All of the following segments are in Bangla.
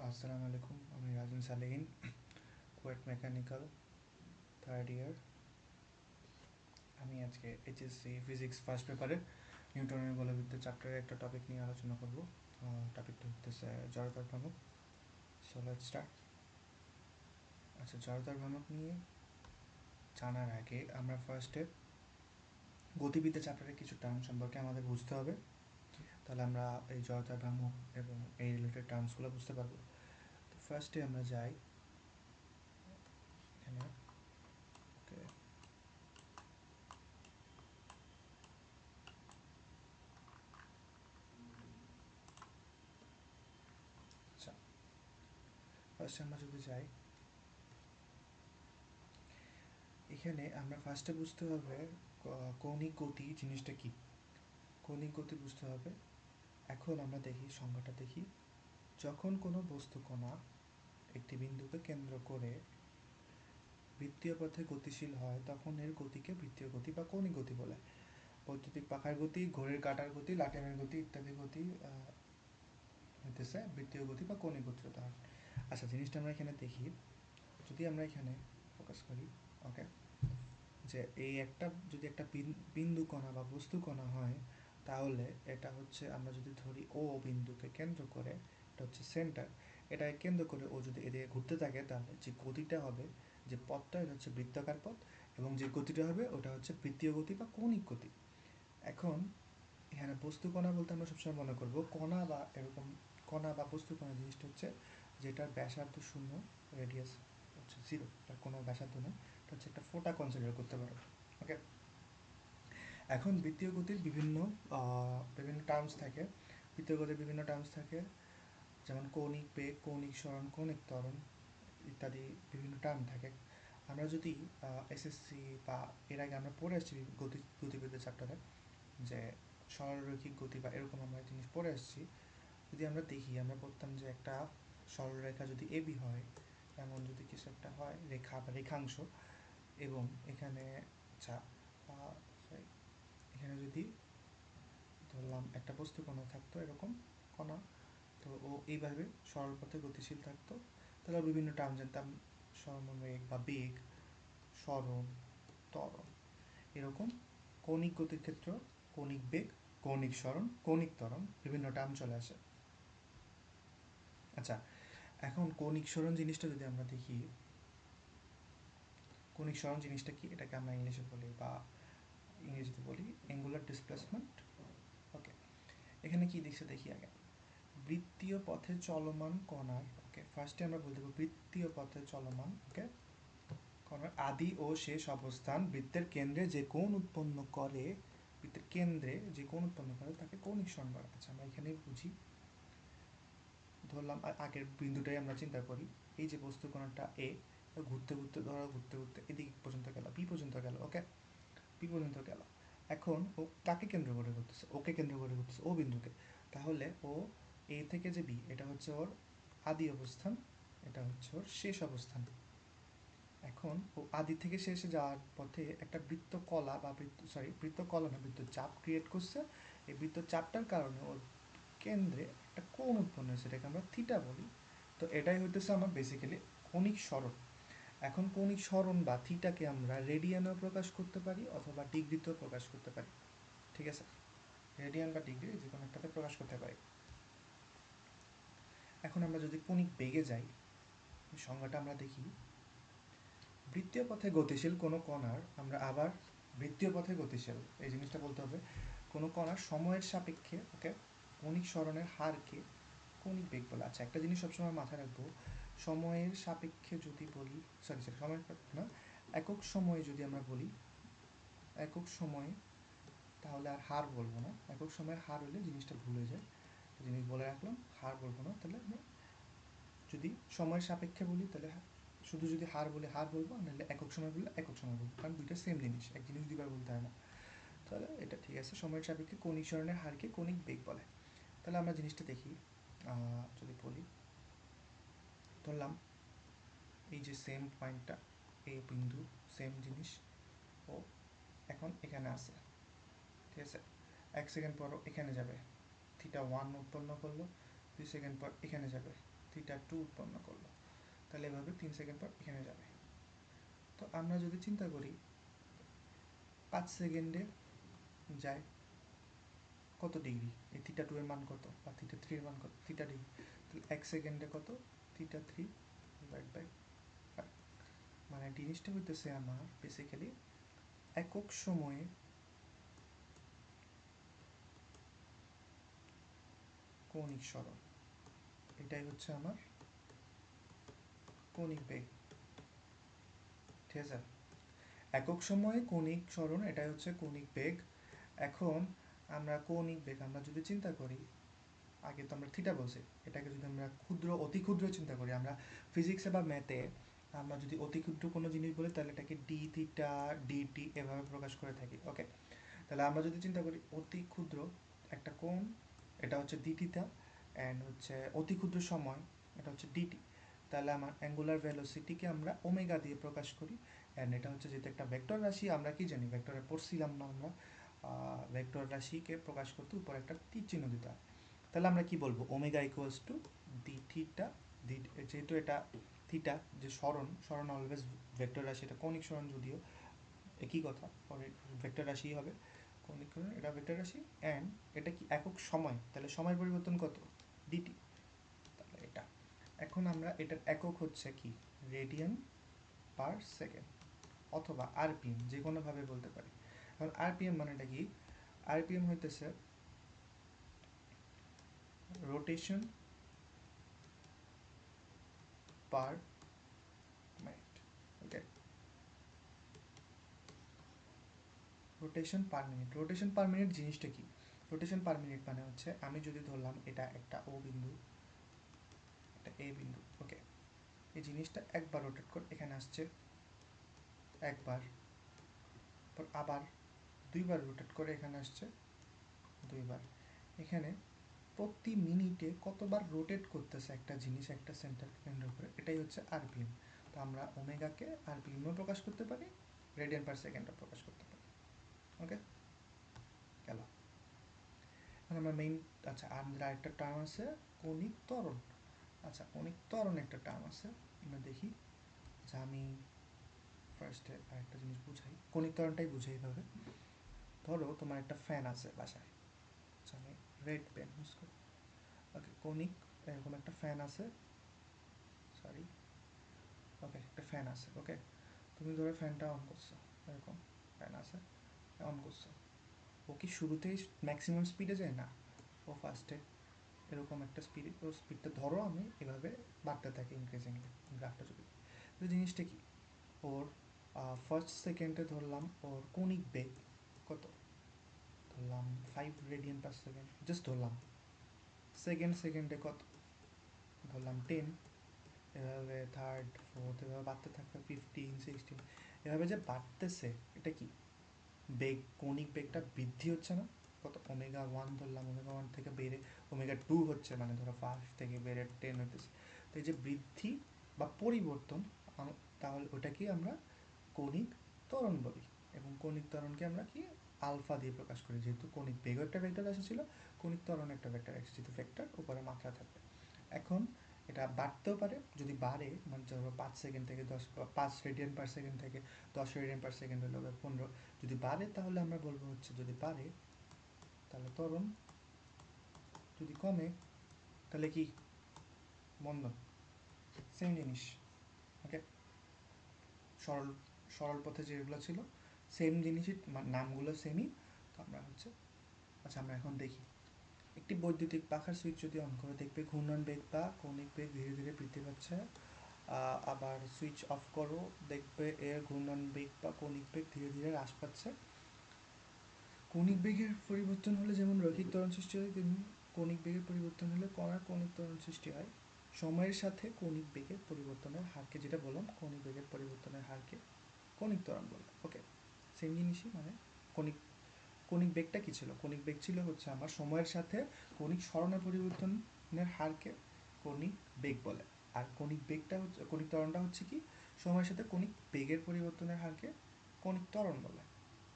আসসালামু আলাইকুম, আমি Rajan Salehin, KUET mechanical third year. আমি আজকে এইচএসসি ফিজিক্স ফার্স্ট পেপারে নিউটনের বলবিদ্যা চ্যাপ্টারের একটা টপিক নিয়ে আলোচনা করব। টপিকটা হচ্ছে জড়তার ভ্রামক। So let's start. আচ্ছা, জড়তার ভ্রামক নিয়ে জানার আগে আমরা ফার্স্টে গতিবিদ্যা চ্যাপ্টারের কিছু টার্ম সম্পর্কে আমাদের বুঝতে হবে, তাহলে আমরা এই জড়তার ভ্রামক এবং এই রিলেটেড টার্মসগুলো বুঝতে পারবো। তো ফার্স্টে আমরা যাই এখানে। ওকে, আচ্ছা, ফার্স্টে আমরা যদি যাই এখানে, আমরা ফার্স্টে বুঝতে হবে কৌণিক গতি জিনিসটা কি। কৌণিক গতি বুঝতে হবে। এখন আমরা দেখি সংজ্ঞাটা দেখি। যখন কোনো বস্তু কণা একটি বিন্দুকে কেন্দ্র করে বৃত্তীয় পথে গতিশীল হয় তখন এর গতিকে বৃত্তীয় গতি বা কৌণিক গতি বলে। বৈদ্যুতিক পাখার গতি, ঘড়ির কাঁটার গতি, লাটিমের গতি ইত্যাদি গতি হইতেছে বৃত্তীয় গতি বা কৌণিক গতির উদাহরণ। আচ্ছা, জিনিসটা আমরা এখানে দেখি, যদি আমরা এখানে ফোকাস করি। ওকে, যে এই একটা যদি একটা বিন্দু কণা বা বস্তু কণা হয়, তাহলে এটা হচ্ছে আমরা যদি ধরি ও বিন্দুকে কেন্দ্র করে, এটা হচ্ছে সেন্টার, এটাকে কেন্দ্র করে ও যদি এদিকে ঘুরতে থাকে, তাহলে যে গতিটা হবে, যে পথটা, এটা হচ্ছে বৃত্তাকার পথ, এবং যে গতিটা হবে ওটা হচ্ছে বৃত্তীয় গতি বা কৌণিক গতি। এখন এখানে বস্তু কণা বলতে আমরা সবসময় মনে করব কণা বা এরকম কণা বা বস্তু কণা জিনিসটা হচ্ছে যেটার ব্যাসার্ধ শূন্য, রেডিয়াস হচ্ছে জিরো, তার কোনো ব্যাসার্ধ নেই, এটা হচ্ছে একটা ফোঁটা কনসিডার করতে পারো। ওকে, এখন বৃত্তীয় গতির বিভিন্ন বিভিন্ন টার্মস থাকে। বৃত্তীয় গতির বিভিন্ন টার্মস থাকে, যেমন কৌণিক বেগ, কৌণিক সরণ, কৌণিক ত্বরণ ইত্যাদি বিভিন্ন টার্ম থাকে। আমরা যদি এসএসসি বা এর আগে আমরা পড়ে আসছি গতিবিদ্যা চ্যাপ্টারে, যে সরলরৈখিক গতি বা এরকম আমরা জিনিস পড়ে আসছি। যদি আমরা দেখি, আমরা পড়তাম যে একটা সরলরেখা যদি এবি হয়, এমন যদি কিছু একটা হয় রেখা বা রেখাংশ, এবং এখানে আচ্ছা সরি, এখানে যদি ধরলাম একটা বস্তু কণা থাকতো এরকম কণা, তো ও এইভাবে সরল পথে গতিশীল থাকতো, তাহলে বিভিন্ন টার্ম জানতাম, সমবেগ বা বেগ, সরণ, ত্বরণ, এরকম। কৌণিক গতির ক্ষেত্র কৌণিক বেগ, কৌণিক সরণ, কৌণিক ত্বরণ, বিভিন্ন টার্ম চলে আসে। আচ্ছা, এখন কৌণিক সরণ জিনিসটা যদি আমরা দেখি, কৌণিক সরণ জিনিসটা কি, এটাকে আমরা ইংলিশে বলি বা ইংরেজিতে বলি অ্যাঙ্গুলার ডিসপ্লেসমেন্ট। ওকে, এখানে কি দেখছে দেখি আগে। বৃত্তীয় পথে চলমান কণার, ওকে, ফার্স্টে আমরা বলতে পারবো বৃত্তীয় পথে চলমান, ওকে, কণার আদি ও শেষ অবস্থান বৃত্তের কেন্দ্রে যে কোণ উৎপন্ন করে, বৃত্তের কেন্দ্রে যে কোণ উৎপন্ন করে তাকে কৌণিক সরণ বলে। আচ্ছা, আমরা এখানেই বুঝি, ধরলাম আগের বিন্দুটাই আমরা চিন্তা করি, এই যে বস্তু কণাটা এ ঘুরতে ঘুরতে, ধরো ঘুরতে ঘুরতে এদিকে পর্যন্ত গেল, বি পর্যন্ত গেল। ওকে, বি পর্যন্ত গেল। এখন ও কাকে কেন্দ্র করে ঘুরতেছে? ওকে কেন্দ্র করে ঘুরতেছে, ও বিন্দুকে। তাহলে ও এ থেকে যে বি, এটা হচ্ছে ওর আদি অবস্থান, এটা হচ্ছে ওর শেষ অবস্থান। এখন ও আদি থেকে শেষে যাওয়ার পথে একটা বৃত্তকলা বা বৃত্তকলা না, বৃত্তচাপ ক্রিয়েট করছে। এই বৃত্তচাপটার কারণে ওর কেন্দ্রে একটা কোণ উৎপন্ন হয়েছে, এটাকে আমরা থিটা বলি। তো এটাই হইতেছে আমার বেসিক্যালি কৌণিক সরণ। এখন কৌণিক সরণ বা থিটাকে আমরা রেডিয়ানেও প্রকাশ করতে পারি অথবা ডিগ্রিতেও প্রকাশ করতে পারি। ঠিক আছে, রেডিয়ান বা ডিগ্রি যে কোনো একটাতে প্রকাশ করতে পারি। এখন আমরা যদি কৌণিক বেগে যাই, সংজ্ঞাটা আমরা দেখি। বৃত্তীয় পথে গতিশীল কোনো কণার, আমরা আবার বৃত্তীয় পথে গতিশীল এই জিনিসটা বলতে হবে, কোনো কণার সময়ের সাপেক্ষে, ওকে, কৌণিক সরণের হারকে কৌণিক বেগ বলে। আচ্ছা, একটা জিনিস সবসময় মাথায় রাখবো, সময়ের সাপেক্ষে যদি বলি, সময়ের না, একক সময়ে যদি আমরা বলি, একক সময়ে, তাহলে আর হার বলবো না। একক সময়ের হার হলে জিনিসটা ভুলে যায়, জিনিস বলে রাখলাম, হার বলবো না। তাহলে আমরা যদি সময়ের সাপেক্ষে বলি, তাহলে শুধু যদি হার বলে হার বলবো, নাহলে একক সময় বললে একক সময় বলবো, কারণ দুইটা সেম জিনিস, এক জিনিস দুইবার বলতে হয় না। তাহলে এটা ঠিক আছে, সময়ের সাপেক্ষে কৌণিক সরণের হারকে কৌণিক বেগ বলে। তাহলে আমরা জিনিসটা দেখি, যদি বলি, ধরলাম এই যে সেম পয়েন্টটা, এ বিন্দু, সেম জিনিস, ও এখন এখানে আছে, ঠিক আছে, 1 সেকেন্ড পরও এখানে যাবে, থিটা 1 উৎপন্ন করলো, 2 সেকেন্ড পর এখানে যাবে, থিটা টু উৎপন্ন করলো। তাহলে এভাবে 3 সেকেন্ড পর এখানে যাবে। তো আমরা যদি চিন্তা করি 5 সেকেন্ডে যায় কত ডিগ্রি, এই থিটা টু এর মান কত বা থিটা থ্রি এর মান কত, থিটা ডিগ্রি। তাহলে 1 সেকেন্ডে কত, থিটা থ্রি ডিভাইড বাই 5। মানে জিনিসটা হইতেছে আমার বেসিক্যালি একক সময়ে কৌণিক সরণ, এটাই হচ্ছে আমার কৌণিক বেগ। ঠিক আছে, একক সময়ে কৌণিক সরণ এটাই হচ্ছে কৌণিক বেগ। এখন আমরা কৌণিক বেগ আমরা যদি চিন্তা করি, আগে তো আমরা থিটা বলছি, এটাকে যদি আমরা ক্ষুদ্র অতি ক্ষুদ্র চিন্তা করি, আমরা ফিজিক্সে বা ম্যাথে আমরা যদি অতি ক্ষুদ্র কোনো জিনিস বলি তাহলে এটাকে ডি থিটা ডিটি এভাবে প্রকাশ করে থাকি। ওকে, তাহলে আমরা যদি চিন্তা করি অতি ক্ষুদ্র একটা কোণ, এটা হচ্ছে ডি থিটা, অ্যান্ড হচ্ছে অতি ক্ষুদ্র সময়, এটা হচ্ছে ডিটি। তাহলে আমার অ্যাঙ্গুলার ভেলোসিটিকে আমরা ওমেগা দিয়ে প্রকাশ করি, অ্যান্ড এটা হচ্ছে যেহেতু একটা ভেক্টর রাশি, আমরা কি জানি ভেক্টরে পড়ছিলাম না আমরা, ভেক্টর রাশিকে প্রকাশ করতে উপরে একটা তীর চিহ্ন দিতে হয়। তাহলে আমরা কি বলবো, omega equals to D theta, যেহেতু এটা থিটা যে সরণ, সরণ অলওয়েজ ভেক্টর রাশি, এটা কৌণিক সরণ যদিও একই কথা, পরে ভেক্টর রাশি হবে কৌণিক সরণ, এটা ভেক্টর রাশি, অ্যান্ড এটা কি একক সময়, তাহলে সময় পরিবর্তন কত, ডিটি। তাহলে এটা, এখন আমরা এটার একক হচ্ছে কি রেডিয়ান পার সেকেন্ড অথবা আরপিএম, যে কোনোভাবে বলতে পারি। এখন আরপিএম মানেটা কি, আরপিএম হইতেছে rotation per minute. Okay, rotation per minute, rotation per minute জিনিসটা কি, রোটেশন পার মিনিট মানে হচ্ছে আমি যদি ধরলাম এটা একটা ও বিন্দু, এটা এ বিন্দু। ওকে, এই জিনিসটা একবার রোটেট করে এখানে আসছে, একবার, পর আবার দুইবার রোটেট করে এখানে আসছে, দুইবার। এখানে প্রতি মিনিটে কতবার রোটেট করতেছে একটা জিনিস একটা সেন্টারকে কেন্দ্র করে, এটাই হচ্ছে আরপিএম। তো আমরা ওমেগাকে আরপিএমও প্রকাশ করতে পারি, রেডিয়ান পার সেকেন্ডও প্রকাশ করতে পারি। ওকে, গেল। এখন আমরা মেইন, আচ্ছা আমাদের আরেকটা টার্ম আছে কৌণিক ত্বরণ। আচ্ছা কৌণিক ত্বরণ একটা টার্ম আছে, আমরা দেখি। আচ্ছা আমি ফার্স্টে আরেকটা জিনিস বুঝাই, কৌণিক ত্বরণটাই বুঝাই এইভাবে। ধরো তোমার একটা ফ্যান আছে বাসায়, আচ্ছা আমি রেড পেন ইউজ করি। ওকে, কৌণিক এরকম একটা ফ্যান আছে, সরি, ওকে একটা ফ্যান আছে। ওকে, তুমি ধরো ফ্যানটা অন করছো, এরকম ফ্যান আছে, অন করছো, ও কি শুরুতেই ম্যাক্সিমাম স্পিডে যায় না, ও ফার্স্টে এরকম একটা স্পিড, ও স্পিডটা ধরো আমি এভাবে বাড়তে থাকে ইনক্রিজিংলি, গ্রাফটা যদি, তো জিনিসটা কি, ওর ফার্স্ট সেকেন্ডে ধরলাম ওর কৌণিক বেগ কত, ধরলাম 5 রেডিয়ান পার সেকেন্ড, জাস্ট ধরলাম। সেকেন্ড সেকেন্ডে কত, ধরলাম 10, এভাবে থার্ড ফোর্থ এভাবে বাড়তে থাকবে, 15 16, এভাবে যে বাড়তেছে এটা কি বেগ, কৌণিক বেগটা বৃদ্ধি হচ্ছে না, কত ওমেগা ওয়ান ধরলাম, ওমেগা ওয়ান থেকে বেড়ে ওমেগা টু হচ্ছে, মানে ধরো 5 থেকে বেড়ে 10 হইতেছে। তো এই যে বৃদ্ধি বা পরিবর্তন, তাহলে ওটাকেই আমরা কৌণিক ত্বরণ বলি। এবং কৌণিক ত্বরণকে আমরা কি আলফা দিয়ে প্রকাশ করি, যেহেতু কৌণিক বেগও একটা ভেক্টর রাশি ছিল, কৌণিক ত্বরণ একটা ভেক্টর রাশি, যেহেতু ভেক্টর উপরে মাত্রা থাকবে। এখন এটা বাড়তেও পারে, যদি বাড়ে মানে ধরো 5 সেকেন্ড থেকে 10, 5 রেডিয়ান পার সেকেন্ড থেকে 10 রেডিয়ান পার সেকেন্ড হলো 15, যদি বাড়ে তাহলে আমরা বলবো হচ্ছে যদি বাড়ে তাহলে ত্বরণ, যদি কমে তাহলে কি মন্দন, সেম জিনিস। ওকে, সরল, সরল পথে যেগুলো ছিল সেম জিনিসই, নামগুলো সেমই। তো আমরা হচ্ছে, আচ্ছা আমরা এখন দেখি, একটি বৈদ্যুতিক পাখার সুইচ যদি অন করে দেখবে ঘূর্ণন বেগ বা কৌণিক বেগ ধীরে ধীরে বৃদ্ধি পাচ্ছে, আবার সুইচ অফ করো দেখবে এর ঘূর্ণন বেগ বা কৌণিক বেগ ধীরে ধীরে হ্রাস পাচ্ছে। কৌণিক বেগের পরিবর্তন হলে যেমন রৈখিক ত্বরণ সৃষ্টি হয়, তেমনি কৌণিক বেগের পরিবর্তন হলে কণার কৌণিক ত্বরণ সৃষ্টি হয়। সময়ের সাথে কৌণিক বেগের পরিবর্তনের হারকে, যেটা বললাম কৌণিক বেগের পরিবর্তনের হারকে কৌণিক ত্বরণ বলে। ওকে, সেম জিনিসই, মানে কৌণিক, কৌণিক বেগটা কী ছিল, কৌণিক বেগ ছিল হচ্ছে আমার সময়ের সাথে কৌণিক সরণের পরিবর্তনের হারকে কৌণিক বেগ বলে। আর কৌণিক বেগটা হচ্ছে, কৌণিক ত্বরণটা হচ্ছে কি সময়ের সাথে কৌণিক বেগের পরিবর্তনের হারকে কৌণিক ত্বরণ বলে।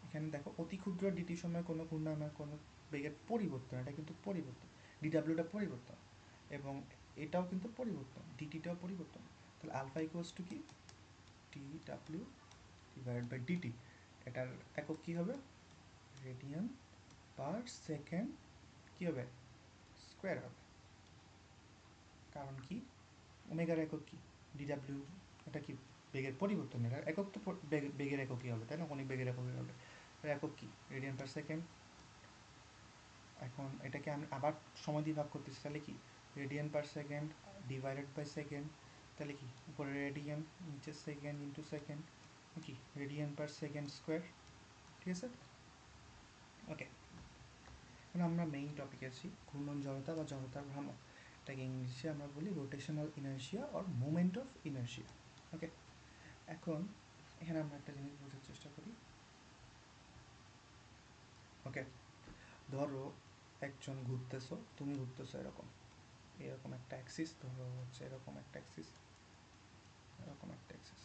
এখানে দেখো অতি ক্ষুদ্র ডিটি সময় কোনো ঘূর্ণায়মান কোনো বেগের পরিবর্তন, এটা কিন্তু পরিবর্তন, ডিডাব্লিউটা পরিবর্তন, এবং এটাও কিন্তু পরিবর্তন, ডিটিটাও পরিবর্তন। তাহলে আলফা ইকুয়ালস টু কি, T W divide by DT. এটার একক কি হবে, রেডিয়ান পার সেকেন্ড কি হবে, স্কোয়ার হবে। কারণ কি, ওমেগার একক কি, ডিডাব্লিউ, এটা কি বেগের পরিবর্তন, এটা একক তো বেগের এককই হবে তাই না, কণিক বেগের এককই হবে। এর একক কি, রেডিয়ান পার সেকেন্ড। এখন এটাকে আমি আবার সময় দিয়ে ভাগ করতেছি, তাহলে কি radian per second divided by second, তাহলে কি উপরে রেডিয়ান নিচে সেকেন্ড ইন্টু সেকেন্ড, কি রেডিয়ান পার সেকেন্ড স্কোয়ার। ঠিক আছে, ওকে। এখন আমরা মেইন টপিকে আসি, ঘূর্ণন জড়তা বা জড়তার ভ্রামক। এটাকে ইংলিশে আমরা বলি rotational inertia or movement of inertia. Okay, এখন এখানে আমরা একটা জিনিস বোঝার চেষ্টা করি। ওকে, ধরো একজন ঘুরতেছো, তুমি ঘুরতেছো এরকম, এরকম একটা অ্যাক্সিস, ধরো হচ্ছে এরকম একটা অ্যাক্সিস, এরকম একটা অ্যাক্সিস,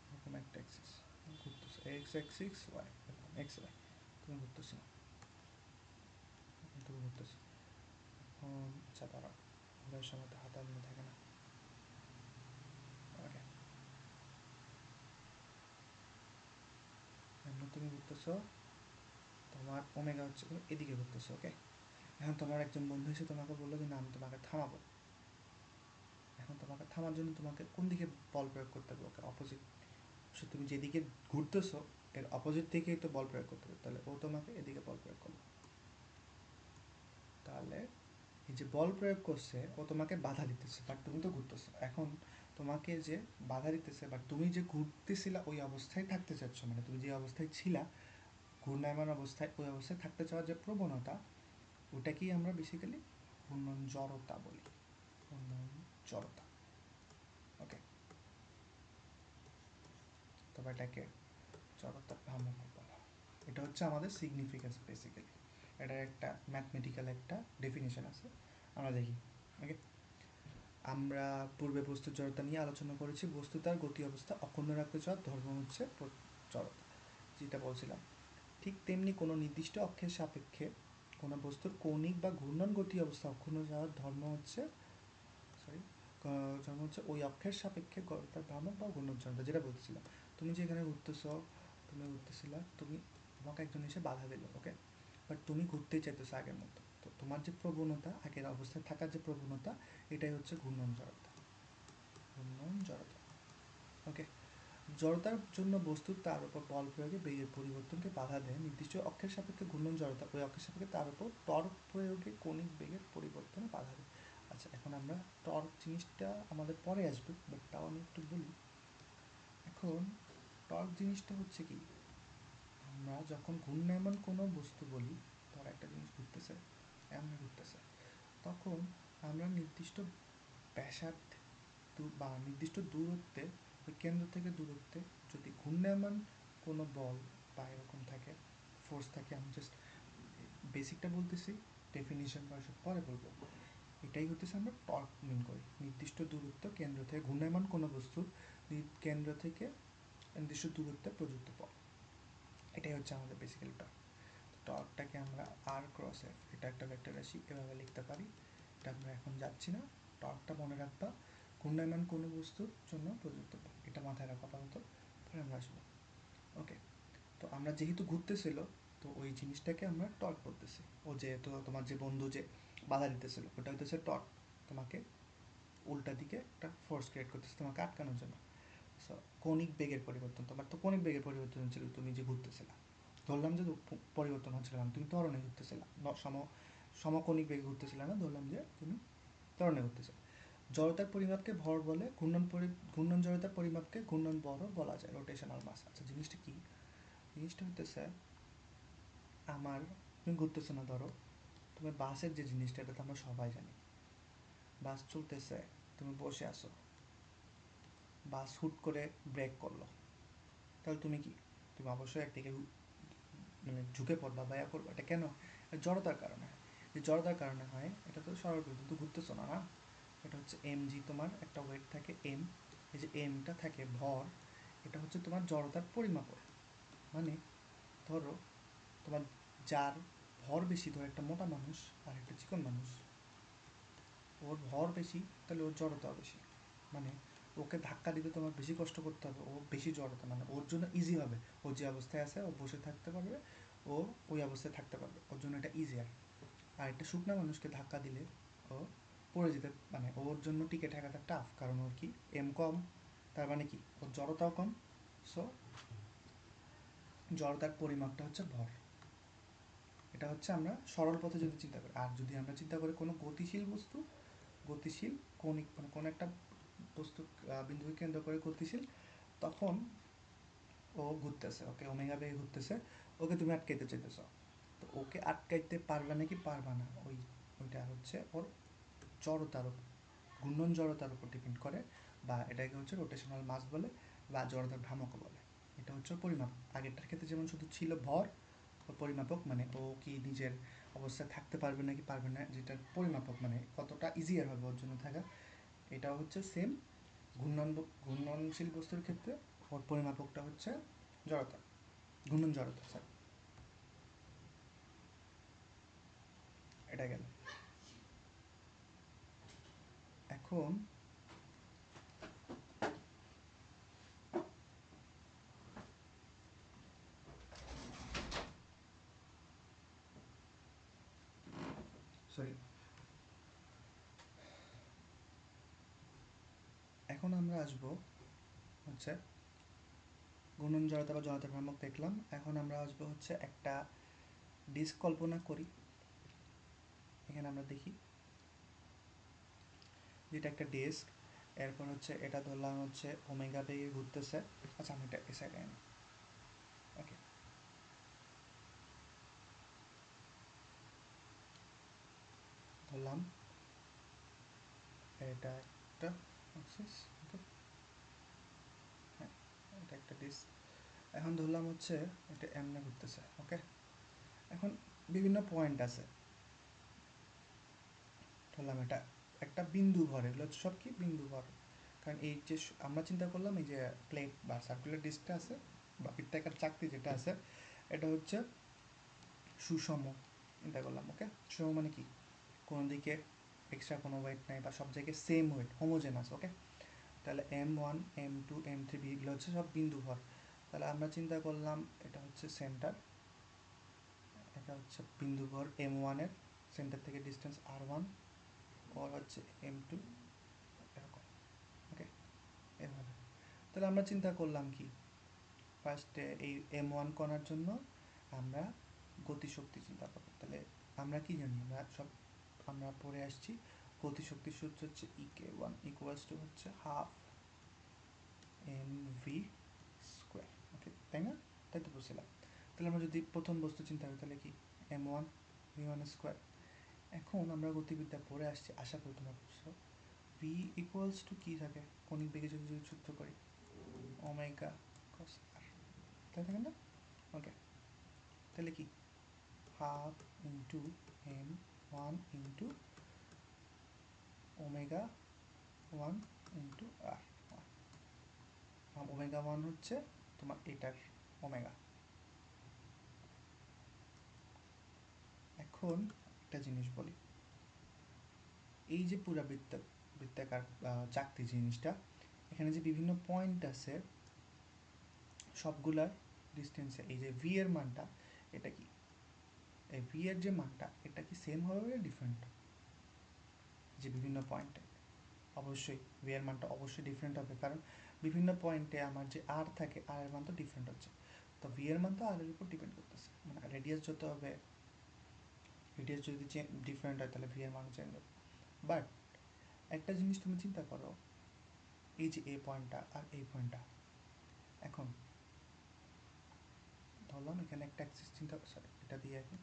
এরকম একটা অ্যাক্সিস ঘুরতেছো, এক্স অ্যাক্সিস ওয়াই, এরকম এক্স ওয়াই, তুমি ঘুরতেছো, তুমি ঘুরতেছো। আচ্ছা দাঁড়াও, ঘোরার সময় তো হাত এমনি থাকে না। ওকে, এমনি তুমি ঘুরতেছো, তোমার ওমেগা হচ্ছে এদিকে ঘুরতেছো। ওকে, এখন তোমার একজন বন্ধু এসে তোমাকে বললো যে না আমি তোমাকে থামাবো। এখন তোমাকে থামার জন্য তোমাকে কোন দিকে বল প্রয়োগ করতে হবে, ওকে অপোজিট, সে তুমি যেদিকে ঘুরতেছো এর অপোজিট থেকেই তো বল প্রয়োগ করতে হবে। তাহলে ও তোমাকে এদিকে বল প্রয়োগ করলো, তাহলে এই যে বল প্রয়োগ করছে ও তোমাকে বাধা দিতেছে, বাট তুমি তো ঘুরতেছো। এখন তোমাকে যে বাধা দিতেছে, বাট তুমি যে ঘুরতেছিলা ওই অবস্থায় থাকতে চাচ্ছ, মানে তুমি যে অবস্থায় ছিলা ঘূর্ণায়মান অবস্থায়, ওই অবস্থায় থাকতে চাওয়ার যে প্রবণতা, ওটাকেই আমরা বেসিক্যালি ঘূর্ণন জড়তা বলি, ঘূর্ণন জড়তা। ওকে, তবে এটাকে জড়তার ভ্রামক বলা হয়। এটা হচ্ছে আমাদের সিগনিফিকেন্স বেসিক্যালি, এটার একটা ম্যাথমেটিক্যাল একটা ডেফিনেশন আছে, আমরা দেখি। ওকে, আমরা পূর্বে বস্তুর জড়তা নিয়ে আলোচনা করেছি, বস্তু তার গতি অবস্থা অক্ষুণ্ণ রাখতে চাওয়ার ধর্ম হচ্ছে জড়তা, যেটা বলছিলাম। ঠিক তেমনি কোনো নির্দিষ্ট অক্ষের সাপেক্ষে কোনো বস্তুর কৌণিক বা ঘূর্ণন গতি অবস্থা অক্ষুণ্ণ যাওয়ার ধর্ম হচ্ছে, সরি, ধর্ম হচ্ছে ওই অক্ষের সাপেক্ষে তার ভ্রামক বা ঘূর্ণন জড়তা, যেটা বলতেছিলাম। তুমি যে এখানে ঘুরতেছো, তুমি ঘুরতেছিলা, তুমি তোমাকে একজন এসে বাধা দিল। ওকে, বাট তুমি ঘুরতেই চাইতেছো আগের মতো, তো তোমার যে প্রবণতা, আগের অবস্থায় থাকার যে প্রবণতা, এটাই হচ্ছে ঘূর্ণন জড়তা, ঘূর্ণন জড়তা। ওকে, জড়তার জন্য বস্তুর তার উপর বল প্রয়োগে বেগের পরিবর্তনকে বাধা দেয় নির্দিষ্ট অক্ষের সাপেক্ষে ঘূর্ণন জড়তা, ওই অক্ষের সাপেক্ষে তার উপর টর্ক প্রয়োগে কৌণিক বেগের পরিবর্তনে বাধা দেয়। আচ্ছা, এখন আমরা টর্ক জিনিসটা আমাদের পরে আসবে, বাট তাও আমি একটু বলি। এখন টর্ক জিনিসটা হচ্ছে কি, আমরা যখন ঘূর্ণায়মান কোনো বস্তু বলি, ধর একটা জিনিস ঘুরতেছে, এমনি ঘুরতেছে, তখন আমরা নির্দিষ্ট ব্যাসার্ধে বা নির্দিষ্ট দূরত্বে, ওই কেন্দ্র থেকে দূরত্বে যদি ঘূর্ণায়মান কোনো বল বা এরকম থাকে, ফোর্স থাকে, আমি জাস্ট বেসিকটা বলতেছি, ডেফিনিশন বা সব পরে বলবো। এটাই হতেছে আমরা টর্ক মিন করি, নির্দিষ্ট দূরত্ব কেন্দ্র থেকে, ঘূর্ণায়মান কোনো বস্তুর কেন্দ্র থেকে নির্দিষ্ট দূরত্বে প্রযুক্ত বল, এটাই হচ্ছে আমাদের বেসিক্যালি টর্ক। টর্কটাকে আমরা আর ক্রস এফ, এটা একটা ভেক্টর রাশি, এভাবে লিখতে পারি। এটা আমরা এখন যাচ্ছি না, টর্কটা মনে রাখবা ঘূর্ণায়মান কোনো বস্তুর জন্য প্রযুক্ত বল, এটা মাথায় রাখা আপাতত, পরে আমরা আসবো। ওকে, তো আমরা যেহেতু ঘুরতেছিল, তো ওই জিনিসটাকে আমরা টর্ক বলতেছি। ও যেহেতু তোমার যে বন্ধু যে বাধা দিতেছিল, ওটা হইতেছে টর্ক, তোমাকে উল্টা দিকে একটা ফোর্স ক্রিয়েট করতেছে তোমাকে আটকানোর জন্য। সো কৌণিক বেগের পরিবর্তন, তোমার তো কৌণিক বেগের পরিবর্তন ছিল, তুমি যে ঘুরতেছিলা, ধরলাম যে পরিবর্তন হচ্ছিল না, তুমি ত্বরণে ঘুরতেছিলা, সমকৌণিক বেগে ঘুরতেছিলে না, ধরলাম যে তুমি ত্বরণে ঘুরতেছো। জড়তার পরিমাপকে ভর বলে, ঘূর্ণন জড়তার পরিমাপকে ঘূর্ণন বলও বলা যায়, রোটেশনাল মাস। আচ্ছা, জিনিসটা কি, জিনিসটা হইতেছে আমার, তুমি ঘুরতেছো না, ধরো তুমি বাসের যে জিনিসটা, এটা তো আমরা সবাই জানি, বাস চলতেছে, তুমি বসে আসো, বাস হুট করে ব্রেক করলো, তাহলে তুমি কি, তুমি অবশ্যই একদিকে মানে ঝুঁকে পড়বা বা ইয়া করবা, এটা কেন, জড়তার কারণে হয়। যে জড়তার কারণে হয়, এটা তো সরল, কিন্তু ঘুরতেছো না, না, এটা হচ্ছে এম জি, তোমার একটা ওয়েট থাকে এম, এই যে এমটা থাকে ভর, এটা হচ্ছে তোমার জড়তার পরিমাপ। মানে ধরো তোমার জার ভর বেশি, ধর একটা মোটা মানুষ আর একটা চিকন মানুষ, ওর ভর বেশি তাহলে ওর জড়তাও বেশি, মানে ওকে ধাক্কা দিতে তোমার বেশি কষ্ট করতে হবে, ও বেশি জড়তা, মানে ওর জন্য ইজি হবে, ও যে অবস্থায় আছে ও বসে থাকতে পারবে, ও ওই অবস্থায় থাকতে পারবে, ওর জন্য এটা ইজিয়ার। আর একটা শুকনা মানুষকে ধাক্কা দিলে ও পড়ে যেতে, মানে ওর জন্য টিকে থাকাটা টাফ, কারণ ওর কি এম কম, তার মানে কি ওর জড়তাও কম। সো জড়তার পরিমাপটা হচ্ছে ভর। এটা হচ্ছে আমরা সরল পথে যদি চিন্তা করি। আর যদি আমরা চিন্তা করি কোনো গতিশীল বস্তু, গতিশীল কৌণিক, মানে কোনো একটা বস্তু বিন্দুকে কেন্দ্র করে গতিশীল, তখন ও ঘুরতেছে, ওকে ওমেগা বেগে ঘুরতেছে, ওকে তুমি আটকাইতে চাইতেছ, তো ওকে আটকাইতে পারবে নাকি পারবা না, ওইটা হচ্ছে ওর জড়তার উপর, ঘূর্ণন জড়তার উপর ডিপেন্ড করে, বা এটাকে হচ্ছে রোটেশনাল মাস বলে, বা জড়তার ভ্রামকও বলে। এটা হচ্ছে পরিমাপ। আগেরটার ক্ষেত্রে যেমন শুধু ছিল ভর, ওর পরিমাপক মানে ও কি নিজের অবস্থায় থাকতে পারবে নাকি পারবে না, যেটার পরিমাপক মানে কতটা ইজিয়ার হবে ওর জন্য থাকা। এটাও হচ্ছে সেম, ঘূর্ণনশীল বস্তুর ক্ষেত্রে ওর পরিমাপকটা হচ্ছে জড়তা, ঘূর্ণন জড়তা, সরি। এটা গেল। এখন সরি, এখন আমরা আসবো হচ্ছে ঘূর্ণন জড়তা বা জড়তার ভ্রামক দেখলাম। এখন আমরা আসবো হচ্ছে একটা ডিস্ক কল্পনা করি। এখানে আমরা দেখি যেটা একটা ডিস্ক, এরপর হচ্ছে এটা ধরলাম হচ্ছে ওমেগা বেগে ঘুরতেছে। আচ্ছা আমি এটা এ সাইডে আনি, ওকে। ধরলাম এটা একটা অ্যাক্সিস, ওকে, হ্যাঁ, এটা একটা ডিস্ক। এখন ধরলাম হচ্ছে এটা এমনে ঘুরতেছে, ওকে। এখন বিভিন্ন পয়েন্ট আছে, ধরলাম এটা একটা বিন্দু ভর, এগুলো হচ্ছে সব কি বিন্দু ভর। কারণ এই যে আমরা চিন্তা করলাম এই যে প্লেট বা সার্কুলার ডিস্কটা আছে, বা বৃত্তাকার চাকতি যেটা আছে, এটা হচ্ছে সুষম চিন্তা করলাম, ওকে। সুষম মানে কি, কোনো দিকে এক্সট্রা কোনো ওয়েট নাই, বা সব জায়গায় সেম ওয়েট, হোমোজেনাস, ওকে। তাহলে M1 M2 M3 এগুলো হচ্ছে সব বিন্দু ভর। তাহলে আমরা চিন্তা করলাম এটা হচ্ছে সেন্টার, এটা হচ্ছে বিন্দু ভর M1 এর, সেন্টার থেকে ডিস্টেন্স R1, ওর হচ্ছে M2, এরকম, ওকে, এভাবে। তাহলে আমরা চিন্তা করলাম কি, ফার্স্টে এই M1 কণার জন্য আমরা গতিশক্তি চিন্তা করবো। তাহলে আমরা কি জানি, আমরা পড়ে আসছি গতিশক্তির সূত্র হচ্ছে E(k)(1) ইকুয়ালস টু হচ্ছে হাফ mv স্কোয়ার, ওকে, তাই না? তাই তো বলছিলাম। তাহলে আমরা যদি প্রথম বস্তু চিন্তা করি তাহলে কি m1 v1 স্কোয়ার। এখন আমরা গতিবিদ্যা পড়ে আসছি, আশা করি তোমরা বুঝছো, v ইকুয়ালস টু কী থাকে কৌণিক বেগে যদি সূত্র করি, ওমেগা কস আর, তাই থাকে না? ওকে, তাহলে কি half into m1 into omega 1 into r, omega 1 হচ্ছে তোমার এটার ওমেগা। এখন একটা জিনিস বলি, এই যে পুরা বৃত্তাকার চাকতি জিনিসটা, এখানে যে বিভিন্ন পয়েন্ট আছে সবগুলার ডিস্টেন্সে এই যে ভি এর মানটা, এটা কি এই ভি এর যে মানটা এটা কি সেম হবে ডিফারেন্ট, যে বিভিন্ন পয়েন্টে অবশ্যই ভি এর মানটা অবশ্যই ডিফারেন্ট হবে, কারণ বিভিন্ন পয়েন্টে আমার যে আর থাকে, আর এর মান তো ডিফারেন্ট হচ্ছে, তো ভি এর মান তো আর এর উপর ডিপেন্ড করতেছে, মানে রেডিয়াস যত হবে, রেডিয়াস যদি ডিফারেন্ট হয় তাহলে ভি এর মানও চেঞ্জ হবে। বাট একটা জিনিস তুমি চিন্তা করো, এই যে এই পয়েন্টটা আর এই পয়েন্টটা, এখন ধরলাম এখানে একটা অ্যাক্সিস চিন্তা, সরি এটা দিয়ে আগে,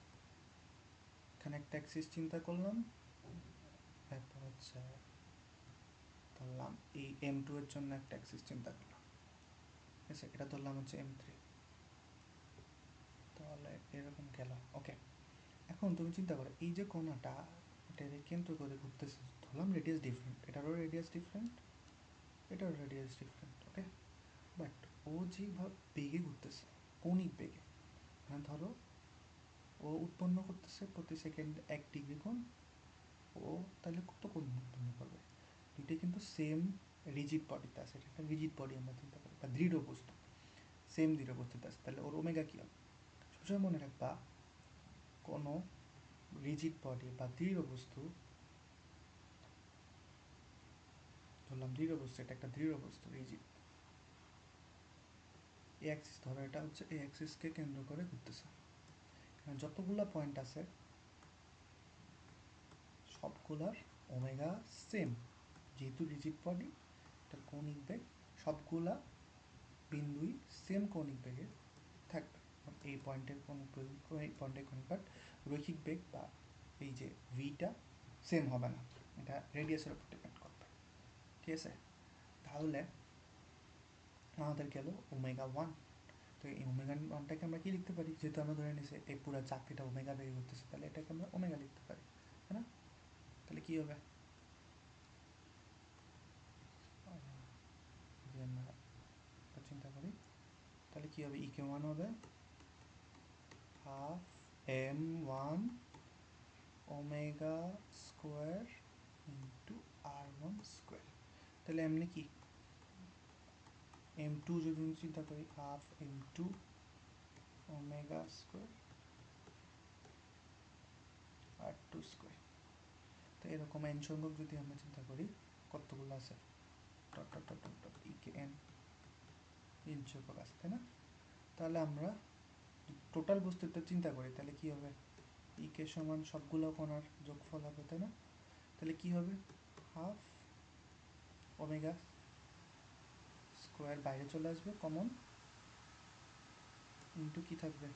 এখানে একটা অ্যাক্সিস চিন্তা করলাম, এরপর হচ্ছে ধরলাম এই M2 এর জন্য একটা অ্যাক্সিস চিন্তা করলাম, ঠিক আছে, এটা ধরলাম হচ্ছে M3, তাহলে এরকম গেল, ওকে। এখন তুমি চিন্তা করো এই যে কণাটা, এটাকে কেন্দ্র করে ঘুরতেছে, ধরলাম রেডিয়াস ডিফারেন্ট, এটারও রেডিয়াস ডিফারেন্ট, এটারও রেডিয়াস ডিফারেন্ট, ওকে। বাট ও যেভাবে বেগে ঘুরতেছে, কৌণিক বেগে, মানে ধরো ও উৎপন্ন করতেছে প্রতি সেকেন্ড 1 ডিগ্রি কোণ, ও তাহলে কত কোণ উৎপন্ন করবে? দুইটাই কিন্তু সেম রিজিড বডিতে আছে, এটা একটা রিজিড বডি আমরা চিন্তা করি, বা দৃঢ় বস্তু, সেম দৃঢ় বস্তুতে আছে, তাহলে ওর ওমেগা কী হবে? সবসময় মনে রাখবা, কোনো রিজিড বডি বা দৃঢ় বস্তু, ধরলাম দৃঢ় বস্তু, এটা একটা দৃঢ় বস্তু রিজিড, এ অ্যাক্সিস ধরো, এটা হচ্ছে এই অ্যাক্সিসকে কেন্দ্র করে ঘুরতেছে, যতগুলা পয়েন্ট আছে সবগুলার ওমেগা সেম, যেহেতু রিজিড বডি, এটার কৌণিক বেগ সবগুলা বিন্দুই সেম কৌণিক বেগে থাকবে। এই পয়েন্টের কৌণিক বেগ, এই পয়েন্টের কৌণিক বেগ, রৈখিক বেগ বা এই যে ভিটা সেম হবে না, এটা রেডিয়াসের উপর ডিপেন্ড করবে। ঠিক আছে, তাহলে আমাদের গেল ওমেগা ওয়ান। তো এই ওমেগা ওয়ানটাকে আমরা কি লিখতে পারি? যেহেতু আমরা ধরে নিছি এই পুরো চাকরিটা ওমেগা বেগে ঘুরতেছে, তাহলে এটাকে আমরা ওমেগা লিখতে পারি, তাই না? তাহলে কী হবে? যদি আমরা চিন্তা করি, তাহলে কী হবে? ইকে ওয়ান হবে half M one omega square into r one square. তাহলে এমনি কি এম টু যদি চিন্তা করি, half M two omega square r two square. তো এরকম এন সংখ্যক যদি আমরা চিন্তা করি, কতগুলো আছে, dot dot dot dot dot EK N, N সংখ্যক আছে, তাই না? তাহলে আমরা টোটাল বস্তুটা চিন্তা করি, তাহলে কি হবে? ইকে সমান সবগুলো কণার যোগফল হবে, তাই না? তাহলে কি হবে? হাফ ওমেগা স্কোয়ার বাইরে চলে আসবে কমন, ইন্টু কি থাকবে?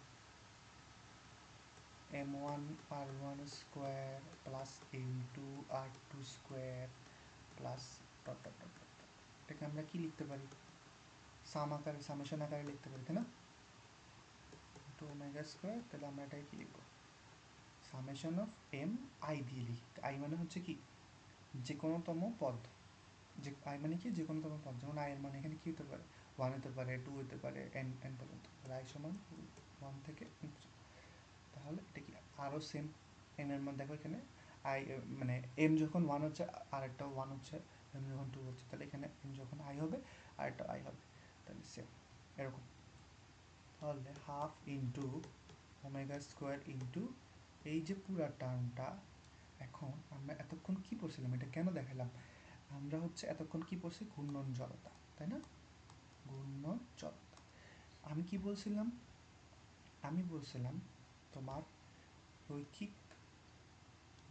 M one r one square plus M two r two square plus dot dot dot dot. এটাকে আমরা কি লিখতে পারি? সাম আকারে, সামেশন আকারে লিখতে পারি, তাই না? টু ওমেগা স্কোয়ার, তাহলে আমরা এটাকে কি লিখবো? সামেশন অফ এম আই দিয়ে লিখি। আই মানে হচ্ছে কি? যে কোনোতম পদ, যে আই মানে কি? যে কোনোতম পদ, যেমন আই এর মানে এখানে কি হতে পারে? ওয়ান হতে পারে, টু হতে পারে, এন এন পর্যন্ত, আই সমান ওয়ান থেকে এন পর্যন্ত। তাহলে এটা কি আরও সেম? এন এর মধ্যে দেখো এখানে আই, মানে এম যখন ওয়ান হচ্ছে আর একটা ওয়ান হচ্ছে, এম যখন টু হচ্ছে, তাহলে এখানে এম যখন আই হবে আর একটা আই হবে, তাহলে সেম এরকম। তাহলে half into omega square into এই যে পুরা টার্মটা, এখন আমরা এতক্ষণ কি পড়ছিলাম, এটা কেন দেখালাম? আমরা হচ্ছে এতক্ষণ কি পড়ছি? ঘূর্ণন জড়তা, তাই না? ঘূর্ণন জড়তা। আমি কি বলছিলাম? আমি বলছিলাম তোমার রৈখিক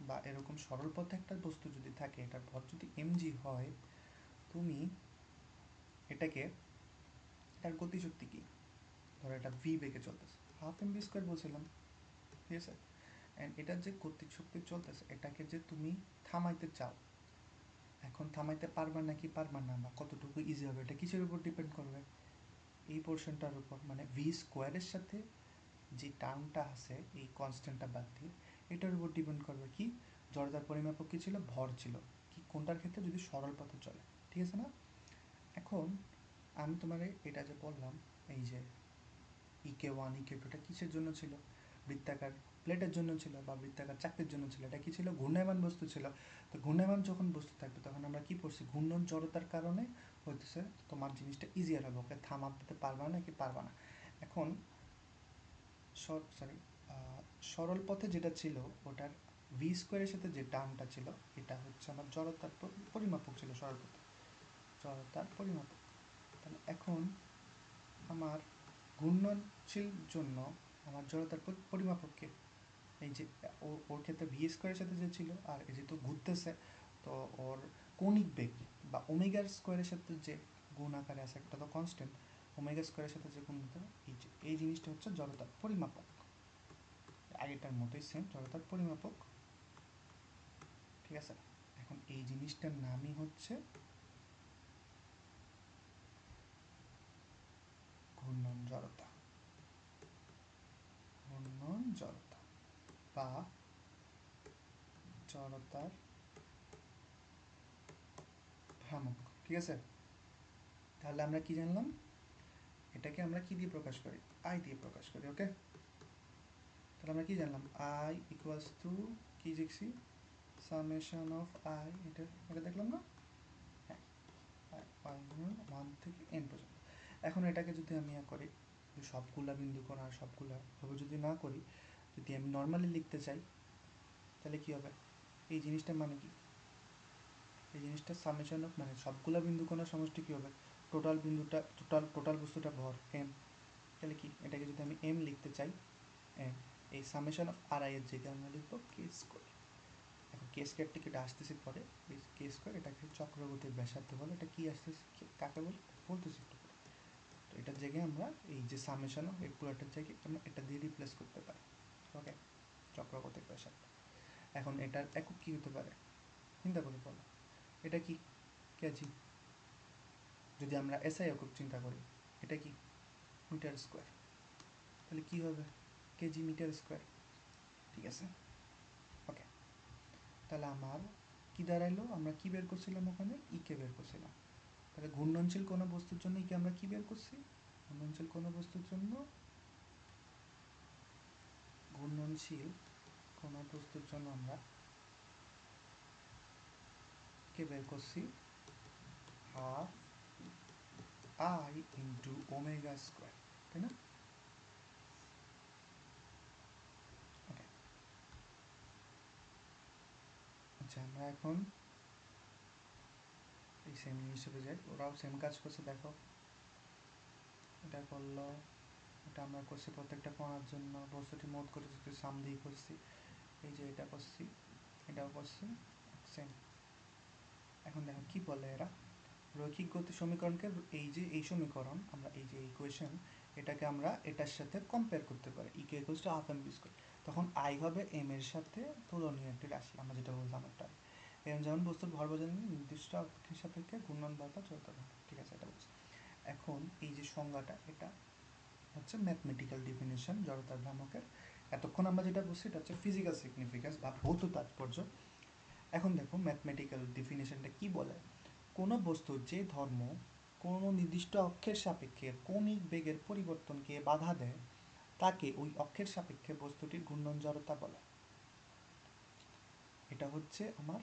বা এরকম সরল পথে একটা বস্তু যদি থাকে, এটার ভর যদি এমজি হয়, তুমি এটাকে, এটার গতিশক্তি কি? ধরো এটা ভি বেগে চলতেছে, হাফ এম ভি স্কোয়ার বলছিলাম, ঠিক আছে? অ্যান্ড এটার যে গতিশক্তি চলতেছে, এটাকে যে তুমি থামাইতে চাও, এখন থামাইতে পারবা নাকি পারবা না, বা কতটুকু ইজি হবে, এটা কিসের উপর ডিপেন্ড করবে? এই পোর্শনটার উপর, মানে ভি স্কোয়ারের সাথে যে টার্মটা আছে এই কনস্ট্যান্টটা বাদ দিয়ে, এটার উপর ডিপেন্ড করবে কি? জড়তার পরিমাপক কী ছিল? ভর ছিল। কি কোনটার ক্ষেত্রে? যদি সরল পথে চলে, ঠিক আছে না? এখন আমি তোমার এটা যে বললাম, এই যে ইকে ওয়ান ইকে টু, এটা কিসের জন্য ছিল? বৃত্তাকার প্লেটের জন্য ছিল বা বৃত্তাকার চাকতির জন্য ছিল। এটা কি ছিল? ঘূর্ণায়মান বস্তু ছিল। তো ঘূর্ণায়মান যখন বস্তু থাকবে, তখন আমরা কি পড়ছি? ঘূর্ণন জড়তার কারণে হইতেছে তোমার জিনিসটা ইজিয়ার হবে, ওকে থামাতে পারবা না কি পারবা না। এখন সরি, সরল পথে যেটা ছিল, ওটার ভি স্কোয়ারের সাথে যে টার্মটা ছিল, এটা হচ্ছে আমার জড়তার পরিমাপক ছিল, সরল পথে জড়তার পরিমাপক। তাহলে এখন আমার ঘূর্ণনশীল জন্য আমার জড়তার পরিমাপককে, এই যে ওর ক্ষেত্রে ভি স্কোয়ারের সাথে যে ছিল, আর যেহেতু ঘুরতেছে, তো ওর কৌণিক বেগ বা ওমেগার স্কোয়ারের সাথে যে গুণ আকারে আছে, একটা তো কনস্ট্যান্ট, ওমেগা স্কোয়ারের সাথে যে গুণ হতে, এই যে এই জিনিসটা হচ্ছে জড়তার পরিমাপক। আগেরটার মতোই সেম, জড়তার পরিমাপক, ঠিক আছে? এখন এই জিনিসটার নামই হচ্ছে ঘূর্ণন জড়তা, ঘূর্ণন জড়তা বা জড়তার ভ্রামক, ঠিক আছে? তাহলে আমরা কি জানলাম? এটাকে আমরা কি দিয়ে প্রকাশ করি? আই দিয়ে প্রকাশ করি, ওকে? তাহলে আমরা কি জানলাম আই ইকুয়ালস টু কি লিখছি সামেশন অফ আই, এটা দেখলাম না? হ্যাঁ, ওয়ান থেকে এন পর্যন্ত। এখন এটাকে যদি আমি করি সবগুলা বিন্দু কোণ আর সবগুলা ভাবে যদি না করি, যদি আমি নর্মালি লিখতে চাই তাহলে কি হবে? এই জিনিসটা মানে কি, এই জিনিসটা সামেশন অফ মানে সবগুলা বিন্দু কোণের সমষ্টি কি হবে? টোটাল বিন্দুটা টোটাল বস্তুটা ভর এম। তাহলে কি এটাকে যদি আমি এম লিখতে চাই, এম এই সামেশন অফ আর আই এর জায়গায় আমরা লিখবো কে স্কোয়ার। এখন কে স্কোয়ার থেকে এটা আসতেছি পরে, কে স্কোয়ার এটাকে চক্রগতির ব্যাসার্ধ বলে। এটা কি আসতেছে কাকে বলে বলতেছি একটু পরে। তো এটার জায়গায় আমরা এই যে সামেশন অফ এই পুরোটার জায়গায় আমরা এটা দিয়ে রিপ্লেস করতে পারি। ওকে, চক্রগতির ব্যাসার্ধ। এখন এটার একক কি হতে পারে চিন্তা করে বলো, এটা কি কেজি। যদি আমরা এসআই একক চিন্তা করি, এটা কি মিটার স্কোয়ার। তাহলে কি হবে কেজি মিটার স্কোয়ার। ঠিক আছে, ওকে। তাহলে আমার কি দাঁড়াইলো, আমরা কি বের করছিলাম ওখানে ইকে বের করছিলাম। তাহলে ঘূর্ণনশীল কোনো বস্তুর জন্য ইকে আমরা কি বের করছি, ঘূর্ণনশীল কোনো বস্তুর জন্য, ঘূর্ণনশীল কোনো বস্তুর জন্য আমরা কে বের করছি half I into omega square, তাই না? ওকে, আচ্ছা আমরা এখন এই সেম হিসেবে যাই, ওরাও সেম কাজ করছে দেখো। এটা করলো, এটা আমরা করছি প্রত্যেকটা কোণার জন্য বস্তুটি মোট করে যদি সাম দিয়ে করছি, এই যে এটা করছি এটাও করছি সেম। এখন দেখো কি বলে এরা, রৈখিক গতি সমীকরণকে এই যে এই সমীকরণ আমরা এই যে ইকুয়েশন এটাকে আমরা এটার সাথে কম্পেয়ার করতে পারি, EK equals to half M v square. তখন আই হবে এম এর সাথে তুলনীয় একটি রাশি, আমরা যেটা বললাম একটা এম যেমন বস্তুর ভর বোঝানো নির্দিষ্ট অক্ষের সাপেক্ষে ঘূর্ণন ভর বা জড়তা ভর। ঠিক আছে, এটা বলছি। এখন এই যে সংজ্ঞাটা এটা হচ্ছে ম্যাথমেটিক্যাল ডেফিনেশন জড়তার ভ্রামকের। এতক্ষণ আমরা যেটা বলছি এটা হচ্ছে ফিজিক্যাল সিগনিফিকেন্স বা ভৌত তাৎপর্য। এখন দেখো ম্যাথমেটিক্যাল ডেফিনেশনটা কি বলে, কোনো বস্তুর যে ধর্ম কোনো নির্দিষ্ট অক্ষের সাপেক্ষে কৌণিক বেগের পরিবর্তনকে বাধা দেয় তাকে ওই অক্ষের সাপেক্ষে বস্তুটির ঘূর্ণন জড়তা বলে। এটা হচ্ছে আমার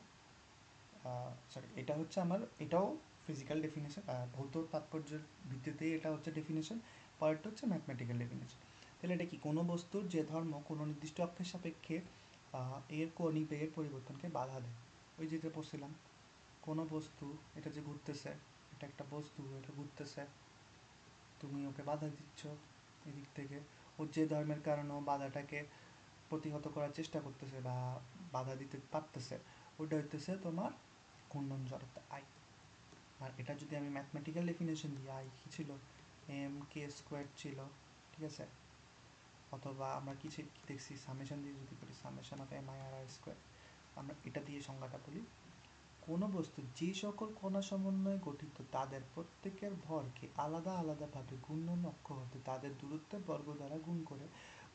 এটা হচ্ছে আমার এটাও ফিজিক্যাল ডেফিনেশন, ভৌত তাৎপর্যের ভিত্তিতেই এটা হচ্ছে ডেফিনেশন, পরেরটা হচ্ছে ম্যাথমেটিক্যাল ডেফিনেশন। তাহলে এটা কি কোনো বস্তুর যে ধর্ম কোনো নির্দিষ্ট অক্ষের সাপেক্ষে এর কৌণিক বেগের পরিবর্তনকে বাধা দেয়। ওই যেটা পড়ছিলাম কোনো বস্তু এটা যে ঘুরতেছে, এটা একটা বস্তু এটা ঘুরতেছে, তুমি ওকে বাধা দিচ্ছ এদিক থেকে, ওর যে ধর্মের কারণে ও বাধাটাকে প্রতিহত করার চেষ্টা করতেছে বা বাধা দিতে পারতেছে, ওটা হইতেছে তোমার ঘূর্ণন জড়তা আই। আর এটা যদি আমি ম্যাথমেটিক্যাল ডেফিনেশন দিই আই কী ছিল এম কে স্কোয়ার ছিল। ঠিক আছে, অথবা আমরা কি দেখছি সামেশন দিয়ে যদি করি summation of M I R I square. আমরা এটা দিয়ে সংজ্ঞাটা বলি, কোনো বস্তু যে সকল কণা সমন্বয়ে গঠিত তাদের প্রত্যেকের ভরকে আলাদা আলাদাভাবে ঘূর্ণন অক্ষ হতে তাদের দূরত্বের বর্গ দ্বারা গুণ করে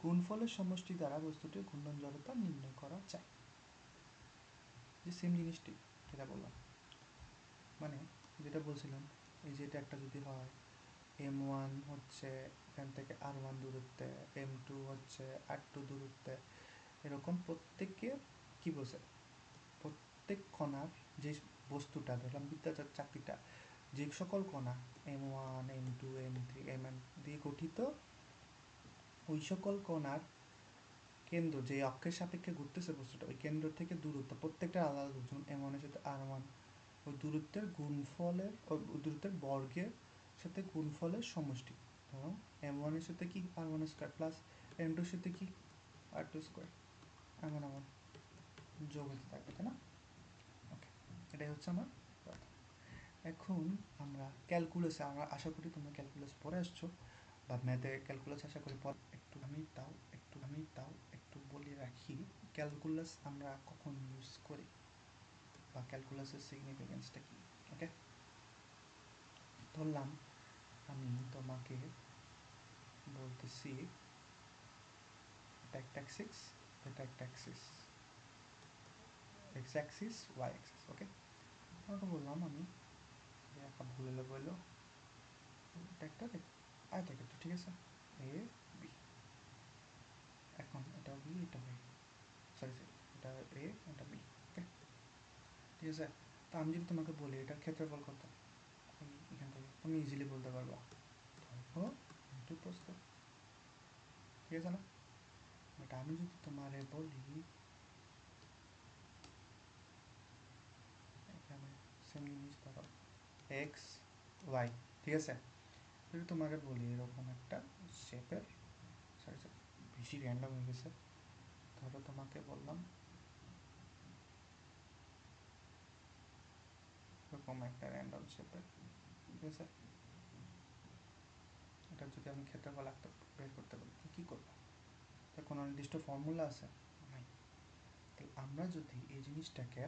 গুণফলের সমষ্টি দ্বারা বস্তুটির ঘূর্ণন জড়তা নির্ণয় করা যায়। যে সেম জিনিসটি যেটা বললাম, মানে যেটা বলছিলাম এই যে এটা একটা যদি হয় এম ওয়ান হচ্ছে এখান থেকে আর ওয়ান দূরত্বে, এম টু হচ্ছে আর টু দূরত্বে, এরকম প্রত্যেকের কি বলছে প্রত্যেক কণার যে বস্তুটা ধরলাম বৃত্তাকার চাকতিটা যে সকল কণা M one M two M three M N দিয়ে গঠিত, ওই সকল কণার কেন্দ্র যে অক্ষের সাপেক্ষে ঘুরতেছে বস্তুটা ওই কেন্দ্র থেকে দূরত্ব প্রত্যেকটা আলাদা দূরত্ব, যেমন এম ওয়ানের সাথে আর ওয়ান ওই দূরত্বের গুণফলের ওই দূরত্বের বর্গের সাথে গুণফলের সমষ্টি। ধরো এম ওয়ানের সাথে কি আর ওয়ান স্কোয়ার প্লাস এম টুর সাথে কি আর টু স্কোয়ার, এমন এমন যোগ হতে থাকবে, তাই না? ওকে, এটাই হচ্ছে আমার কথা। এখন আমরা ক্যালকুলাসে, আমরা আশা করি তোমরা ক্যালকুলাস পড়ে আসছো বা ম্যাথে ক্যালকুলাস আশা করি পর, একটু বলে রাখি ক্যালকুলাস আমরা কখন ইউজ করি বা ক্যালকুলাসের সিগনিফিকেন্সটা কি। ওকে, ধরলাম আমি তোমাকে বলতেছি এটা একটা অ্যাক্সিস, এটা একটা axis, X axis Y axis. Okay, তোমাকে বললাম আমি একা ভুল হলে বললো এটা একটা আয়তাক্ষেত্র, ঠিক আছে এ বি। এখন এটা এটা বি, এটা বি, সরি সরি, এটা এ, এটা বি। ওকে, ঠিক আছে। তো আমি যদি তোমাকে বলি এটার ক্ষেত্রফল কত, এখান থেকে তুমি ইজিলি বলতে পারবা দৈর্ঘ্য ইন্টু প্রস্থ, ঠিক আছে না? বাট আমি যদি তোমারে বলি এখানে সেম জিনিস ধরো এক্স ওয়াই, ঠিক আছে, যদি তোমাকে বলি এরকম একটা শেপের, সরি সরি বেশি র্যান্ডম হয়ে গেছে, ধরো তোমাকে বললাম এরকম একটা র্যান্ডম শেপের, ঠিক আছে, এটা যদি আমি ক্ষেত্রফল আঁকতে বের করতে বলি তুমি কী করবো? তার কোনো নির্দিষ্ট ফর্মুলা আছে? নাই। তো আমরা যদি এই জিনিসটাকে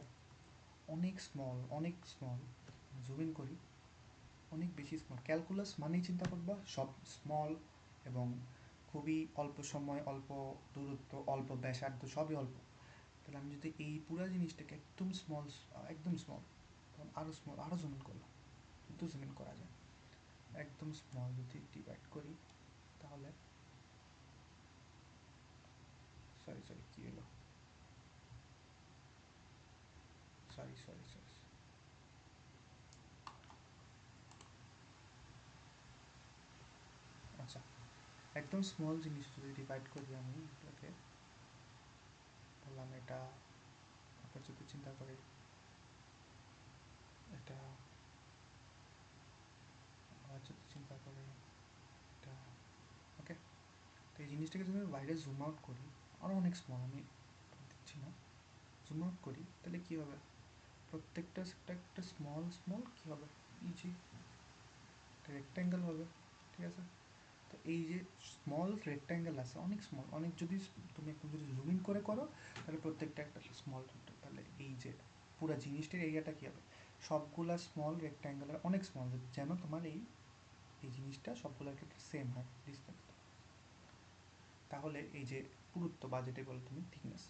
অনেক স্মল জুম ইন করি, অনেক বেশি স্মল, ক্যালকুলাস মানেই চিন্তা করবা সব স্মল এবং খুবই অল্প সময়, অল্প দূরত্ব, অল্প ব্যাসার্ধ, সবই অল্প। তাহলে আমি যদি এই পুরো জিনিসটাকে একদম স্মল, তখন আরও স্মল, আরও জুম ইন করলাম, কিন্তু জুম ইন করা যায়, একদম স্মল যদি ডিভাইড করি তাহলে, সরি সরি কী হলো, সরি সরি সরি, আচ্ছা, একদম স্মল জিনিস যদি ডিভাইড করি আমি এটাকে, বললাম এটা, আবার যদি চিন্তা করি এটা, আবার যদি চিন্তা করি এটা, ওকে। তো এই জিনিসটাকে যদি আমি বাইরে জুম আউট করি, আরও অনেক স্মল, আমি দিচ্ছি না, জুম আউট করি তাহলে কী হবে, প্রত্যেকটা একটা একটা স্মল স্মল কী হবে, ইজি রেক্ট্যাঙ্গেল হবে, ঠিক আছে। তো এই যে স্মল রেক্ট্যাঙ্গেল আছে, অনেক স্মল, অনেক যদি তুমি একদম যদি জুম ইন করে করো তাহলে প্রত্যেকটা একটা স্মল, তাহলে এই যে পুরো জিনিসটার এরিয়াটা কী হবে, সবগুলা স্মল রেক্ট্যাঙ্গেলের অনেক স্মল, যেন তোমার এই এই জিনিসটা সবগুলোর ক্ষেত্রে সেম হয় ডিস্টেন্সটা। তাহলে এই যে পুরুত্ব বা যেটা বলো তুমি থিকনেস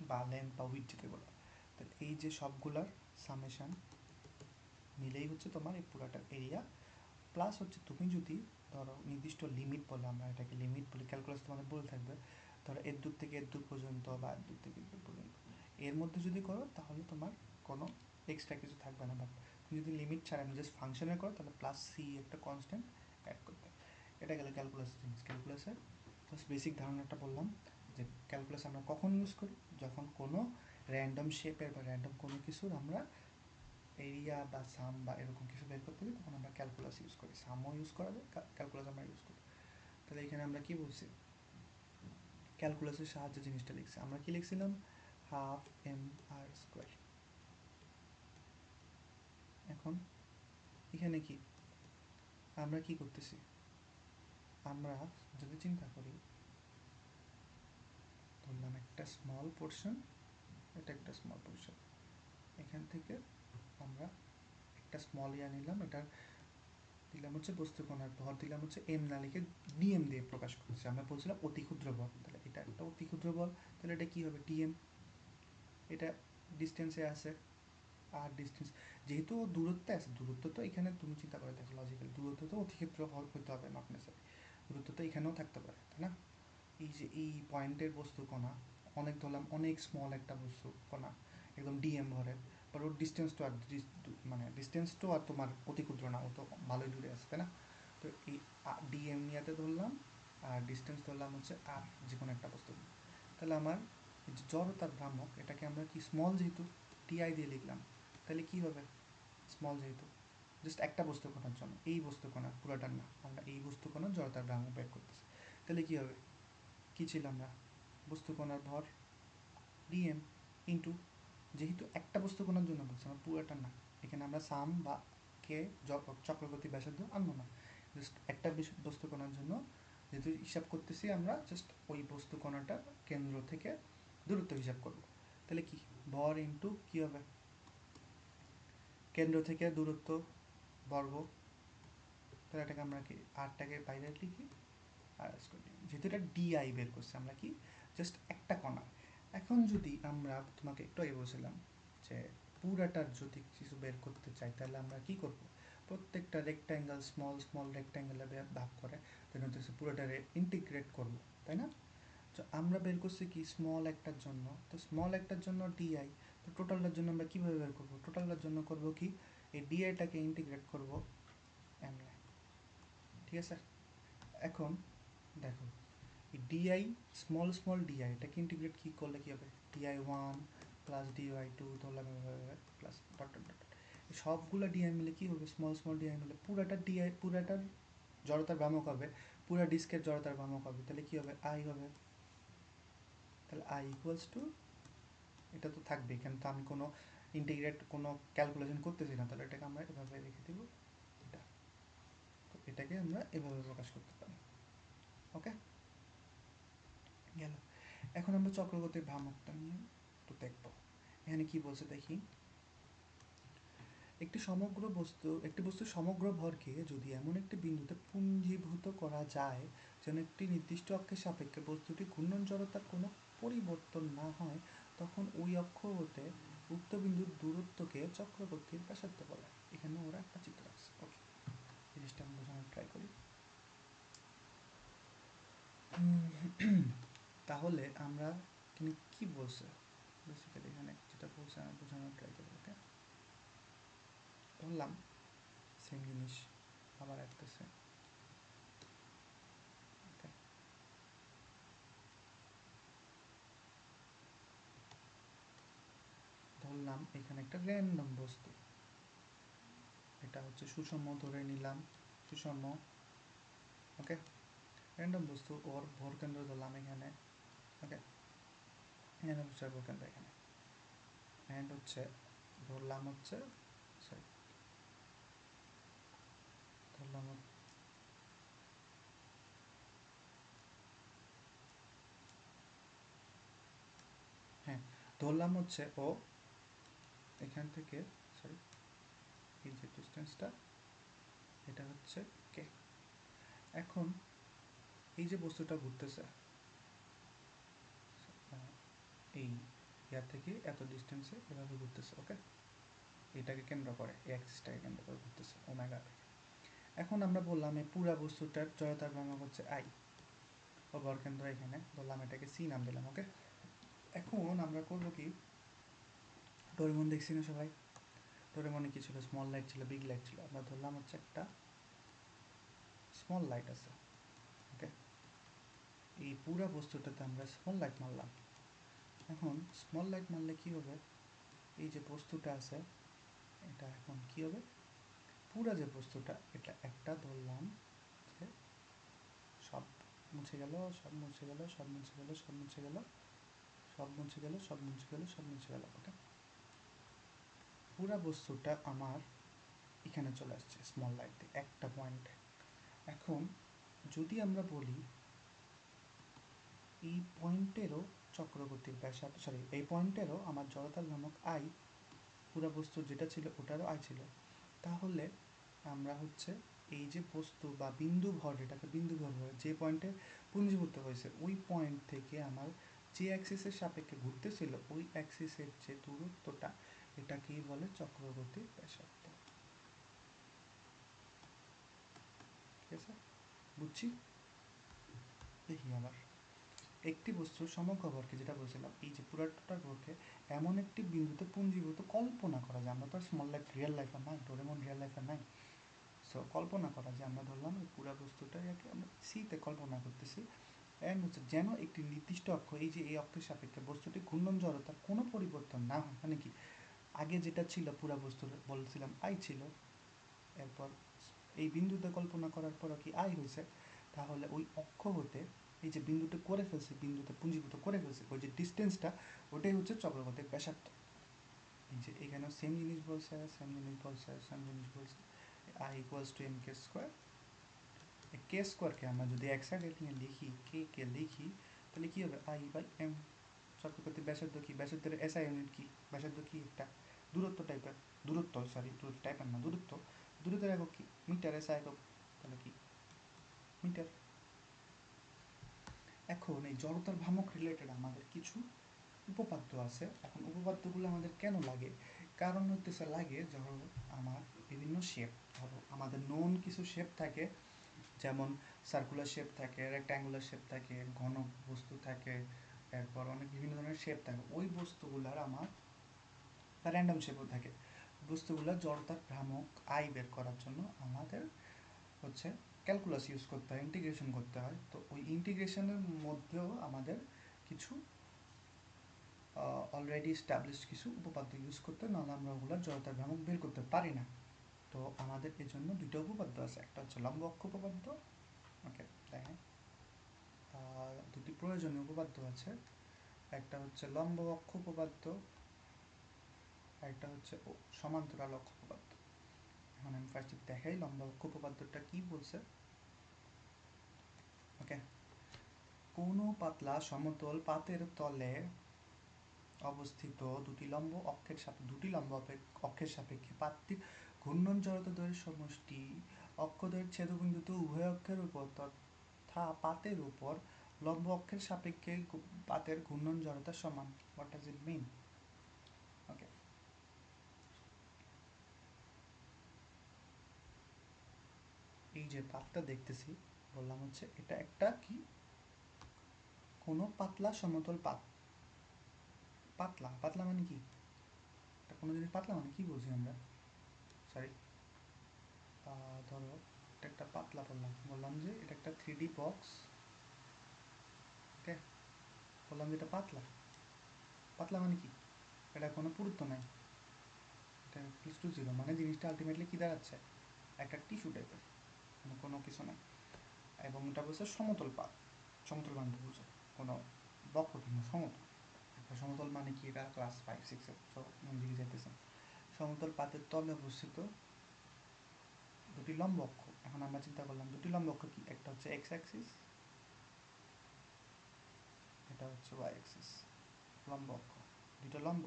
বা লেন্থ বা উইথ যেটা বলো, তাহলে এই যে সবগুলার সামেশান মিলেই হচ্ছে তোমার এই পুরাটার এরিয়া। প্লাস হচ্ছে তুমি যদি ধরো নির্দিষ্ট লিমিট বলে, আমরা এটাকে লিমিট বলি, ক্যালকুলাস তোমাদের বলে থাকবে, ধরো এর দূর থেকে এর দূর পর্যন্ত বা এর দূর থেকে এর দূর পর্যন্ত, এর মধ্যে যদি করো তাহলে তোমার কোনো এক্সট্রা কিছু থাকবে না। বাট তুমি যদি লিমিট ছাড়া আমি জাস্ট ফাংশনে করো তাহলে প্লাস সি একটা কনস্ট্যান্ট অ্যাড করতে, এটা গেলে ক্যালকুলাসের জিনিস। ক্যালকুলাসের জাস্ট বেসিক ধারণাটা বললাম যে ক্যালকুলাস আমরা কখন ইউজ করি, যখন কোনো র্যান্ডম শেপের বা র্যান্ডম কোনো কিছুর আমরা এরিয়া বা সাম বা এরকম কিছু বের করতে দিই, তখন আমরা ক্যালকুলাস ইউজ করি, সামও ইউজ করা যায়, ক্যালকুলাস আমরা ইউজ করি। তাহলে এখানে আমরা কি বলছি, ক্যালকুলাসের সাহায্যে জিনিসটা লিখছি, আমরা কি লিখছিলাম, হাফ এম আর স্কোয়ার। এখন এখানে কি আমরা কি করতেছি, আমরা যদি চিন্তা করি, ধরলাম একটা স্মল পোর্শন, এটা একটা স্মল পোর্শন, এখান থেকে আমরা একটা স্মল ইয়া নিলাম, এটার দিলাম হচ্ছে বস্তুকণার ভর, দিলাম হচ্ছে এম না লিখে ডিএম দিয়ে প্রকাশ করছি, আমরা বলছিলাম অতি ক্ষুদ্র বল, তাহলে এটা একটা অতি ক্ষুদ্র বল, তাহলে এটা কী হবে ডিএম, এটা ডিস্টেন্সে আছে, আর ডিস্টেন্স যেহেতু দূরত্বে আছে, দূরত্ব তো এখানে তুমি চিন্তা করে দেখো লজিক্যাল, দূরত্ব তো অতিক্ষেত্র হইতে হবে নট নেসেসারি, দূরত্ব তো এখানেও থাকতে পারে, তাই না? এই যে এই পয়েন্টের বস্তু কণা, অনেক ধরলাম অনেক স্মল একটা বস্তু কণা, একদম ডিএম ভরের, বাট ওর ডিস্টেন্স তো আর মানে ডিস্টেন্স তো আর তোমার অতি ক্ষুদ্র না, ও তো ভালোই দূরে আছে, তাই না? তো এই ডিএম ইয়াতে ধরলাম, আর ডিস্টেন্স ধরলাম হচ্ছে আর যে কোনো একটা বস্তু, তাহলে আমার এই যে জড়তার ভ্রামক, এটাকে আমরা কি স্মল যেহেতু টিআই দিয়ে লিখলাম, তাহলে কি হবে, স্মল যেহেতু জাস্ট একটা বস্তু কণার জন্য, এই বস্তু কণা পুরোটার না, আমরা এই বস্তু কণার জড়তার ভ্রামক বের করতেছি, তাহলে কি হবে, কী ছিল আমরা, বস্তু কণার ভর ডিএম ইন্টু, যেহেতু একটা বস্তু কণার জন্য বলছি আমরা পুরোটা না, এখানে আমরা সাম বা কে চক্রগতি ব্যাসার্ধ আনবো না, জাস্ট একটা বস্তু কণার জন্য যেহেতু হিসাব করতেছি আমরা, জাস্ট ওই বস্তু কণাটার কেন্দ্র থেকে দূরত্ব হিসাব করব, তাহলে কি ভর ইন্টু কী হবে, কেন্দ্র থেকে দূরত্ব বর্গ, তাহলে এটাকে আমরা কি আরটাকে বাইরে লিখি আর স্কোয়ার, যেহেতু এটা ডিআই বের করছে আমরা কি জাস্ট একটা কণা। এখন যদি আমরা তোমাকে একটু আগে বলছিলাম যে পুরাটার যদি কিছু বের করতে চাই তাহলে আমরা কি করব, প্রত্যেকটা রেক্ট্যাঙ্গেল স্মল স্মল রেক্ট্যাঙ্গেলে ভাগ করে দেন হচ্ছে পুরোটারে ইন্টিগ্রেট করব, তাই না? তো আমরা বের করছি কি স্মল একটার জন্য, তো স্মল একটার জন্য ডিআই, তো টোটালটার জন্য আমরা কীভাবে বের করবো? টোটালটার জন্য করব কি, এই ডিআইটাকে ইন্টিগ্রেট করব এমনে, ঠিক আছে? এখন দেখো এই ডিআই স্মল স্মল ডিআই এটাকে ইন্টিগ্রেট কী করলে কী হবে, DI one plus DI two ধরলাম এভাবে প্লাস ডট ডট ডট, সবগুলো ডিআই মিলে কী হবে, স্মল স্মল ডিআই মিলে পুরাটা ডিআই, পুরাটার জড়তার ভ্রামক হবে, পুরা ডিস্কের জড়তার ভ্রামক হবে, তাহলে কী হবে, আই হবে। তাহলে আই ইকুয়ালস টু, এটা তো থাকবে, এখানে তো আমি কোনো ইন্টিগ্রেট কোনো ক্যালকুলেশন করতেছি না, তাহলে এটাকে আমরা এভাবে রেখে দেব, এটা, তো এটাকে আমরা এভাবে প্রকাশ করতে পারি। ওকে, গেল। এখন আমরা চক্রগতির ভ্রামকটা নিয়ে একটু দেখব। এখানে কি বলছে দেখি, একটি বস্তুর সমগ্র ভরকে যদি এমন একটি বিন্দুতে পুঞ্জীভূত করা যায় যেন একটি নির্দিষ্ট অক্ষের সাপেক্ষে বস্তুটি ঘূর্ণন জড়তার কোনো পরিবর্তন না হয়, তখন ওই অক্ষ হতে উক্ত বিন্দুর দূরত্বকে চক্রগতির ব্যাসার্ধ বলে। এখানে ওরা একটা চিত্র আছে। ওকে, জিনিসটা আমি বোঝানোর ট্রাই করি। তাহলে আমরা এখানে কি বলছে, বেসিক্যালি এখানে যেটা বলছে আমি বোঝানোর ট্রাই করি। ওকে, ধরলাম সেম জিনিস আবার আসতেছে। ওকে, ধরলাম এখানে একটা র্যান্ডম বস্তু, এটা হচ্ছে সুষম ধরে নিলাম, সুষম। ওকে, র্যান্ডম বস্তু, ওর ভর কেন্দ্র ধরলাম এখানে। ওকে, এখানে হচ্ছে ভর কেন্দ্র এখানে, অ্যান্ড হচ্ছে ধরলাম হচ্ছে, সরি ধরলাম, হ্যাঁ ধরলাম হচ্ছে ও এখান থেকে, সরি এই যে ডিস্টেন্সটা এটা হচ্ছে কে। এখন এই যে বস্তুটা ঘুরতেছে এই ইয়ার থেকে এত ডিস্টেন্সে এভাবে ঘুরতেছে। ওকে, এটাকে কেন্দ্র করে, এই অ্যাক্সিসটাকে কেন্দ্র করে ঘুরতেছে ওমেগা থেকে। এখন আমরা বললাম এই পুরা বস্তুটার জড়তার ভ্রামক হচ্ছে আই, ও ভরকেন্দ্র এখানে ধরলাম, এটাকে সি নাম দিলাম। ওকে, এখন আমরা করব কি, ডোরেমন দেখছি না সবাই, ডোরেমনে কি ছিল, স্মল লাইট ছিল, বিগ লাইট ছিল, আমরা ধরলাম হচ্ছে একটা স্মল লাইট আছে। ওকে, এই পুরা বস্তুটাতে আমরা স্মল লাইট মারলাম। এখন স্মল লাইট মারলে কি হবে, এই যে বস্তুটা আছে এটা এখন কি হবে, পুরা যে বস্তুটা এটা একটা ধরলাম যে সব মুছে গেল, সব মুছে গেল, সব মুছে গেল, সব মুছে গেল, সব মুছে গেল, সব মুছে গেল, সব মুছে গেল। ওকে, পুরা বস্তুটা আমার এখানে চলে আসছে স্মল লাইট দিয়ে একটা পয়েন্টে। এখন যদি আমরা বলি এই পয়েন্টেরও চক্রগতির ব্যাসার্ধ, সরি এই পয়েন্টেরও আমার জড়তার ভ্রামক আই, পুরা বস্তুর যেটা ছিল ওটারও আই ছিল, তাহলে আমরা হচ্ছে এই যে বস্তু বা বিন্দু ভর, এটাকে বিন্দু ভর বলে, যে পয়েন্টে পুঞ্জীভূত হয়েছে ওই পয়েন্ট থেকে আমার যে অ্যাক্সিসের সাপেক্ষে ঘুরতেছিল ওই অ্যাক্সিসের যে দূরত্বটা এটাকেই বলে চক্রগতির ব্যাসার্ধ। ঠিক আছে, বুঝছি। দেখি আবার, একটি বস্তুর সমগ্র ভরকে, যেটা বলছিলাম এই যে পুরাটার ভরকে এমন একটি বিন্দুতে পুঞ্জীভূত কল্পনা করা যায়, আমরা তো আর স্মল লাইফ রিয়েল লাইফ আর নাই, ডোরেমন রিয়েল লাইফ আর নাই, সো কল্পনা করা যায়, আমরা ধরলাম এই পুরা বস্তুটাকে আমরা সিতে কল্পনা করতেছি, অ্যান্ড হচ্ছে যেন একটি নির্দিষ্ট অক্ষ, এই যে এই অক্ষের সাপেক্ষে বস্তুটি ঘূর্ণন জড়তার কোনো পরিবর্তন না হয়, মানে কি আগে যেটা ছিল পুরা বস্তুর বলছিলাম আই ছিল, এরপর এই বিন্দুতে কল্পনা করার পরও কি আই হয়েছে, তাহলে ওই অক্ষ হতে এই যে বিন্দুটা করে ফেলছে, বিন্দুতে পুঞ্জীভূত করে ফেলছে, ওই যে ডিস্টেন্সটা ওটাই হচ্ছে চক্রগতির ব্যাসার্ধ। এই যে এখানেও সেম জিনিস বলছে, সেম জিনিস বলছে, সেম জিনিস বলছে, I equals to M K square. এই কে স্কোয়ারকে আমরা যদি এক সাইডে নিয়ে লিখি, কে কে লিখি, তাহলে কী হবে, আই বাই এম। চক্রগতির ব্যাসার্ধ কি, ব্যাসার্ধের এসআই ইউনিট কি, ব্যাসার্ধ কি একটা দূরত্ব টাইপের, দূরত্ব সরি দূরত্ব টাইপের না, দূরত্ব, দূরত্বের একক কি মিটার, এসআই একক তাহলে কি মিটার। এখন এই জড়তার ভ্রামক রিলেটেড আমাদের কিছু উপপাদ্য আছে। এখন উপপাদ্যগুলো আমাদের কেন লাগে, কারণ হতেছে লাগে ধরো আমার বিভিন্ন শেপ, ধরো আমাদের নোন কিছু শেপ থাকে যেমন সার্কুলার শেপ থাকে, রেক্ট্যাঙ্গুলার শেপ থাকে, ঘন বস্তু থাকে, এরপর অনেক বিভিন্ন ধরনের শেপ থাকে। ওই বস্তুগুলার আমার বা র্যান্ডম শেপও থাকে, বস্তুগুলোর জড়তার ভ্রামক আই বের করার জন্য আমাদের হচ্ছে ক্যালকুলাস ইউজ করতে হয়, ইন্টিগ্রেশন করতে হয়। তো ওই ইন্টিগ্রেশনের মধ্যেও আমাদের কিছু অলরেডি এস্টাবলিশড কিছু উপপাদ্য ইউজ করতে হয়, নাহলে আমরা ওগুলোর জড়তার ভ্রামক বের করতে পারি না। তো আমাদের এর জন্য দুটো উপপাদ্য আছে, একটা হচ্ছে লম্ব অক্ষ উপপাদ্য, ওকে দেখেন দুটি প্রয়োজনীয় উপপাদ্য আছে, একটা হচ্ছে লম্ব অক্ষ উপপাদ্য, একটা হচ্ছে সমান্তরাল অক্ষ উপপাদ্য। এখন আমি ফার্স্টে দেখাই লম্ব অক্ষ উপপাদ্যটা কি বলছে। ওকে, কোনো পাতলা সমতল পাতের তলে অবস্থিত দুটি লম্ব অক্ষের সাপেক্ষে পাতটির ঘূর্ণন জড়তা দ্বয়ের সমষ্টি অক্ষদ্বয়ের ছেদবিন্দুতে উভয় অক্ষের উপর তথা পাতের উপর লম্ব অক্ষের সাপেক্ষে পাতের ঘূর্ণন জড়তা সমান। হোয়াট ডাজ ইট মিন? ওকে, এই যে পাতটা দেখতেছি, বললাম হচ্ছে এটা একটা কি, কোনো পাতলা সমতল পাত। পাতলা পাতলা মানে কি? কোনো জিনিস পাতলা মানে কি বুঝি আমরা? সরি, ধরো এটা একটা পাতলা বললাম যে এটা একটা 3D বক্স। ওকে, বললাম যে এটা পাতলা। পাতলা মানে কি? এটা কোনো পুরুত্ব নাই, এটা প্লাস টু জিরো, মানে জিনিসটা আলটিমেটলি কি দাঁড়াচ্ছে, একটা টিস্যু টাইপের, মানে কোনো কিছু নাই। এবং এটা বলছে সমতল পাত। সমতল মানে বুঝো কোনো বক্রটি না, সমতল। একটা সমতল মানে কি, এটা ক্লাস 5-6 তো মন দিকে যাইতেছেন। সমতল পাতের তলে অবস্থিত দুটি লম্ব অক্ষ। এখন আমরা চিন্তা করলাম দুটি লম্ব অক্ষ কি, একটা হচ্ছে এক্স অ্যাক্সিস, এটা হচ্ছে ওয়াই অ্যাক্সিস। লম্ব অক্ষ, দুটো লম্ব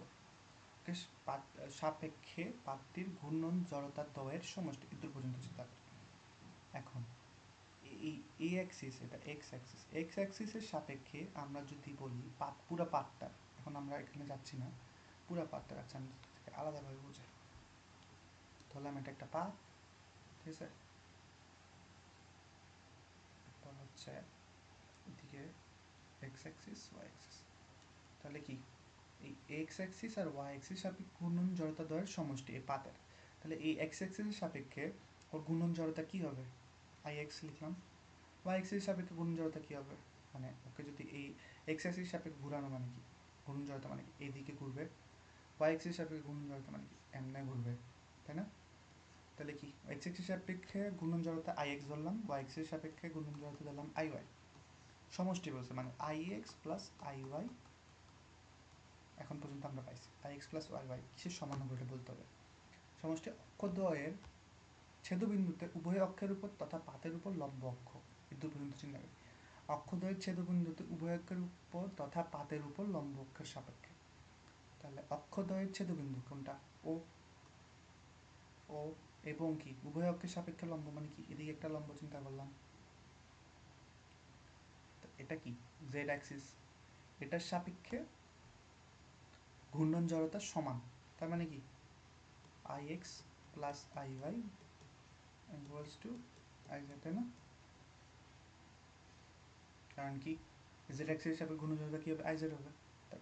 সাপেক্ষে পাতটির ঘূর্ণন জড়তার দ্বয়ের সমষ্টি, এদূর পর্যন্ত চিন্তা করি। এখন এই এ অ্যাক্সিস, এটা এক্স অ্যাক্সিস, এক্স অ্যাক্সিসের সাপেক্ষে আমরা যদি বলি পুরা পাতটা, এখন আমরা এখানে যাচ্ছি না, পুরা পাতটা যাচ্ছে, আমি আলাদাভাবে বোঝাই। ধরলাম এটা একটা পাত, ঠিক আছে, এরপর হচ্ছে এদিকে এক্স অ্যাক্সিস ওয়াই অ্যাক্সিস। তাহলে কি, এই এক্স অ্যাক্সিস আর ওয়াই অ্যাক্সিস সাপেক্ষে ঘূর্ণন জড়তা দ্বয়ের সমষ্টি এই পাতের। তাহলে এই এক্স অ্যাক্সিসের সাপেক্ষে ওর ঘূর্ণন জড়তা কী হবে, আই এক্স লিখলাম। ওয়াই অ্যাক্সিসের সাপেক্ষে ঘূর্ণন জড়তা কী হবে, মানে ওকে যদি এই এক্স অ্যাক্সিসের সাপেক্ষে ঘুরানো মানে কি, ঘূর্ণন জড়তা মানে কি এইদিকে ঘুরবে, ওয়াই অ্যাক্সিসের সাপেক্ষে ঘূর্ণন জড়তা মানে কি এমনে ঘুরবে, তাই না? তাহলে কি, এক্স অ্যাক্সিসের সাপেক্ষে ঘূর্ণন জড়তা আই এক্স ধরলাম, ওয়াই অ্যাক্সিসের সাপেক্ষে ঘূর্ণন জড়তা ধরলাম আই ওয়াই। সমষ্টি বলছে মানে I X plus I Y. এখন পর্যন্ত আমরা পাইছি I X plus Y Y কিসের সমান হবে এটা বলতে হবে। সমষ্টি অক্ষদ্বয়ের ছেদবিন্দুতে উভয় অক্ষের উপর তথা পাতের উপর লম্ব অক্ষ, এই দু পর্যন্ত চিন্তা করি। অক্ষদ্বয়ের ছেদবিন্দুতে উভয় অক্ষের উপর তথা পাতের উপর লম্ব অক্ষের সাপেক্ষে। তাহলে অক্ষদ্বয়ের ছেদবিন্দু কোনটা, ও, ও এবং কি উভয় অক্ষের সাপেক্ষে লম্ব মানে কি, এদিকে একটা লম্ব চিন্তা করলাম, এটা কি জেড অ্যাক্সিস, এটার সাপেক্ষে ঘূর্ণন জড়তা সমান। তার মানে কি I X plus I Y equals to I Z, তাই না? কারণ কি জেড এক্সের হিসাবে ঘূর্ণন জড়তা কী হবে, আই জেড হবে। তাই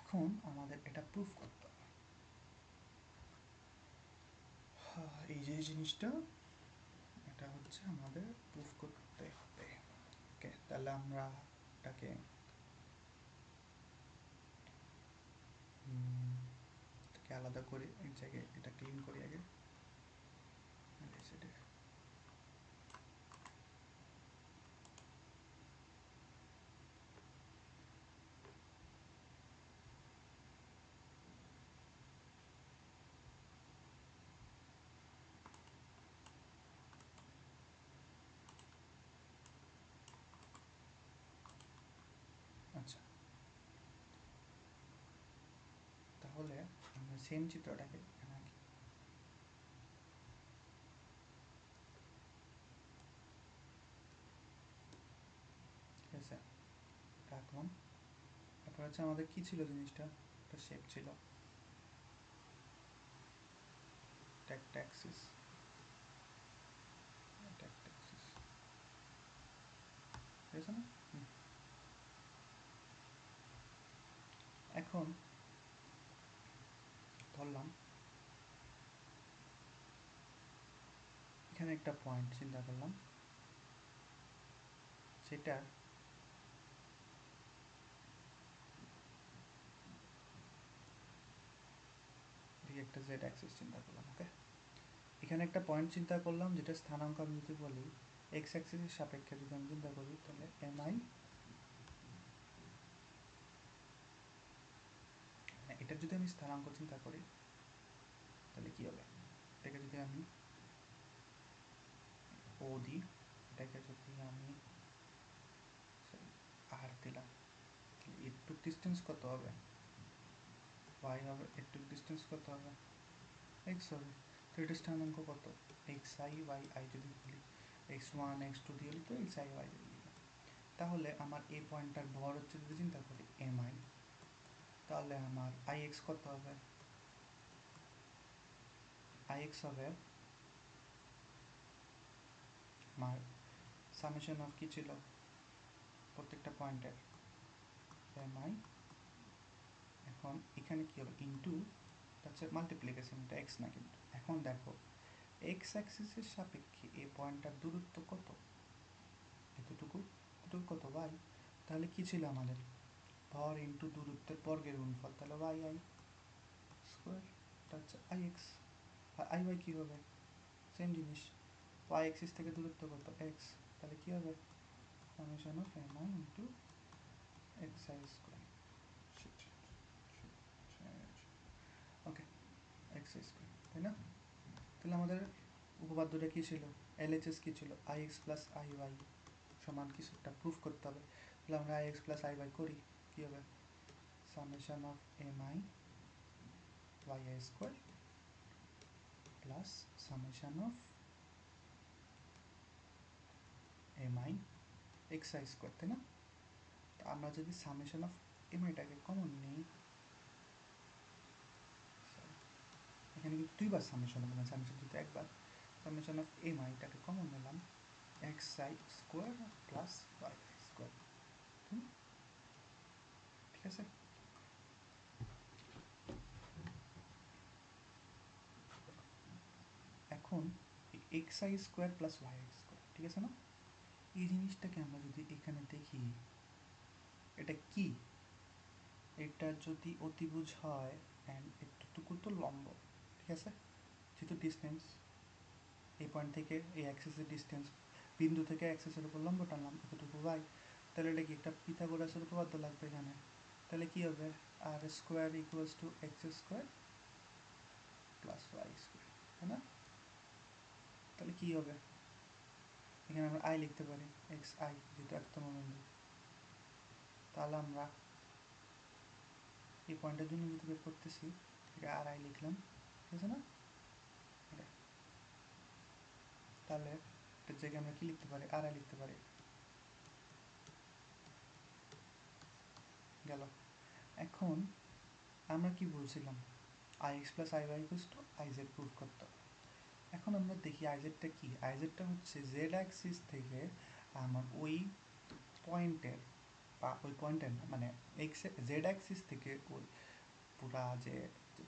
এখন আমাদের এটা প্রুফ করতে হবে। এই যে জিনিসটা, এটা হচ্ছে আমাদের প্রুফ করতে হবে। ওকে, তাহলে আমরা এটাকে এটাকে আলাদা করে এক জায়গায় এটা ক্লিন করি আগে। আচ্ছা, তাহলে আমরা সেম চিত্রটাকে এখানে আঁকি। ঠিক আছে, রাখলাম। তারপর হচ্ছে আমাদের কি ছিল জিনিসটা, একটা শেপ ছিল, ট্যাক্সিস, ট্যাক্সিস। ঠিক আছে না? এখন ধরলাম এখানে একটা পয়েন্ট চিন্তা করলাম, সেটা একটা জেড অ্যাক্সিস চিন্তা করলাম। ওকে, এখানে একটা পয়েন্ট চিন্তা করলাম যেটা স্থানাঙ্ক আমি যদি বলি এক্স অ্যাক্সিসের সাপেক্ষে যদি আমি চিন্তা করি, তাহলে এম আই, এটার যদি আমি স্থানাঙ্ক চিন্তা করি তাহলে কী হবে, এটাকে যদি আমি ও দিই, এটাকে যদি আমি আর দিলাম, তাহলে এটুক ডিস্টেন্স কত হবে, ওয়াই হবে, এটুক ডিস্টেন্স কত হবে, এক্স হবে। তো এটার স্থানাঙ্ক কত, এক্স আই ওয়াই আই যদি বলি, এক্স ওয়ান এক্স টু দিয়ে তো এক্স আই ওয়াই দিয়ে দিলাম। তাহলে আমার এই পয়েন্টটার ভর হচ্ছে যদি চিন্তা করি এম আই, তাহলে আমার আই এক্স কত হবে, আই এক্স হবে আমার সামেশন অফ কী ছিল প্রত্যেকটা পয়েন্টের এম আই, এখন এখানে কী হবে ইন্টু, হচ্ছে মাল্টিপ্লিকেশন, এটা এক্স না কিন্তু। এখন দেখো এক্স অ্যাক্সিসের সাপেক্ষে এই পয়েন্টটার দূরত্ব কত, এতটুকু, এতটুকু কত ওয়াই, তাহলে কী ছিল আমাদের ভর ইন্টু দূরত্বের বর্গের গুণফল, তাহলে ওয়াই আই স্কোয়ার, এটা হচ্ছে আই এক্স। আর আই ওয়াই কী হবে, সেম জিনিস, ওয়াই অ্যাক্সিস থেকে দূরত্ব কত এক্স, তাহলে কী হবে summation of M I into X I square, okay, X I square, তাই না? তাহলে আমাদের উপপাদ্যটা কী ছিল, এলএইচএস কী ছিল, I X plus I Y সমান কিছু একটা প্রুফ করতে হবে। তাহলে আমরা I X plus I Y করি, কী হবে summation of M I Y I square plus summation of M I X I square, তাই না? তো আমরা যদি সামেশন অফ এম আইটাকে কমন নিই, এখানে কিন্তু দুইবার সামেশন হবে না, সামেশন কিন্তু একবার, সামেশন অফ এম আইটাকে কমন নিলাম, X I square plus Y I square, ঠিক আছে? এখন X I square plus Y I square, ঠিক আছে না? এই জিনিসটাকে আমরা যদি এখানে দেখি এটা কি, এটা যদি অতিভুজ হয় অ্যান্ড এতটুকু তো লম্ব, ঠিক আছে, যেহেতু ডিস্টেন্স এই পয়েন্ট থেকে এই অ্যাক্সিসের ডিস্টেন্স, বিন্দু থেকে অ্যাক্সিসের উপর লম্ব টানলাম এতটুকু ওয়াই, তাহলে এটা কি একটা পিথাগোরাসের উপপাদ্য লাগবে এখানে, তাহলে কী হবে r square equals to x square plus y square, তাই না? তাহলে কী হবে, এখানে আমরা আই লিখতে পারি, এক্স আই যেহেতু একতম বিন্দু, তাহলে আমরা এই পয়েন্টের জন্য যেহেতু বের করতেছি এটা আর আই লিখলাম, ঠিক আছে না? এটা তাহলে এটার জায়গায় আমরা কী লিখতে পারি, আর আই লিখতে পারি, গেল। এখন আমরা কি বলছিলাম I X plus I Y equals to I Z prove করতে হবে। এখন আমরা দেখি আইজেডটা কি, আইজেডটা হচ্ছে জেড অ্যাক্সিস থেকে আমার ওই পয়েন্টের, বা ওই পয়েন্টের না মানে এক্স জেড অ্যাক্সিস থেকে ওই পুরা যে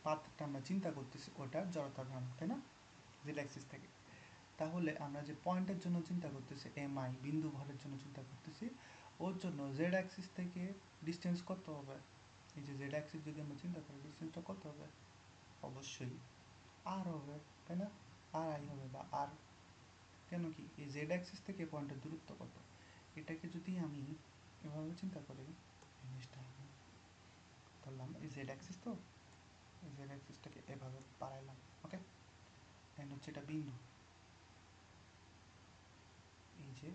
পাথটা আমরা চিন্তা করতেছি ওটার জড়তা ভ্রামক, তাই না, জেড অ্যাক্সিস থেকে। তাহলে আমরা যে পয়েন্টের জন্য চিন্তা করতেছি এম আই বিন্দু ভরের জন্য চিন্তা করতেছি, ওর জন্য জেড অ্যাক্সিস থেকে ডিস্টেন্স কত হবে, এই যে জেড অ্যাক্সিস যদি আমরা চিন্তা করি ডিস্টেন্সটা কত হবে, অবশ্যই আর হবে, তাই না, আর আই হবে বা আর, কেন কি এই জেড অ্যাক্সিস থেকে পয়েন্টের দূরত্ব কত, এটাকে যদি আমি এভাবে চিন্তা করি, জিনিসটা আমি ধরলাম এই জেড অ্যাক্সিস, তো এই জেড অ্যাক্সিসটাকে এভাবে বাড়াইলাম, ওকে, অ্যান্ড হচ্ছে এটা বিন্দু, এই যে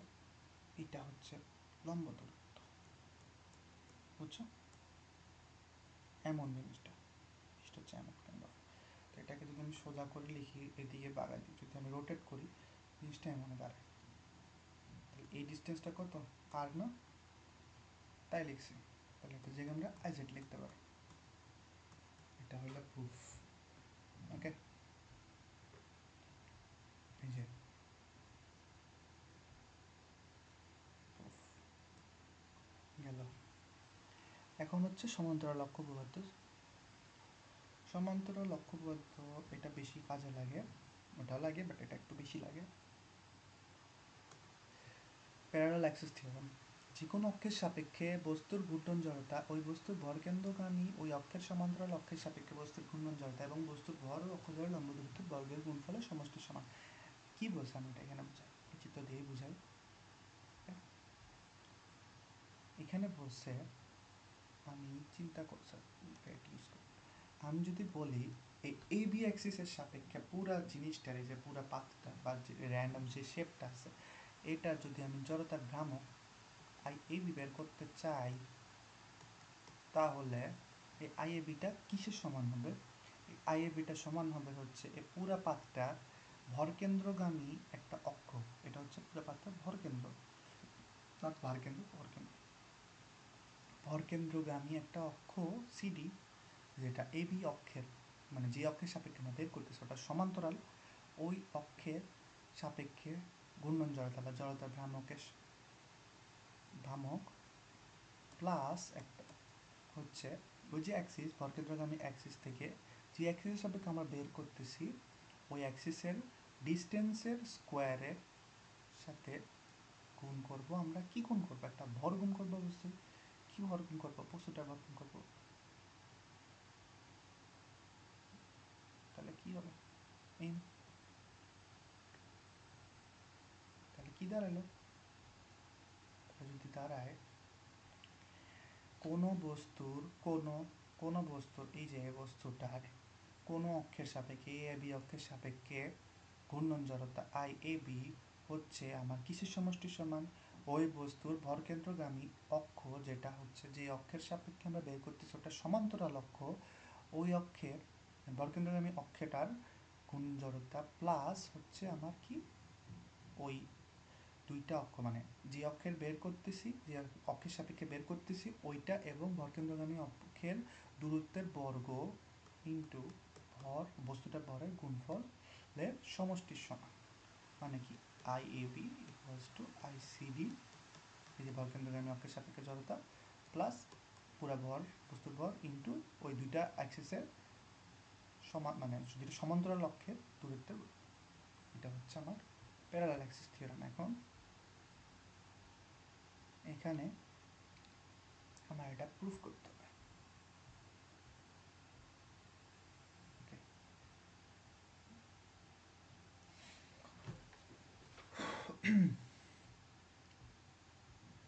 এটা হচ্ছে লম্ব দূরত্ব, বুঝছো, এমন জিনিসটা, জিনিসটা হচ্ছে এমন কাইন্ড অফ। তো এটাকে যদি আমি সোজা করে লিখি এদিকে বাগাই দিই, যদি আমি রোটেট করি জিনিসটা এমনে দাঁড়ায়, তাহলে এই ডিস্টেন্সটা কত আর না, তাই লিখছি, তাহলে একটা জায়গায় আমরা আইজেড লিখতে পারি, এটা হলো প্রুফ, ওকে, এই যে প্রুফ। এখন হচ্ছে সমান্তরাল অক্ষ উপপাদ্য। সমান্তরাল অক্ষ উপপাদ্য এটা বেশি কাজে লাগে, ওটা লাগে বাট এটা একটু বেশি লাগে। প্যারালাল অ্যাক্সিস থিওরেম, যে কোনো অক্ষের সাপেক্ষে বস্তুর ঘূর্ণন জড়তা ওই বস্তুর ভরকেন্দ্রগামী ওই অক্ষের সমান্তরাল অক্ষের সাপেক্ষে বস্তুর ঘূর্ণন জড়তা এবং বস্তুর ভর ও অক্ষ দ্বারা লম্ব দূরত্বের বর্গের গুণফলের সমষ্টির সমান। কি বলছে আমি এটা এখানে বুঝাই, এই চিত্র দিয়ে বুঝাই। এখানে বলছে, আমি চিন্তা করছি আমি যদি বলি এই এ বি অ্যাক্সিসের সাপেক্ষে পুরা জিনিসটার, এই যে পুরা পাতটা বা যে র্যান্ডম যে শেপটা আছে, এটা যদি আমি জড়তার ভ্রামক আই এ বি বের করতে চাই, তাহলে এই আই এ বিটা কিসের সমান হবে? এই আই এ বিটা সমান হবে হচ্ছে এই পুরা পাতটা ভরকেন্দ্রগামী একটা অক্ষ, এটা হচ্ছে পুরা পাতটা ভরকেন্দ্র, নট ভারকেন্দ্র, ভরকেন্দ্র, ভরকেন্দ্রগামী একটা অক্ষ সিডি, যেটা এ বি অক্ষের মানে যে অক্ষের সাপেক্ষে আমরা বের করতেছি ওটা সমান্তরাল, ওই অক্ষের সাপেক্ষে ঘূর্ণন জড়তা বা জড়তার ভ্রামক প্লাস একটা হচ্ছে ওই যে অ্যাক্সিস ভরকেন্দ্রগামী অ্যাক্সিস থেকে যে অ্যাক্সিসের সাপেক্ষে আমরা বের করতেছি ওই অ্যাক্সিসের ডিস্টেন্সের স্কোয়ারের সাথে গুণ করব। আমরা কি গুণ করবো? একটা ভর গুণ করবো অবশ্যই। কি ভর গুণ করবো? বস্তুটার ভর গুণ করবো। তাহলে কি হবে? এম। তাহলে কি দাঁড়ালো? যদি দাঁড়ায় কোনো বস্তুর কোনো বস্তুর এই যে বস্তুটার কোনো অক্ষের সাপেক্ষে এ বি অক্ষের সাপেক্ষে ঘূর্ণন জড়তা আই এ বি হচ্ছে আমার কিসের সমষ্টির সমান? ওই বস্তুর ভরকেন্দ্রগামী অক্ষ, যেটা হচ্ছে যে অক্ষের সাপেক্ষে আমরা বের করতেছি ওটা সমান্তরাল অক্ষ, ওই অক্ষের ভরকেন্দ্রগামী অক্ষটার ঘূর্ণন জড়তা প্লাস হচ্ছে আমার কি ওই দুইটা অক্ষ মানে যে অক্ষের বের করতেছি, যে অক্ষের সাপেক্ষে বের করতেছি ওইটা এবং ভরকেন্দ্রগামী অক্ষের দূরত্বের বর্গ ইন্টু ভর বস্তুটার ভরের গুণফলের সমষ্টির সমান। মানে কি I A B equals to I C D, এই যে ভরকেন্দ্রগামী অক্ষের সাপেক্ষে জড়তা প্লাস পুরা ভর বস্তুর ভর ইন্টু ওই দুইটা অ্যাক্সিসের সমান মানে যেটা সমান্তরাল অক্ষের দূরত্বের। এটা হচ্ছে আমার প্যারালাল অ্যাক্সিস থিওরেম। এখন এখানে আমার এটা প্রুফ করতে হবে। ওকে,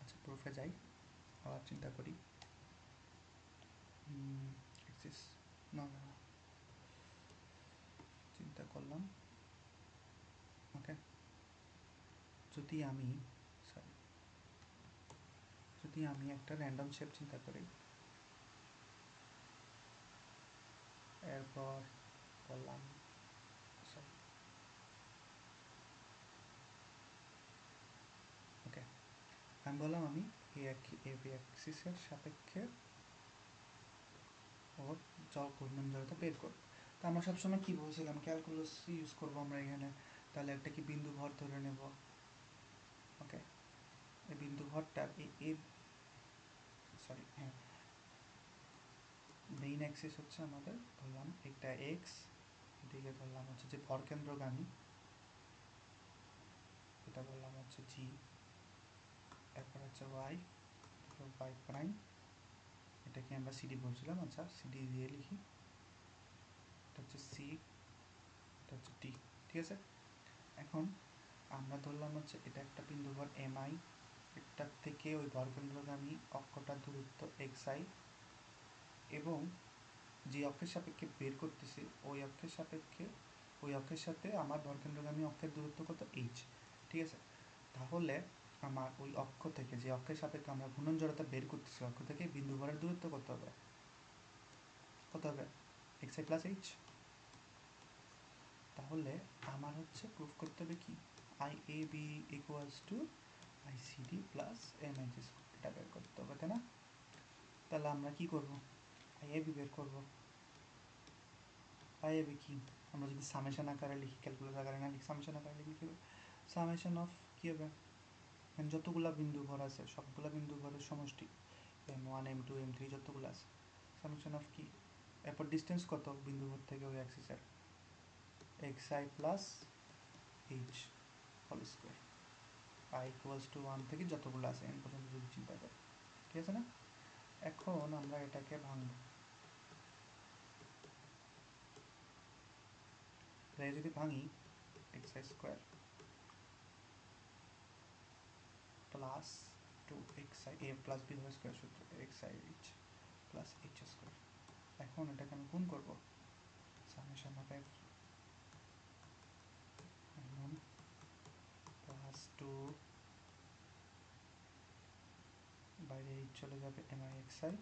আচ্ছা প্রুফে যাই, আবার চিন্তা করি। অ্যাক্সিস না না না, চিন্তা করলাম। ওকে, যদি আমি সরি যদি আমি একটা র্যান্ডম শেপ চিন্তা করি, এরপর বললাম সরি ওকে, আমি বললাম আমি এ বি অ্যাক্সিসের সাপেক্ষে ওর ঘূর্ণন জড়তা বের করব। তো আমরা সবসময় কী বলছিলাম ক্যালকুলাস ইউজ করবো আমরা এখানে। তাহলে একটা কি বিন্দু ভর ধরে নেব। ওকে, এই বিন্দু ভরটার এই সরি হ্যাঁ, মেইন অ্যাক্সিস হচ্ছে আমাদের ধরলাম একটা এক্স, এদিকে ধরলাম হচ্ছে যে ভরকেন্দ্রগামী, এটা বললাম হচ্ছে জি, এরপর হচ্ছে ওয়াই, ওয়াই প্রাইম, এটাকে আমরা সিডি বলছিলাম। আচ্ছা সিডি দিয়ে লিখি, এটা হচ্ছে সি, এটা হচ্ছে ডি। ঠিক আছে, এখন আমরা ধরলাম হচ্ছে এটা একটা বিন্দু ভর এম আই, এটার থেকে ওই ভরকেন্দ্রগামী অক্ষটার দূরত্ব এক্স আই, এবং যে অক্ষের সাপেক্ষে বের করতেছি ওই অক্ষের সাথে আমার ভরকেন্দ্রগামী অক্ষের দূরত্ব কত? এইচ। ঠিক আছে, তাহলে আমার ওই অক্ষ থেকে যে অক্ষের সাপেক্ষে আমরা ঘূর্ণন জড়তা বের করতেছি অক্ষ থেকে বিন্দু ভরের দূরত্ব কত হবে? কত হবে? X I plus H. তাহলে আমার হচ্ছে প্রুফ করতে হবে কি I A B equals to I C D plus M H square, এটা বের করতে হবে তাই না? তাহলে আমরা কি করব? আই এ বি বের করব। আই এ বি কি? আমরা যদি সামেশন আকারে লিখি, ক্যালকুলাস আকারে না লিখি সামেশন আকারে লিখলে কী হবে? সামেশন অফ কী হবে, যতগুলা বিন্দু ভর আছে সবগুলা বিন্দু ভরের সমষ্টি m1 m2 m3 যতগুলো আছে সামেশন অফ কি, এরপর ডিস্টেন্স কত বিন্দু ভর থেকে ওই অ্যাক্সিসের, xi plus h whole square i equals to 1 থেকে যতগুলো আছে n পর্যন্ত যদি চিন্তা করি, ঠিক আছে না? এখন আমরা এটাকে ভাঙব, তাই যদি ভাঙি xi square plus 2xi a plus b whole square সূত্র xi h plus h square. এখন এটাকে আমি গুণ করব, summation of f m1 plus 2 বাইরে h চলে যাবে mi xi,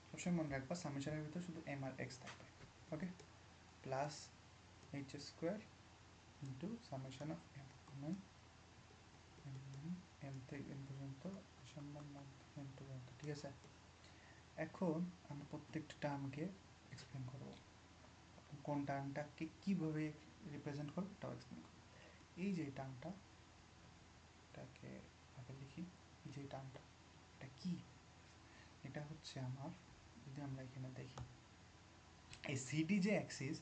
সবসময় মনে রাখবা সামেশনের ভিতর শুধু m আর x থাকবে, okay, plus h square into summation of m mi m থেকে n পর্যন্ত সম্মান m পর্যন্ত, ঠিক আছে? এখন আমরা প্রত্যেকটা টার্মকে এক্সপ্লেন করব, কোন টার্মটাকে কীভাবে রিপ্রেজেন্ট করবো এটাও এক্সপ্লেন করব। এই যে টার্মটা, এটাকে আগে লিখি, এই যে টার্মটা এটা কি, এটা হচ্ছে আমার, যদি আমরা এখানে দেখি এই সিডি যে অ্যাক্সিস,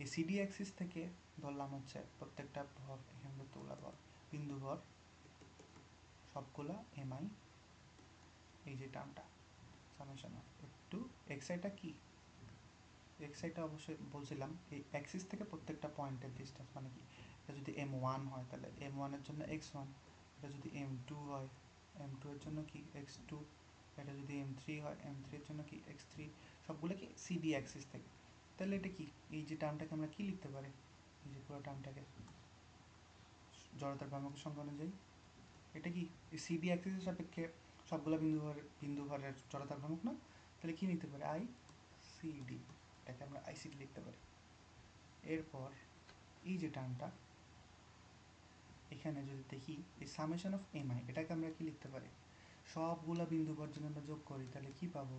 এই সিডি অ্যাক্সিস থেকে ধরলাম হচ্ছে প্রত্যেকটা ভর, এখানে যতগুলো ভর বিন্দু ভর সবগুলা এমআই, এই যে টার্মটা সামেশন অফ একটু এক্সাইটা কি, এক্সাইটা অবশ্যই বলছিলাম এই অ্যাক্সিস থেকে প্রত্যেকটা পয়েন্টের ডিস্টেন্স, মানে কি, এটা যদি m1 হয় তাহলে m1 এর জন্য x1, এটা যদি m2 হয় m2 এর জন্য কি x2, এটা যদি m3 হয় m3 এর জন্য কি x3, সবগুলো কি সিডি অ্যাক্সিস থেকে। তাহলে এটা কি, এই যে টার্মটাকে আমরা কি লিখতে পারি, এই যে পুরো টার্মটাকে জড়তার ভ্রামক সংখ্যা অনুযায়ী, এটা কি এই সিডি অ্যাক্সিসের সাপেক্ষে সবগুলো বিন্দু ভরের জড়তার ভ্রামক না, তাহলে কি নিতে পারি আই সিডি, এটাকে আমরা আইসিডি লিখতে পারি। এরপর এই যে টার্মটা এখানে যদি দেখি এই সামেশন অফ এমআই, এটাকে আমরা কি লিখতে পারি, সবগুলা বিন্দু ভর যদি আমরা যোগ করি তাহলে কি পাবো,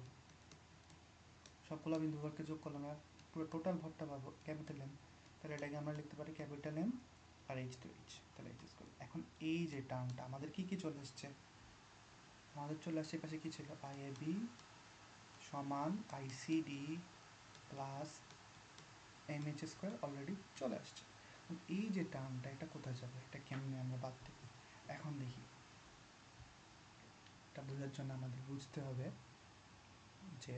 সবগুলা বিন্দু ভরকে যোগ করলে আমরা পুরো টোটাল ভরটা পাবো ক্যাপিটাল এম, তাহলে এটাকে আমরা লিখতে পারি capital M R H two H, তাহলে এইচ স্কোয়ার। এখন এই যে টার্মটা আমাদের কি কি চলে এসছে, আমাদের চলে আসছে পাশে কি ছিল, আই এ বি সমান ICD plus M H square already চলে আসছে। এই যে টার্মটা এটা কোথায় যাবে, এটা কেমনে আমরা বাদ দিই, এখন দেখি, এটা বোঝার জন্য আমাদের বুঝতে হবে যে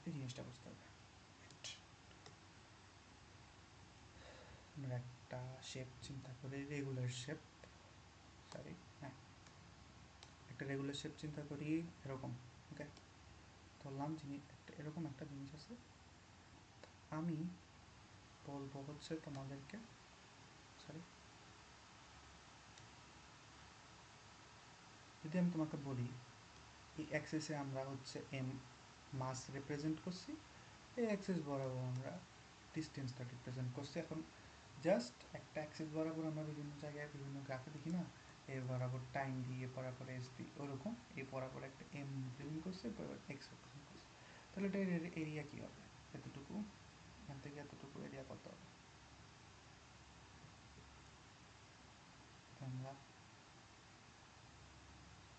এই জিনিসটা বুঝতে হবে, আমরা একটা শেপ চিন্তা করি, রেগুলার শেপ, সরি হ্যাঁ, একটা রেগুলার শেপ চিন্তা করি এরকম, ওকে, ধরলাম জিনিস একটা এরকম একটা জিনিস আছে, আমি বলবো হচ্ছে তোমাদেরকে, সরি, যদি আমি তোমাকে বলি এই অ্যাক্সেসে আমরা হচ্ছে এম মাস রিপ্রেজেন্ট করছি, এই অ্যাক্সেস বরাবর আমরা ডিস্টেন্সটা রিপ্রেজেন্ট করছি। এখন জাস্ট একটা অ্যাক্সেস বরাবর আমরা বিভিন্ন জায়গায় বিভিন্ন গ্রাফে দেখি না, এ বরাবর টাইম দিয়ে বরাবর এস দিই, ওরকম এই বরাবর একটা এম রিপ্রেজেন্ট করছে, বরাবর এক্স রিপ্রেজেন্ট করছে, তাহলে এটার এরিয়া কী হবে, এতটুকু এখান থেকে এতটুকু এরিয়া কত হবে, আমরা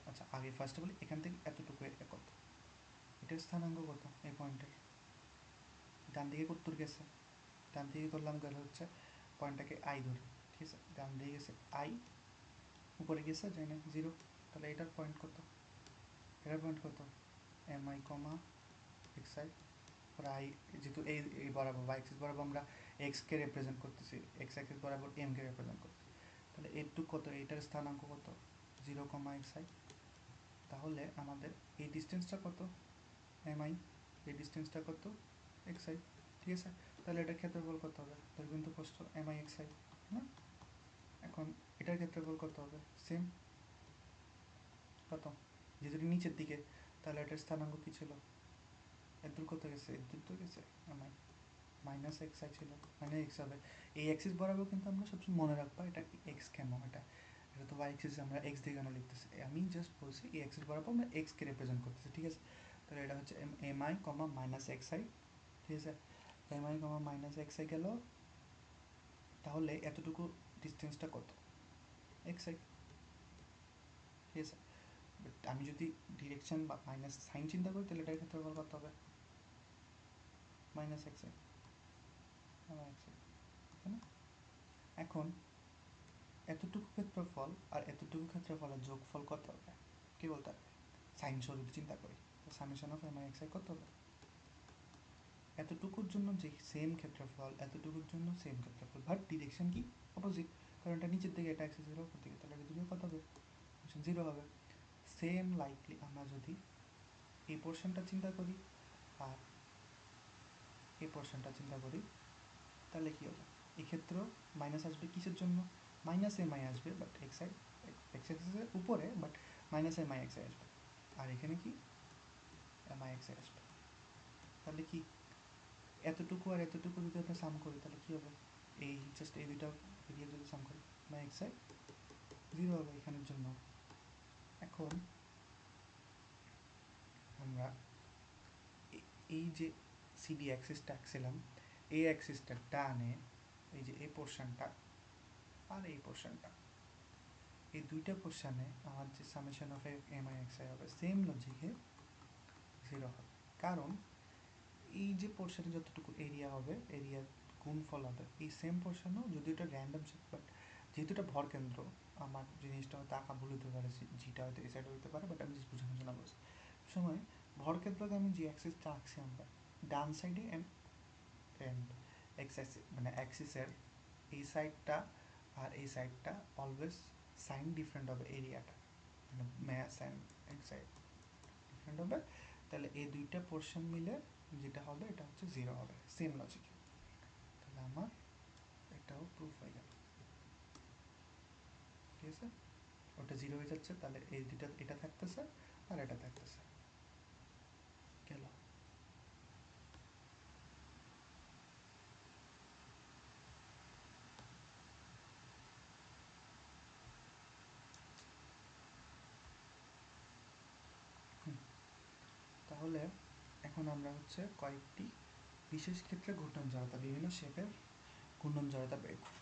আচ্ছা আগে ফার্স্টে বলি এখান থেকে এতটুকু এরিয়া কত, এটার স্থানাঙ্ক কত, এই পয়েন্টের ডান দিকে কত দূর গেছে, ডান দিকে ধরলাম গেলে হচ্ছে পয়েন্টটাকে আই ধরি, ঠিক আছে, ডান দিকে গেছে আই, উপরে গেছে যাই না জিরো, তাহলে এটার পয়েন্ট কত, এটার পয়েন্ট কত M I comma X I, I যেহেতু এই বরাবর বা এক্সিস বরাবর আমরা এক্সকে রিপ্রেজেন্ট করতেছি, এক্স অ্যাক্সিস বরাবর এমকে রিপ্রেজেন্ট করতেছি, তাহলে এইটুক কত, এইটার স্থানাঙ্ক কত জিরো কমা এক্স আই, তাহলে আমাদের এই ডিস্টেন্সটা কত এম আই, এই ডিস্টেন্সটা কত এক্স আই, ঠিক আছে, তাহলে এটার ক্ষেত্রফল কত হবে, দৈর্ঘ্য তো কষ্ট এম আই এক্স আই না, এখন এটার ক্ষেত্রফল কত হবে সেম কত, যেহেতু নিচের দিকে তাহলে এটার স্থানাঙ্ক কী ছিল, এদূর কত গেছে, এদূর তো গেছে M I minus X I ছিল, মাইনাস এক্স হবে, এই অ্যাক্সিস বরাবর কিন্তু আমরা সবসময় মনে রাখবো এটা এক্স কেন, এটা এটা তো ওয়াই অ্যাক্সিস আমরা এক্স দিয়ে কেন লিখতেছি, আমি জাস্ট বলছি এই অ্যাক্সিস বরাবর আমরা এক্সকে রিপ্রেজেন্ট করতেছি, ঠিক আছে, তাহলে এটা হচ্ছে M I comma minus X I, ঠিক আছে, M I comma minus X I গেল, তাহলে এতটুকু ডিস্টেন্সটা কত এক্স আই, ঠিক আছে, বাট আমি যদি ডিরেকশন বা মাইনাস সাইন চিন্তা করি তাহলে এটার ক্ষেত্রফল কত হবে? মাইনাস এক্স আই, তাই না? এখন এতটুকু ক্ষেত্রফল আর এতটুকু ক্ষেত্রফলের যোগফল কত হবে? কি বলতে পারবে? সাইন স্বরূপ চিন্তা করি, summation of M I X I কত হবে? এতটুকুর জন্য যে সেম ক্ষেত্রফল, এতটুকুর জন্য সেম ক্ষেত্রফল, বাট ডিরেকশন কি অপোজিট, কারণ এটা নিচের দিকে, এটা অ্যাক্সিসের উপর দিকে, তাহলে এটা দুটোই কত হবে? জিরো হবে। সেম লাইকলি আমরা যদি এই পোর্শনটা চিন্তা করি আর এই পোর্শনটা চিন্তা করি, তাহলে কী হবে? এক্ষেত্রেও মাইনাস আসবে, কিসের জন্য? মাইনাস এম আই আসবে, বাট এক্স আই, এক্স এক্সের উপরে, but minus M I X I আসবে, আর এখানে কি এম আই এক্স আই আসবে। তাহলে কি এতটুকু আর এতটুকু যদি আমরা সাম করি তাহলে কী হবে? এই জাস্ট এই দুইটা এরিয়া যদি সাম করি, M I X I zero হবে এখানের জন্য। এখন আমরা এই যে সিডি অ্যাক্সিসটা আঁকছিলাম, এই অ্যাক্সিসটা ডানে, এই যে এই পোর্শনটা আর এই পোর্শনটা, এই দুইটা পোর্শনে আমার যে summation of M I X I হবে সেম লজিকে জিরো হবে, কারণ এই যে পোর্শনে যতটুকু এরিয়া হবে, এরিয়ার গুণফল হবে এই সেম পোর্শনও, যদি এটা র্যান্ডম শেপ, বাট যেহেতু এটা ভর কেন্দ্র, আমার জিনিসটা হয়তো আঁকা ভুল হতে পারে, জিটা হয়তো এই সাইডে হতে পারে, বাট আমি জিনিস বোঝানোর জন্য বলছি। সময় ভর কেন্দ্রকে আমি যে অ্যাক্সিসটা আঁকছি আমরা, ডান সাইডে অ্যান্ড এক্স মানে অ্যাক্সিসের এই সাইডটা আর এই সাইডটা অলওয়েজ সাইন ডিফারেন্ট হবে, এরিয়াটা মানে mass and X side different হবে, তাহলে এই দুইটা পোর্শন মিলে যেটা হবে এটা হচ্ছে জিরো হবে, সেম লজিকে। তাহলে আমার এটাও প্রুফ হয়ে গেল, ঠিক আছে? ওটা জিরো হয়ে যাচ্ছে, তাহলে এই দুইটা, এটা থাকতেছে আর এটা থাকতেছে, গেল। তাহলে এখন আমরা হচ্ছে কয়েকটি বিশেষ ক্ষেত্রে ঘূর্ণন জড়তা, বিভিন্ন শেপের ঘূর্ণন জড়তা বের করব।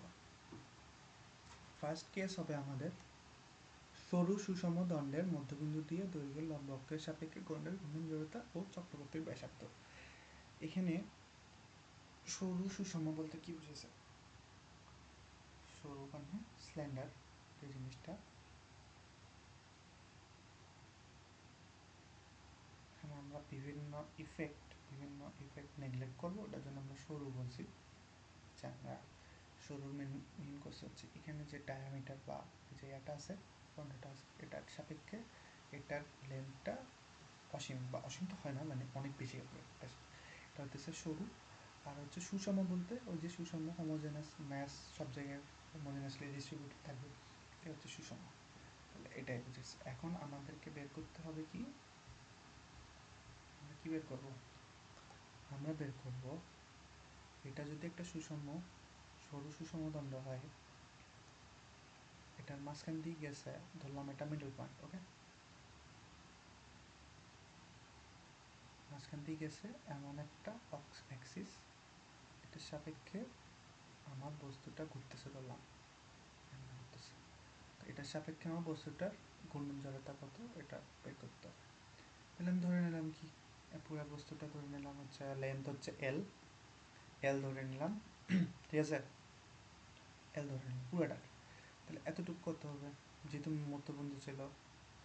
ফার্স্ট কেস হবে আমাদের সরু সুষম দণ্ডের মধ্যবিন্দু দিয়ে দৈর্ঘ্যের লম্ব অক্ষের সাপেক্ষে দণ্ডের ঘূর্ণন জড়তা ও চক্রবর্তীর ব্যাসার্ধ। এখানে সরু সুষম বলতে কি বুঝেছে? সরু মানে স্ল্যান্ডার, যে জিনিসটা, এখানে আমরা বিভিন্ন ইফেক্ট নেগলেক্ট করবো, ওটার জন্য আমরা সরু বলছি। আচ্ছা, আমরা সরুর মেন করছে হচ্ছে এখানে যে ডায়ামিটার বা যে এটা আছে, দণ্ডটা আছে, এটার সাপেক্ষে এটার লেন্থটা অসীম, বা অসীম তো হয় না, মানে অনেক বেশি হবে, এটা হচ্ছে সরু। আর হচ্ছে সুষম বলতে ওই যে সুষম, হোমোজেনাস ম্যাস সব জায়গায় হোমোজেনাসলি ডিস্ট্রিবিউটেড থাকবে, এটা হচ্ছে সুষম। তাহলে এটাই বুঝেছি। এখন আমাদেরকে বের করতে হবে কি, আমরা কি বের করব? আমরা বের করব এটা যদি একটা সুষম সরু সুষম দণ্ড হয়, এটার মাঝখান দিয়ে গেছে, ধরলাম এটা মিডল পয়েন্ট, ওকে, মাঝখান দিয়ে গেছে এমন একটা অ্যাক্সিস, এটার সাপেক্ষে আমার বস্তুটা ঘুরতেছে, ধরলাম ঘুরতেছে, তো এটার সাপেক্ষে আমার বস্তুটার ঘূর্ণন জড়তা কত এটা বের করতে হবে। তাহলে আমি ধরে নিলাম কি, পুরো বস্তুটা ধরে নিলাম হচ্ছে লেন্থ হচ্ছে এল, এল ধরে নিলাম, ঠিক আছে, এল ধরে নিলাম পুরোটার। তাহলে এতটুকু কত হবে? যেহেতু মধ্যবিন্দু ছিল,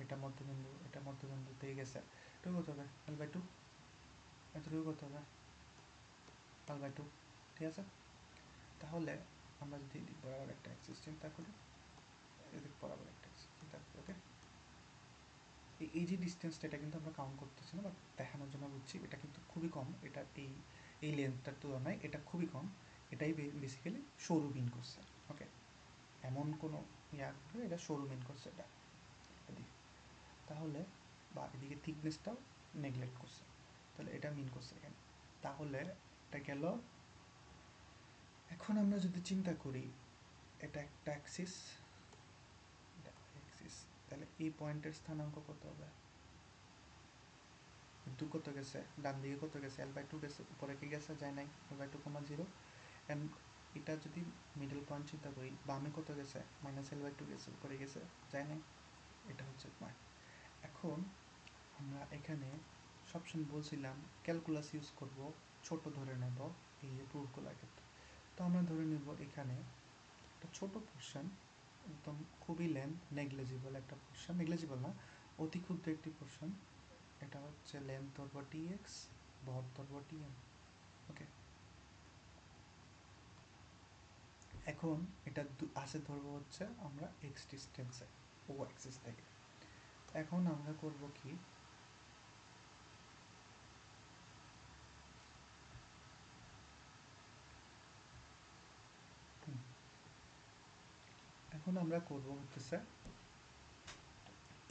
এটা মধ্যবিন্দু, এটা মধ্যবিন্দু দিয়ে গেছে, এটুকু কত হবে? L by two. এতটুকু কত হবে? এল বাই টু, ঠিক আছে? তাহলে আমরা যদি এদিক বরাবর একটা অ্যাক্সিস চিন্তা করি, এদিক বরাবর একটা অ্যাক্সিস চিন্তা করি, ওকে, এই যে ডিস্টেন্সটা, এটা কিন্তু আমরা কাউন্ট করতেছি না, বাট দেখানোর জন্য বুঝছি এটা কিন্তু খুবই কম, এটা এই লেন্থটার তুলনায় এটা খুবই কম, এটাই বেসিক্যালি সরু মিন করছে, ওকে, এমন কোনো ইয়া করে এটা সরু মিন করছে, এটা এদিকে, তাহলে বা এদিকে থিকনেসটাও নেগলেক্ট করছে, তাহলে এটা মিন করছে এখানে। তাহলে এটা গেল। এখন আমরা যদি চিন্তা করি এটা একটা অ্যাক্সিস, তাহলে এই পয়েন্টের স্থানাঙ্ক কত হবে? কিন্তু কত গেছে ডান দিকে, কত গেছে? এল বাই টু গেছে, উপরে কি গেছে? যায় নাই, L by two comma zero. And এটা যদি মিডল পয়েন্ট চিন্তা করি, বামে কত গেছে? মাইনাস এল বাই টু গেছে, উপরে গেছে, যায় নাই, এটা হচ্ছে পয়েন্ট। এখন আমরা এখানে সবসময় বলছিলাম ক্যালকুলাস ইউজ করব, ছোট ধরে নেব এই যে প্রুফগুলোর ক্ষেত্রে। তো আমরা ধরে নেব এখানে একটা ছোট পোর্শন, একদম খুবই নেগলিজিবল একটা পোর্শন, নেগলিজিবল না, অতি ক্ষুদ্র একটি পোর্শন। এটা হচ্ছে লেন্থ ধরবো টিএক্স, ভর ধরবো টিএম। ওকে, এখন এটা আসে ধরবো হচ্ছে আমরা এক্স ডিস্টেন্সে ও অ্যাক্সিস থেকে। এখন আমরা করব কি, এখন আমরা করব হচ্ছে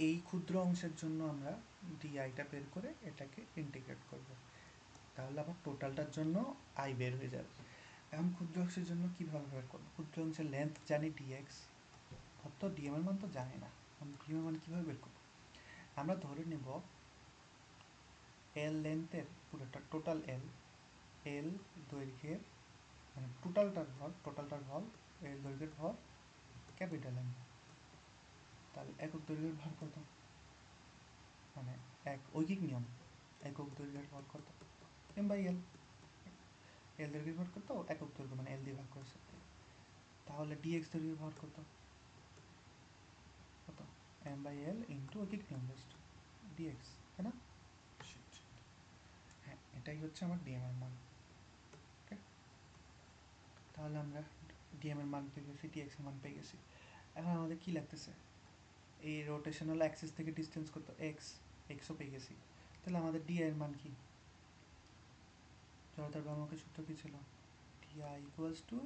এই ক্ষুদ্র অংশের জন্য আমরা ডিআইটা বের করে এটাকে ইন্টিগ্রেট করব, তাহলে আবার টোটালটার জন্য আই বের হয়ে যাবে। এখন ক্ষুদ্র অংশের জন্য কীভাবে বের করবো, ক্ষুদ্র অংশের লেন্থ জানি ডিএক্স, তো ডিএম এর মান তো জানি না, আমি ডিএম এর মান কীভাবে বের করবো, আমরা ধরে নেব এল লেন্থের পুরোটা টোটাল এল, এল দৈর্ঘ্যের মানে টোটালটার ভর এল দৈর্ঘ্যের ভর ক্যাপিটাল এম, তাহলে একক দৈর্ঘ্যের ভর কত, মানে এক ঐকিক নিয়ম, একক দৈর্ঘ্যের ভর কত, এম বাই এল, এল দৈর্ঘ্যের ভর কত, একক দৈর্ঘ্য মানে এল দিয়ে ভাগ করেছে, তাহলে ডিএক্স দৈর্ঘ্যের ভর কত, কত এম বাই এল ইন্টু ঐকিক নিয়ম জাস্ট ডিএক্স, তাই না? হ্যাঁ, এটাই হচ্ছে আমার ডিএম এর মান। ওকে, তাহলে আমরা ডিএম এর মান পেয়ে গেছি, ডিএক্স এর মান পেয়ে গেছি। এখন আমাদের কি লাগতেছে, এই রোটেশনাল অ্যাক্সিস থেকে ডিস্টেন্স কত, এক্স, এক্সও পেয়ে গেছি। তাহলে আমাদের ডি এর মান কি, জড়তার ভ্রামকের সূত্র কি ছিল, dI equals to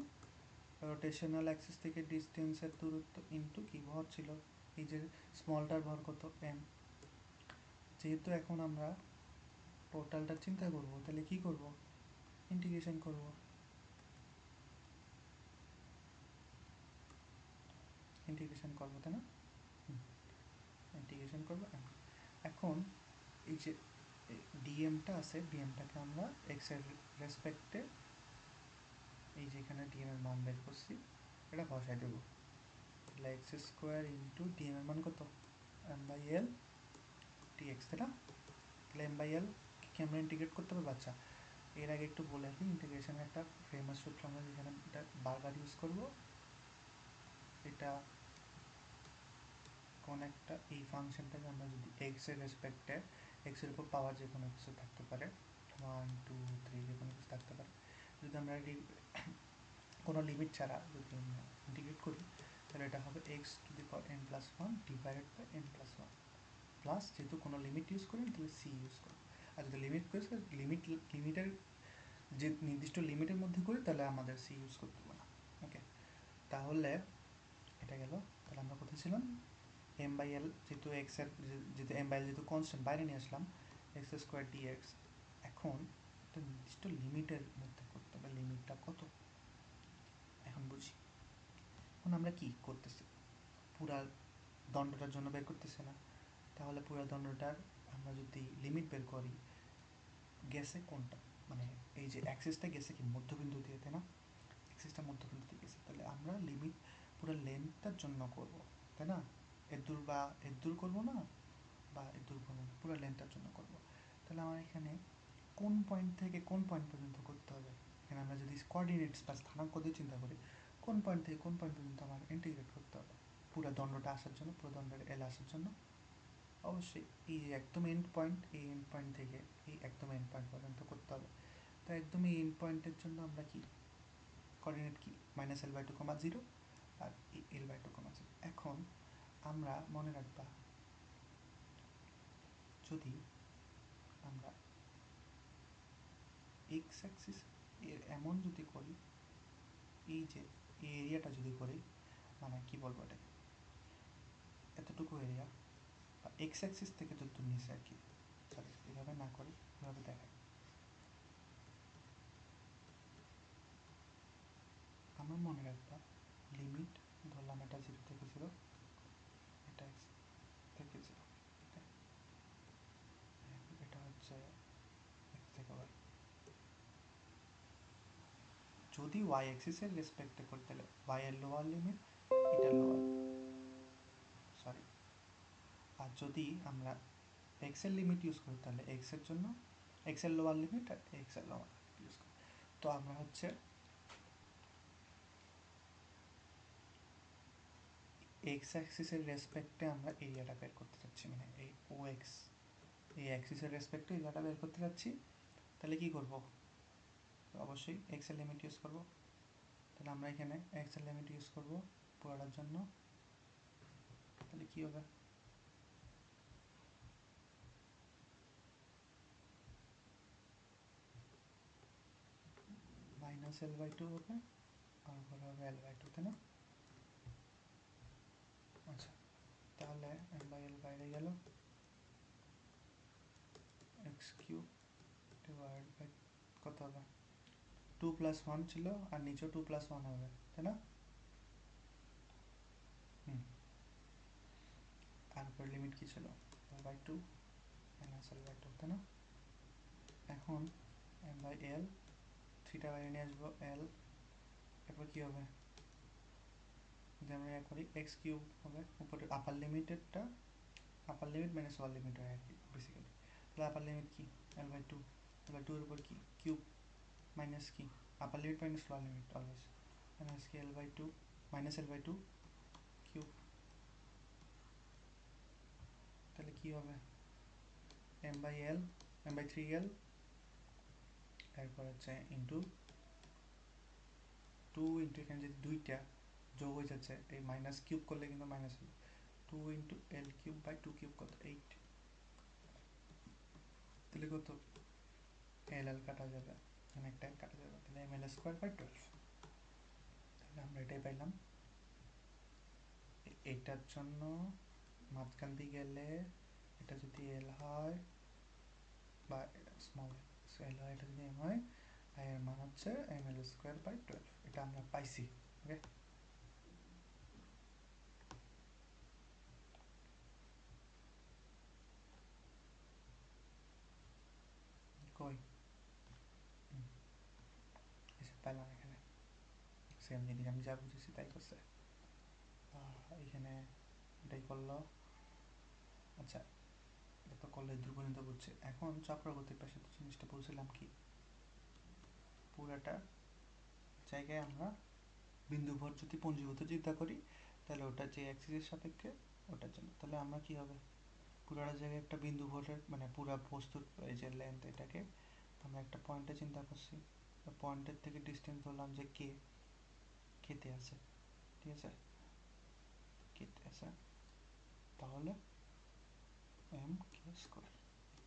rotational axis থেকে ডিস্টেন্সের দূরত্ব ইন্টু কি ভর ছিল, এই যে স্মলটার ভর কত এম। যেহেতু এখন আমরা টোটালটা চিন্তা করব, তাহলে কি করব, ইন্টিগ্রেশন করব, ইন্টিগ্রেশন করবো, তাই না? ইন্টিগ্রেশন করবো। এখন এই যে ডিএমটা আছে, ডিএমটাকে আমরা এক্স এর রেসপেক্টে এই যে এখানে ডিএম এর মান বের করছি এটা বসাই দেবো, তাহলে এক্স স্কোয়ার ইন্টু ডিএম এর মান কত, এম বাই এল ডিএক্স, তাই না? তাহলে এম বাই এল কি আমরা ইন্টিগ্রেট করতে পারবো? আচ্ছা, এর আগে একটু বলে রাখি, ইন্টিগ্রেশনের একটা ফেমাস সূত্র আমরা যেখানে এটা বারবার ইউজ করবো, এটা কোন একটা এই ফাংশনটাকে আমরা যদি এক্স এর রেসপেক্টে, এক্স এর উপর পাওয়ার যে কোনো কিছু থাকতে পারে, 1 2 3 যে কোনো কিছু থাকতে পারে, যদি আমরা কোনো লিমিট ছাড়া যদি আমরা ইন্টিগ্রেট করি, তাহলে এটা হবে X to the power N plus one divided by N plus one, plus যেহেতু কোনো লিমিট ইউজ করেন তাহলে সি ইউজ করবো। আর যদি লিমিটের যে নির্দিষ্ট লিমিটের মধ্যে করি তাহলে আমাদের সি ইউজ করতে হবে না। ওকে, তাহলে এটা গেল। তাহলে আমরা কোথায় ছিলাম, এম বাই এল, যেহেতু এক্স এর যেহেতু এম বাই এল যেহেতু কনস্ট্যান্ট বাইরে নিয়ে আসলাম, এক্স স্কোয়ার ডিএক্স। এখন একটা নির্দিষ্ট লিমিটের মধ্যে করতে হবে, লিমিটটা কত এখন বুঝি। এখন আমরা কি করতেছি, পুরা দণ্ডটার জন্য বের করতেছি না, তাহলে পুরা দণ্ডটার আমরা যদি লিমিট বের করি, গেছে কোনটা, মানে এই যে অ্যাক্সিসটা গেছে কি মধ্যবিন্দু দিয়ে, তাই না? অ্যাক্সিসটা মধ্যবিন্দু দিয়ে গেছে, তাহলে আমরা লিমিট পুরো লেন্থটার জন্য করব, তাই না? এর দূর বা এর দূর করবো না, বা এর দূর করবো না, পুরো লেন্থটার জন্য করব। তাহলে আমার এখানে কোন পয়েন্ট থেকে কোন পয়েন্ট পর্যন্ত করতে হবে, এখানে আমরা যদি কোঅর্ডিনেটস বা স্থানাঙ্ক দিয়ে চিন্তা করি, কোন পয়েন্ট থেকে কোন পয়েন্ট পর্যন্ত আমার ইন্টিগ্রেট করতে হবে পুরো দণ্ডটা আসার জন্য, পুরো দণ্ডের এল আসার জন্য, অবশ্যই এই যে একদম এন্ড পয়েন্ট, এই এন্ড পয়েন্ট থেকে এই একদম এন্ড পয়েন্ট পর্যন্ত করতে হবে। তো একদম এই এন্ড পয়েন্টের জন্য আমরা কি কোঅর্ডিনেট কি, minus L by two comma zero আর L by two comma zero. এখন আমরা মনে রাখবা, যদি আমরা এক্স অ্যাক্সিস এর এমন যদি করি, এই যে এই এরিয়াটা যদি করি, মানে কি বলবো এটাকে, এতটুকু এরিয়া বা এক্স অ্যাক্সিস থেকে যত নিচে আর কি, সরি এভাবে না করে এভাবে দেখাই, আমরা মনে রাখবা লিমিট ধরলাম এটা 0 থেকে 0, এটা এক্স থেকে 0, এটা হচ্ছে এক্স থেকে ওয়াই। যদি ওয়াই অ্যাক্সিসের রেসপেক্টে করতে তাহলে ওয়াই এর লোয়ার লিমিট, এটা লোয়ার, সরি আর যদি আমরা এক্সের লিমিট ইউজ করি তাহলে এক্সের জন্য এক্সের লোয়ার লিমিট আর এক্সের লোয়ার লিমিট ইউজ করি। তো আমরা হচ্ছে এক্স অ্যাক্সিসের রেসপেক্টে আমরা এরিয়াটা বের করতে চাচ্ছি, মানে এই ও এক্স এই অ্যাক্সিসের রেসপেক্টে এরিয়াটা বের করতে চাচ্ছি। তাহলে কী করব? অবশ্যই এক্সের লিমিট ইউজ করব। তাহলে আমরা এখানে এক্সের লিমিট ইউজ করব পুরোটার জন্য। তাহলে কী হবে? মাইনাস এল বাই টু হবে আর উপরে হবে এল বাই টু, তাই না? আচ্ছা, তাহলে এল বাই এল বাইরে গেল, এক্স কিউব ডিভাইড বাই কত হবে? 2+1 ছিল আর নিচেও 2+1 হবে, তাই না? আর উপরে লিমিট কী ছিল? L by two minus L by two, তাই না? এখন এম বাই এল, থ্রিটা বাইরে নিয়ে আসবো, এল, এরপর কী হবে? যদি আমরা করি এক্স কিউব হবে, উপরে আপার লিমিটেডটা upper limit minus lower limit হয় আর কি বেসিক্যালি। তাহলে আপার লিমিট কি? L by two, L by two এর উপর কি কিউব মাইনাস কি upper limit minus lower limit always minus কি L by two minus L by two cube. তাহলে কী হবে? M by L, M by three L, এরপর হচ্ছে ইন্টু টু ইন্টু এখানে যদি দুইটা যোগ হয়ে যাচ্ছে এই মাইনাস কিউব করলে কিন্তু মাইনাস হবে, two into L cube by two cube কত? 8। তাহলে কত? এল এল কাটা যাবে, এখানে একটা কাটা যাবে, তাহলে এম এল স্কোয়ার বাই 12। তাহলে আমরা এটাই পাইলাম। এটার জন্য মাঝখান দিয়ে গেলে এটা যদি এল হয় বা স্মল এল হয়, এটা যদি এম হয়, এর মান হচ্ছে এম এল স্কোয়ার বাই 12। এটা আমরা পাইছি। ওকে, কই এসে পাইলাম এখানে সেম জিনিস, আমি যা বুঝেছি তাই করছে এখানে, এটাই করলো। আচ্ছা, এটা তো করলে দূর পর্যন্ত বুঝছে। এখন চক্রগতির পাশে তো জিনিসটা বলছিলাম কি, পুরাটা জায়গায় আমরা বিন্দু ভর যদি পুঞ্জীভূত চিন্তা করি তাহলে ওটা যে অ্যাক্সিসের সাপেক্ষে ওটার জন্য, তাহলে আমরা কি হবে? পুরাটা জায়গায় একটা বিন্দু ভরের মানে পুরা বস্তুর এই যে লেন্থ, এটাকে আমরা একটা পয়েন্টে চিন্তা করছি, পয়েন্টের থেকে ডিস্টেন্স ধরলাম যে কে, কেতে আছে, ঠিক আছে, কেতে আছে। তাহলে এম কে স্কোয়ার,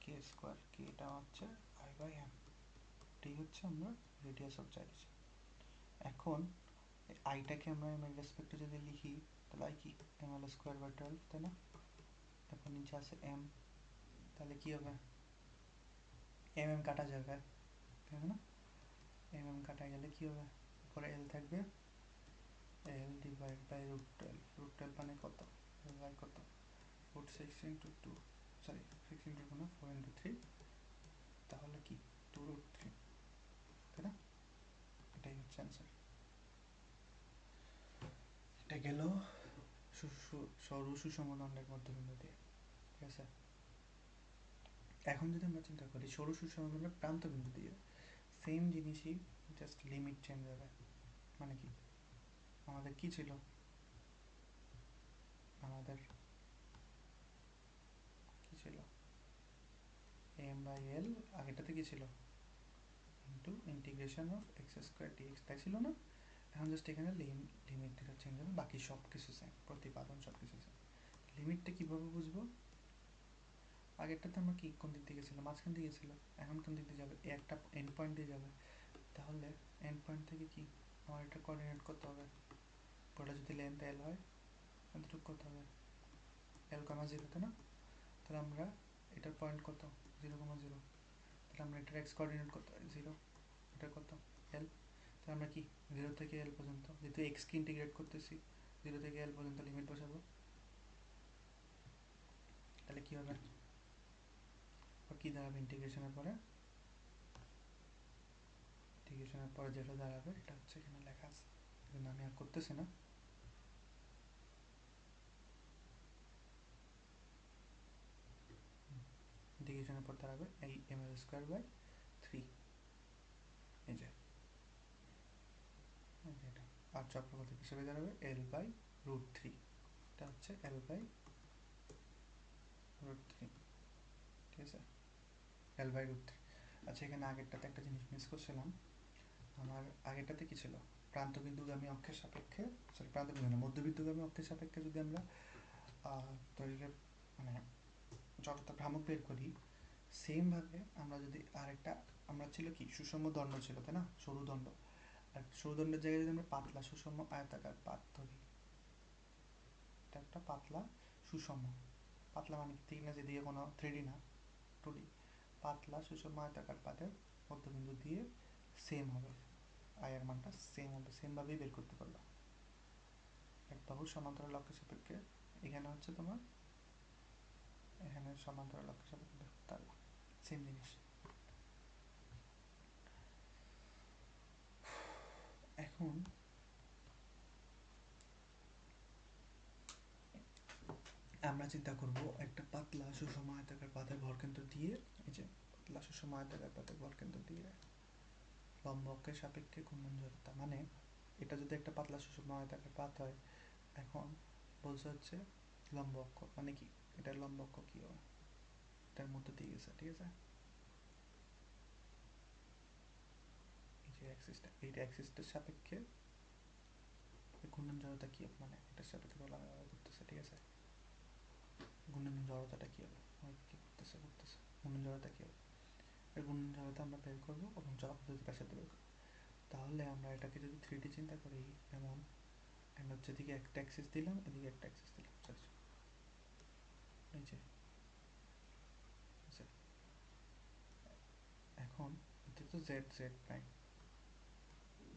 কে স্কোয়ার কে এটা হচ্ছে আই বাই এম, এটাই হচ্ছে আমরা রেডিয়াস অফ জাইরেশন। এখন আইটাকে আমরা এম এর রেসপেক্টে যদি লিখি তাহলে আই কি এম এল স্কোয়ার বাই 12, তাই না? তারপর নিচে আছে এম, তাহলে কি হবে? এম এম কাটা যাবে, ঠিক আছে না? এম এম কাটা গেলে কি হবে? উপরে এল থাকবে, এল ডিভাইড বাই √12, √12 মানে কত? এল বাই কত? √6 × 2, সরি 6 × 2 না 4 × 3, তাহলে কি 2√3, তাই না? এটাই হচ্ছে অ্যান্সার। এটা গেল সরু সুষম দণ্ডের মধ্যবিন্দু দিয়ে, ঠিক আছে? এখন যদি আমরা চিন্তা করি সরু সুষম দণ্ডের প্রান্ত বিন্দু দিয়ে, সেম জিনিসই, জাস্ট লিমিট চেঞ্জ হবে। মানে কি, আমাদের কি ছিল? আমাদের কি ছিল? এম বাই এল, আগেটাতে কি ছিল? Into integration of X square dX, তাই ছিল না? এখন জাস্ট এখানে লিমিটটা চেঞ্জ হবে, বাকি সব কিছু সেম, প্রতিপাদন সব কিছু সেম। লিমিটটা কীভাবে বুঝবো? আগেরটাতে আমরা কি কোন দিক দিয়ে গেছিলাম? মাঝখান দিয়ে গেছিল, এখন কোন দিক দিয়ে যাবে? একটা এন্ড পয়েন্ট দিয়ে যাবে। তাহলে এন্ড পয়েন্ট থেকে কি আমার এটা কোঅর্ডিনেট করতে হবে, ওটা যদি লেন্থ এল হয় এতটুকু কত হবে? L, 0, তাই না? তাহলে আমরা এটার পয়েন্ট কত? 0, 0, তাহলে আমরা এটার এক্স কোঅর্ডিনেট কত? 0, এটা কত? এল। তাহলে আমরা কি 0 থেকে এল পর্যন্ত, যেহেতু এক্সকে ইন্টিগ্রেট করতেছি, 0 থেকে এল পর্যন্ত লিমিট বসাবো। তাহলে কী হবে? কী দাঁড়াবে ইন্টিগ্রেশনের পরে? ইন্টিগ্রেশনের পরে যেটা দাঁড়াবে এটা হচ্ছে এখানে লেখা আছে, কিন্তু আমি আর করতেছি না। দাঁড়াবে এই ml²/3, এই যে এটা। আর চক্রগতি হিসেবে দাঁড়াবে L/√3, এটা হচ্ছে L/√3, ঠিক আছে, L/√3। আচ্ছা, এখানে আগেরটাতে একটা জিনিস মিস করছিলাম। আমার আগেরটাতে কি ছিল, প্রান্তবিন্দুগামী অক্ষের সাপেক্ষে, সরি প্রান্তবিন্দু না, মধ্যবিন্দুগামী অক্ষের সাপেক্ষে যদি আমরা দৈর্ঘ্যের মানে জড়তা ভ্রামক বের করি, সেমভাবে আমরা যদি আরেকটা, আমরা ছিল কি সুষম দণ্ড ছিল, তাই না, সরু দণ্ড। আর সরু দণ্ডের জায়গায় যদি আমরা পাতলা সুষম আয়তাকার পাত ধরি, এটা একটা পাতলা সুষম, পাতলা মানে ঠিক না, যেদিকে কোনো 3D না 2D, পাতলা সুষম আয়তাকার পাতের মধ্যবিন্দু দিয়ে সেম হবে, আয়ের মানটা সেম হবে, সেমভাবেই বের করতে পারবা। এক বাহুর সমান্তরাল অক্ষের সাপেক্ষে, এখানে হচ্ছে তোমার, এখানে সমান্তরাল অক্ষের সাপেক্ষে বের করতে পারবা, সেম জিনিস। এখন আমরা চিন্তা করব একটা পাতলা সুষম আয়তাকার পাতের ভরকেন্দ্র দিয়ে, এই যে পাতলা সুষম আয়তাকার পাতের ভরকেন্দ্র দিয়ে লম্ব অক্ষের সাপেক্ষে ঘূর্ণন জড়তা, মানে এটা যদি একটা পাতলা সুষম আয়তাকার পাত হয়, এখন বলছে হচ্ছে লম্ব অক্ষ মানে কি, এটার লম্ব অক্ষ কি হবে, এটার মধ্যে দিয়ে গেছে, ঠিক আছে, এই যে অ্যাক্সিসটা, এই অ্যাক্সিসটার সাপেক্ষে ঘূর্ণন জড়তা কি হবে, মানে এটার সাপেক্ষে বলা করতেছে, ঠিক আছে, ঘূর্ণন জড়তাটা কি হবে, কি করতেছে ঘূর্ণন জড়তা কি হবে, এর ঘূর্ণন জড়তা আমরা বের করবো এবং চলক পদ্ধতির সাথে বের করবো। তাহলে আমরা এটাকে যদি 3D চিন্তা করি, যেমন আমরা হচ্ছে এদিকে একটা অ্যাক্সিস দিলাম, এদিকে একটা অ্যাক্সিস দিলাম, এই যে এখন এটা তো জেড প্রাইম,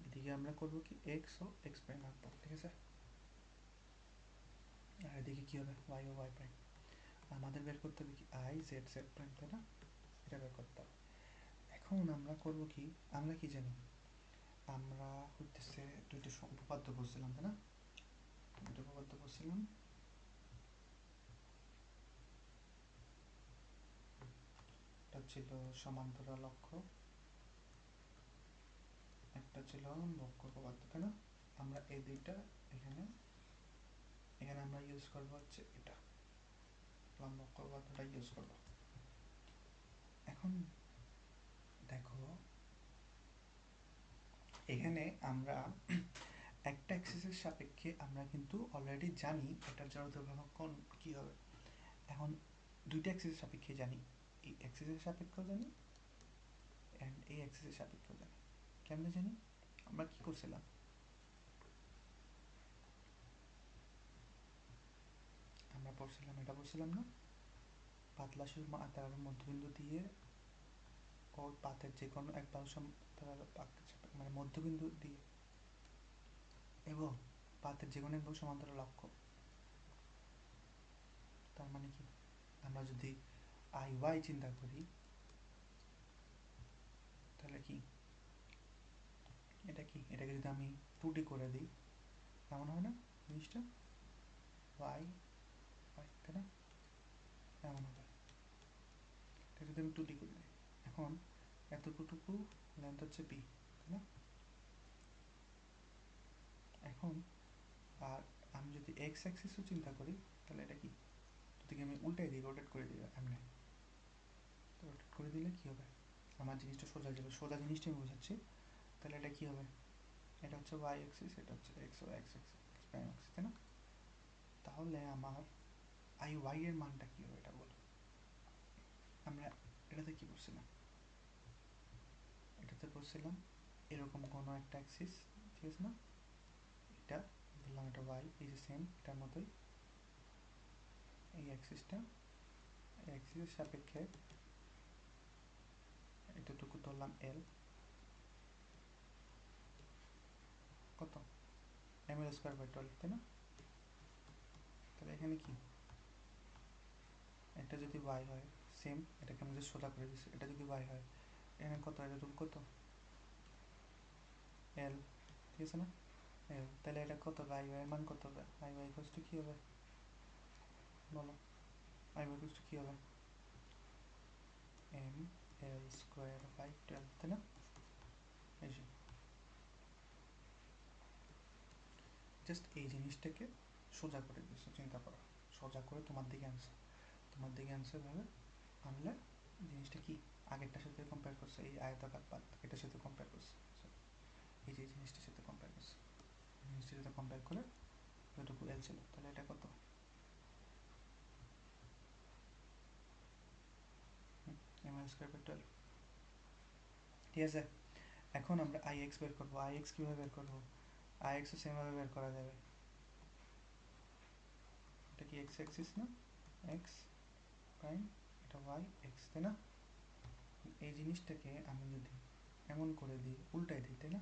এদিকে আমরা করবো কি এক্স ও এক্স প্রাইম আঁকবো, ঠিক আছে, আর এদিকে কি হবে ওয়াই ও ওয়াই প্রাইম। আমাদের বের করতে হবে কি আই জেড প্রাইম, তাই না, এটা বের করতে হবে। এখন আমরা করব কি, আমরা কি জানি, আমরা হইতেছে দুইটা উপপাদ্য পড়ছিলাম, তাই না, দুটো উপপাদ্য পড়ছিলাম, একটা ছিল সমান্তরাল অক্ষ, একটা ছিল বক্র উপপাদ্য, তাই না। আমরা এই দুইটা এখানে এখানে আমরা ইউজ করব হচ্ছে এটা, লম্ব অক্ষ উপপাদ্যটা ইউজ করব। এখন দেখো, এখানে আমরা একটা অ্যাক্সিসের সাপেক্ষে আমরা কিন্তু অলরেডি জানি এটার জড়তা ভ্রামক কোণ কি হবে। এখন দুইটা অ্যাক্সিসের সাপেক্ষে জানি, এই অ্যাক্সিসের সাপেক্ষেও জানি অ্যান্ড এই অ্যাক্সিসের সাপেক্ষেও জানি। কেমনে জানি, আমরা কি করছিলাম, আমরা পড়ছিলাম, এটা পড়ছিলাম না, পাতলা সুষম আয়তাকার মধ্যবিন্দু দিয়ে ও পাতের যে কোনো এক বাহু সমান্তরাল মানে মধ্যবিন্দু দিয়ে এবং পাতের যে কোনো এক বাহু সমান্তরাল অক্ষ। তার মানে কি, আমরা যদি আই ওয়াই চিন্তা করি, তাহলে কি এটা কি, এটাকে যদি আমি 2D করে দিই, এমন হবে না জিনিসটা, ওয়াই ওয়াই, তাই না, এমন হবে, এটা যদি আমি 2D করে দিই। এখন এতটুকু লেন্থ হচ্ছে বি, তাই না। এখন আর আমি যদি এক্স অ্যাক্সিসও চিন্তা করি, তাহলে এটা কি, যদি আমি উল্টাই দিই, রোটেট করে দিই, এমনি রোটেট করে দিলে কি হবে, আমার জিনিসটা সোজা যাবে, সোজা জিনিসটা আমি বোঝাচ্ছি। তাহলে এটা কি হবে, এটা হচ্ছে ওয়াই অ্যাক্সিস, এটা হচ্ছে X O X axis, X prime axis, তাই না। তাহলে আমার আই ওয়াই এর মানটা কি হবে এটা বলো, আমরা এটাতে কি করছিলাম, এটাতে করছিলাম এরকম কোনো একটা অ্যাক্সিস, ঠিক আছে না, এটা বললাম এটা ওয়াই, এই যে সেম এটার মতোই এই অ্যাক্সিসটা, এই অ্যাক্সিসের সাপেক্ষে এতটুকু ধরলাম এল, কত ml²/12, তাই না। তাহলে এখানে কি, এটা যদি ওয়াই হয়, সেম এটাকে আমি জাস্ট সোজা করে দিচ্ছি, এটা যদি ওয়াই হয়, এখানে কত, এতটুকু কত এল, ঠিক আছে না, এল, তাহলে এটা কত হবে, আই ওয়াই এর মান কত হবে, আই ওয়াই ইকুয়ালস টু কি হবে বলো, আই ওয়াই ইকুয়ালস টু কি হবে, এম এল স্কোয়ার বাই 12, তাই না? এই যে জাস্ট এই জিনিসটাকে সোজা করে দিচ্ছ, চিন্তা করো, সোজা করে তোমার দিকে অ্যান্সার ভাবে আনলে জিনিসটা কি আগেরটার সাথে কম্পেয়ার করছে, এই আয়তাকার পাত এটার সাথে কম্পেয়ার করছে, এই যে জিনিসটার সাথে কম্পেয়ার করছে, জিনিসটার সাথে কম্পেয়ার করে যতটুকু এল ছিল, তাহলে এটা কত? এম এল স্কোয়ার বাই 12, ঠিক আছে। এখন আমরা আই এক্স বের করবো। আই এক্স কীভাবে বের করবো? আই এক্সও সেমভাবে বের করা যাবে। এটা কি এক্স অ্যাক্সিস না? এক্স প্রাইম, এটা ওয়াই এক্স, তাই না? এই জিনিসটাকে আমি যদি এমন করে দিই, উল্টাই দিই, তাই না?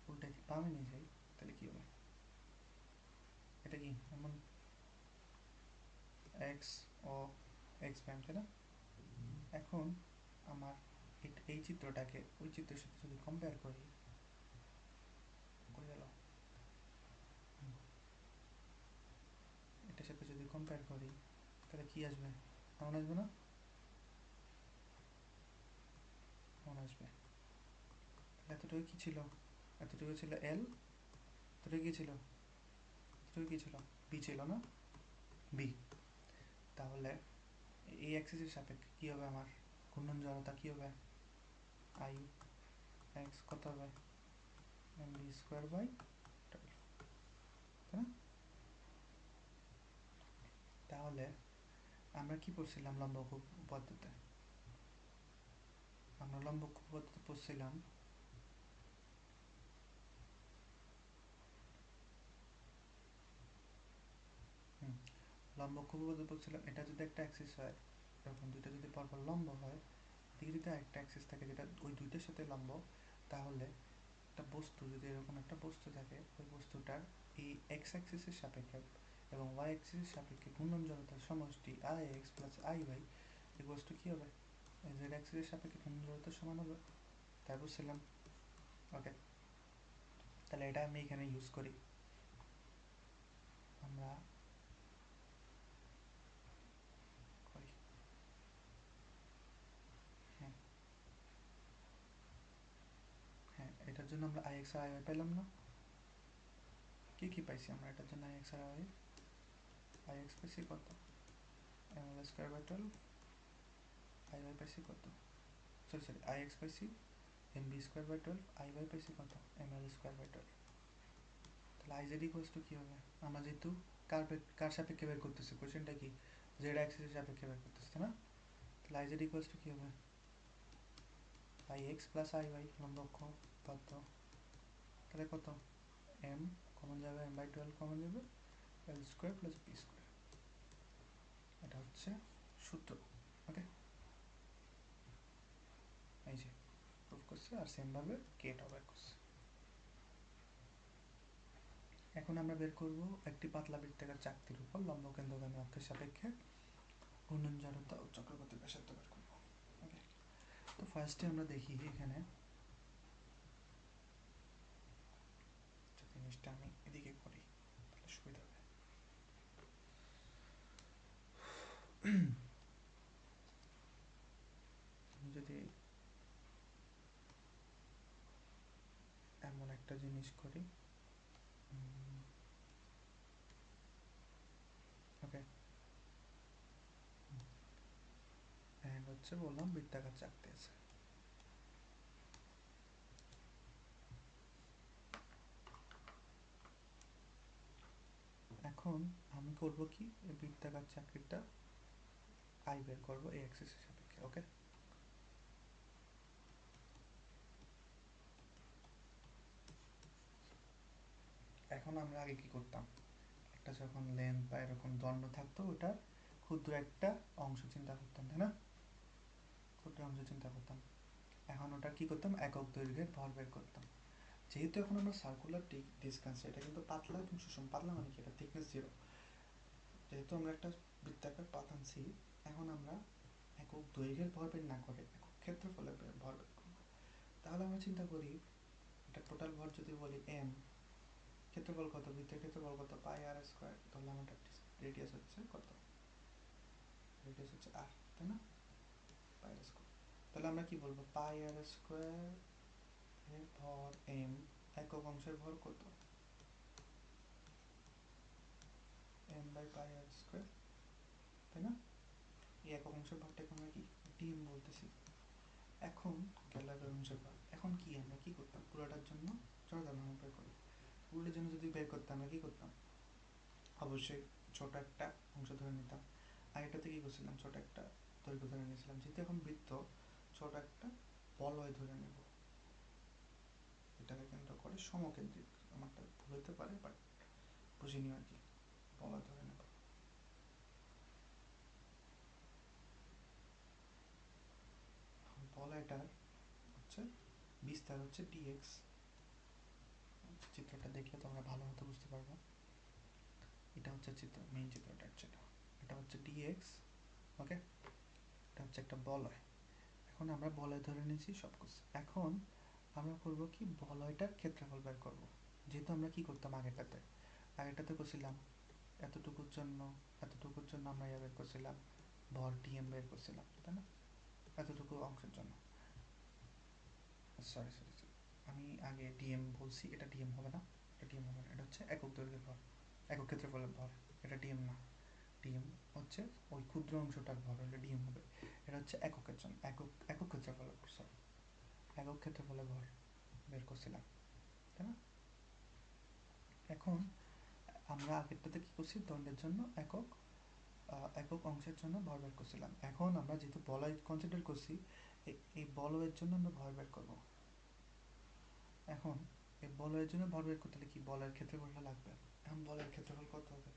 উল্টাই দিই, বামে নিয়ে যাই, তাহলে কী হবে? এটা কি এমন এক্স ও এক্স প্রাইম, তাই না? এখন আমার এই চিত্রটাকে ওই চিত্রের সাথে যদি কম্পেয়ার করি, করে গেল, এটার সাথে যদি কম্পেয়ার করি তাহলে কি আসবে? এমন আসবে না? এমন আসবে। এতটুকু কি ছিল? এতটুকু ছিল এল, এতটুকু কি ছিল? এতটুকু কি ছিল? বি ছিল না? বি। তাহলে এই অ্যাক্সিসের সাপেক্ষে কী হবে আমার ঘূর্ণন জড়তা কী হবে? আই এক্স কত হবে? এম বি স্কোয়ার বাই 12, তাই না? তাহলে আমরা কি পড়ছিলাম লম্ব পদ্ধতিতে? আমরা লম্ব পদ্ধতি পড়ছিলাম লম্ব পদ্ধতি পড়ছিলাম, এটা যদি একটা অ্যাক্সিস হয়, এরকম দুইটা যদি পরপর লম্ব হয়, এদিকে যদি একটা অ্যাক্সিস থাকে যেটা ওই দুইটার সাথে লম্ব, তাহলে একটা বস্তু যদি এরকম একটা বস্তু থাকে, ওই বস্তুটার এই এক্স অ্যাক্সিসের সাপেক্ষে এবং ওয়াই অ্যাক্সিসের সাপেক্ষে ঘূর্ণন জড়তার সমষ্টি I X plus I Y এই বস্তু কী হবে? জেড অ্যাক্সিসের সাপেক্ষে ঘূর্ণন জড়তার সমান হবে। তাই বুঝছিলাম? ওকে, তাহলে এটা আমি এখানে ইউজ করি। আমরা করি, হ্যাঁ হ্যাঁ, এটার জন্য আমরা আই এক্স আর আই ওয়াই পেলাম না? কী কী পাইছি আমরা এটার জন্য? আই এক্স আর আই, আই এক্স পাইছি কত? M L square by 12, I Y পাইছি কত? সরি আই এক্স পাইছি M B square by 12, I Y পাইছি কত? M L square by 12। তাহলে আই জেড ইকুয়ালস টু কী হবে? আমরা যেহেতু কার সাপেক্ষে বের করতেছি, কোয়েশ্চেনটা কি জেড অ্যাক্সিসের সাপেক্ষে বের করতেছে না? তাহলে আই জেড ইকুয়ালস টু কী হবে? I X plus I Y লম্বক্ষ কত? তাহলে কত? এম কমন যাবে, এম বাই 12 কমন যাবে, L square plus B square, এটা হচ্ছে সূত্র। ওকে, এই যে প্রুফ করছে, আর সেমভাবে কেটাও বের করছে। এখন আমরা বের করব একটি পাতলা বৃত্তাকার চাকতির উপর লম্ব কেন্দ্রগামী অক্ষের সাপেক্ষে ঘূর্ণন জড়তা ও চক্রগতির ব্যাসার্ধ বের করব। ওকে, তো ফার্স্টে আমরা দেখি এখানে জিনিসটা আমি এদিকে করি তাহলে সুবিধা হবে। আমি যদি এমন একটা জিনিস করি, ওকে, অ্যান্ড হচ্ছে বললাম বৃত্তাকার চাকতি আছে। এখন আমি করব কি, এই বৃত্তাকার চাকতিটা আই বের করবো এই অ্যাক্সিসের সাপেক্ষে। ওকে, এখন আমরা আগে কি করতাম, একটা যখন লেন্থ বা এরকম দণ্ড থাকতো ওটার ক্ষুদ্র একটা অংশ চিন্তা করতাম, তাই না? ক্ষুদ্র অংশ চিন্তা করতাম। এখন ওটা কি করতাম, একক দৈর্ঘ্যের ভর বের করতাম। যেহেতু এখন আমরা সার্কুলার ডিস্ক আছে, এটা কিন্তু পাতলা এবং সুষম। পাতলা মানে কি, এটা থিকনেস 0। যেহেতু আমরা একটা বৃত্তাকার পাত আনছি, এখন আমরা একক দৈর্ঘ্যের ভর বের না করে একক ক্ষেত্রফলের ভর বের করবো। তাহলে আমরা চিন্তা করি, এটা টোটাল ভর যদি বলি এম, ক্ষেত্রফল কত, বৃত্তের ক্ষেত্রফল কত, পাই আর স্কোয়ার, ধরলাম এটা রেডিয়াস হচ্ছে কত, রেডিয়াস হচ্ছে আর, তাই না? পাই আর স্কোয়ার। তাহলে আমরা কি বলবো, পাই আর স্কোয়ার এর ভর এম, একক অংশের ভর কত, M by pi R square, তাই না? এই একক অংশের ভরটাকে আমরা কি ডিএম বলতেছি। এখন গেল একক অংশের ভর। এখন কি আমরা কি করতাম, পুরোটার জন্য জড়তা নামক বের করি। পুরোটার জন্য যদি বের করতাম আমরা কি করতাম, অবশ্যই ছোট একটা অংশ ধরে নিতাম। আগেরটাতে কি করছিলাম, ছোট একটা দৈর্ঘ্য ধরে নিয়েছিলাম। যেহেতু এখন বৃত্ত, ছোট একটা বলয় ধরে নেব, এটাকে কেন্দ্র করে সমকেন্দ্রিক। আমারটা ভুল হতে পারে, বাট বুঝে নিও আর কি। বলয় ধরে নেব, বলয়টার হচ্ছে বিস্তার হচ্ছে ডিএক্স। চিত্রটা দেখলে তোমরা ভালো মতো বুঝতে পারবে। এটা হচ্ছে চিত্র, মেইন চিত্রটা যেটা, এটা হচ্ছে ডিএক্স। ওকে, এটা হচ্ছে একটা বলয়। এখন আমরা বলয় ধরে নিয়েছি সব কিছু। এখন আমরা করব কি, বলয়টার ক্ষেত্রফল বের করব। যেহেতু আমরা কি করতাম আগেরটাতে করছিলাম এতটুকুর জন্য আমরা বের করছিলাম ভর ডিএম বের করছিলাম, তাই না? এতটুকু অংশের জন্য, সরি সরি সরি, আমি আগে ডিএম বলছি, এটা ডিএম হবে না, এটা হচ্ছে একক দৈর্ঘ্যের ভর, একক ক্ষেত্রফলের ভর। এটা ডিএম না, ডিএম হচ্ছে ওই ক্ষুদ্র অংশটার ভর হলে ডিএম হবে। এটা হচ্ছে এককের জন্য, একক ক্ষেত্রফলের ভর, সরি, একক ক্ষেত্রফলের ভর বের করছিলাম, তাই না? এখন আমরা আগেরটাতে কি করছি, দণ্ডের জন্য একক অংশের জন্য ভর বের করছিলাম। এখন আমরা যেহেতু বলয় কনসিডার করছি, এই বলয়ের জন্য আমরা ভর বের করব। এখন এই বলয়ের জন্য ভর বের করতে হলে কি, বলয়ের ক্ষেত্রফলটা লাগবে। এখন বলয়ের ক্ষেত্রফল কত হবে,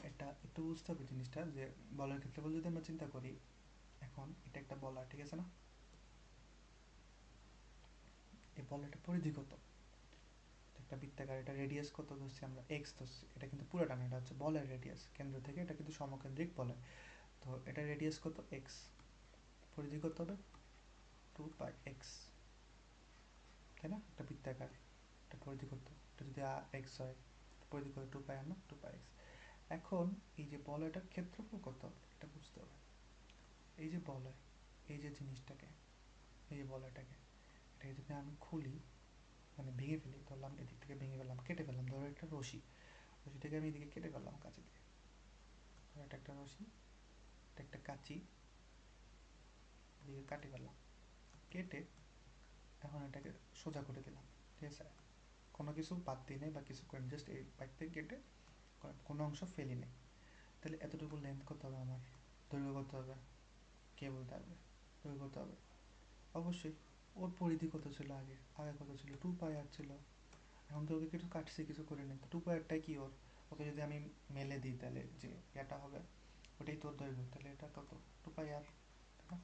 এটা একটু বুঝতে হবে জিনিসটা, যে বলয়ের ক্ষেত্রফল যদি আমরা চিন্তা করি, এখন এটা একটা বলয়, ঠিক আছে না? এই বলয়টা পরিধি কত, একটা বৃত্তাকার, এটা রেডিয়াস কত ধরছি আমরা, এক্স ধরছি। এটা কিন্তু পুরোটা না, এটা হচ্ছে বলের রেডিয়াস, কেন্দ্র থেকে এটা কিন্তু সমকেন্দ্রিক বলয়। তো এটা রেডিয়াস কত, এক্স, পরিধি কত হবে, 2πx, তাই না? একটা বৃত্তাকার, এটা পরিধি কত, এটা যদি এক্স হয়, পরিধি কত, 2π আর না, 2πx। এখন এই যে বলয়টার ক্ষেত্রফল কত হবে এটা বুঝতে হবে। এই যে বলয়, এই যে জিনিসটাকে, এই যে বলয়টাকে, এটাকে যদি আমি খুলি, মানে ভেঙে ফেলি, ধরলাম এদিক থেকে ভেঙে ফেললাম, কেটে ফেললাম, ধরো একটা রশিটাকে আমি এদিকে কেটে ফেললাম কাঁচি দিয়ে, ধরো এটা একটা রশি, এটা একটা কাঁচি, এদিকে কাটে ফেললাম, কেটে এখন এটাকে সোজা করে দিলাম, ঠিক আছে? কোনো কিছু বাদ দিই নেই বা কিছু করেন, জাস্ট এই বাইক থেকে কেটে কোনো অংশ ফেলি নেই। তাহলে এতটুকু লেন্থ কত হবে আমার, দৈর্ঘ্য কত হবে, কে বলতে পারবে? দৈর্ঘ্য কত হবে? অবশ্যই ওর পরিধি কত ছিল, আগে কত ছিল, 2πr ছিল। এখন তো ওকে কিছু কাটছি, কিছু করে নেই, তো 2πrটাই কি ওর, ওকে যদি আমি মেলে দিই তাহলে যে এটা হবে, ওটাই তোর দৈর্ঘ্য, তাহলে এটা কত, 2πr, তাই না?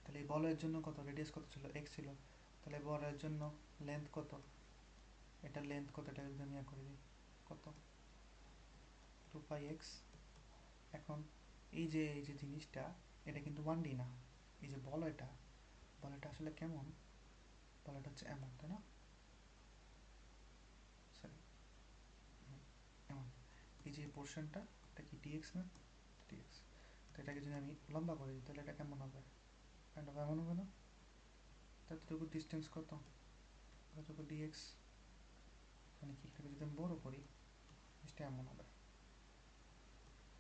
তাহলে এই বলয়ের জন্য কত, রেডিয়াস কত ছিল, এক্স ছিল। তাহলে বলয়ের জন্য লেন্থ কত, এটা লেন্থ কত, এটা যদি আমি করে দিই, কত, 2πx। এখন এই যে জিনিসটা, এটা কিন্তু 1D না। এই যে বলয়টা, বলয়টা আসলে কেমন, বলয়টা হচ্ছে এমন, তাই না? সরি, এমন। এই যে পোর্শনটা, এটা কি ডিএক্স না, ডিএক্স। তো এটাকে যদি আমি লম্বা করে দিই তাহলে এটা কেমন হবে, এটা এমন হবে না? ততটুকু ডিস্টেন্স কত, ততটুকু ডিএক্স, মানে কি, এটাকে যদি আমি বড় করি, জিনিসটা এমন হবে।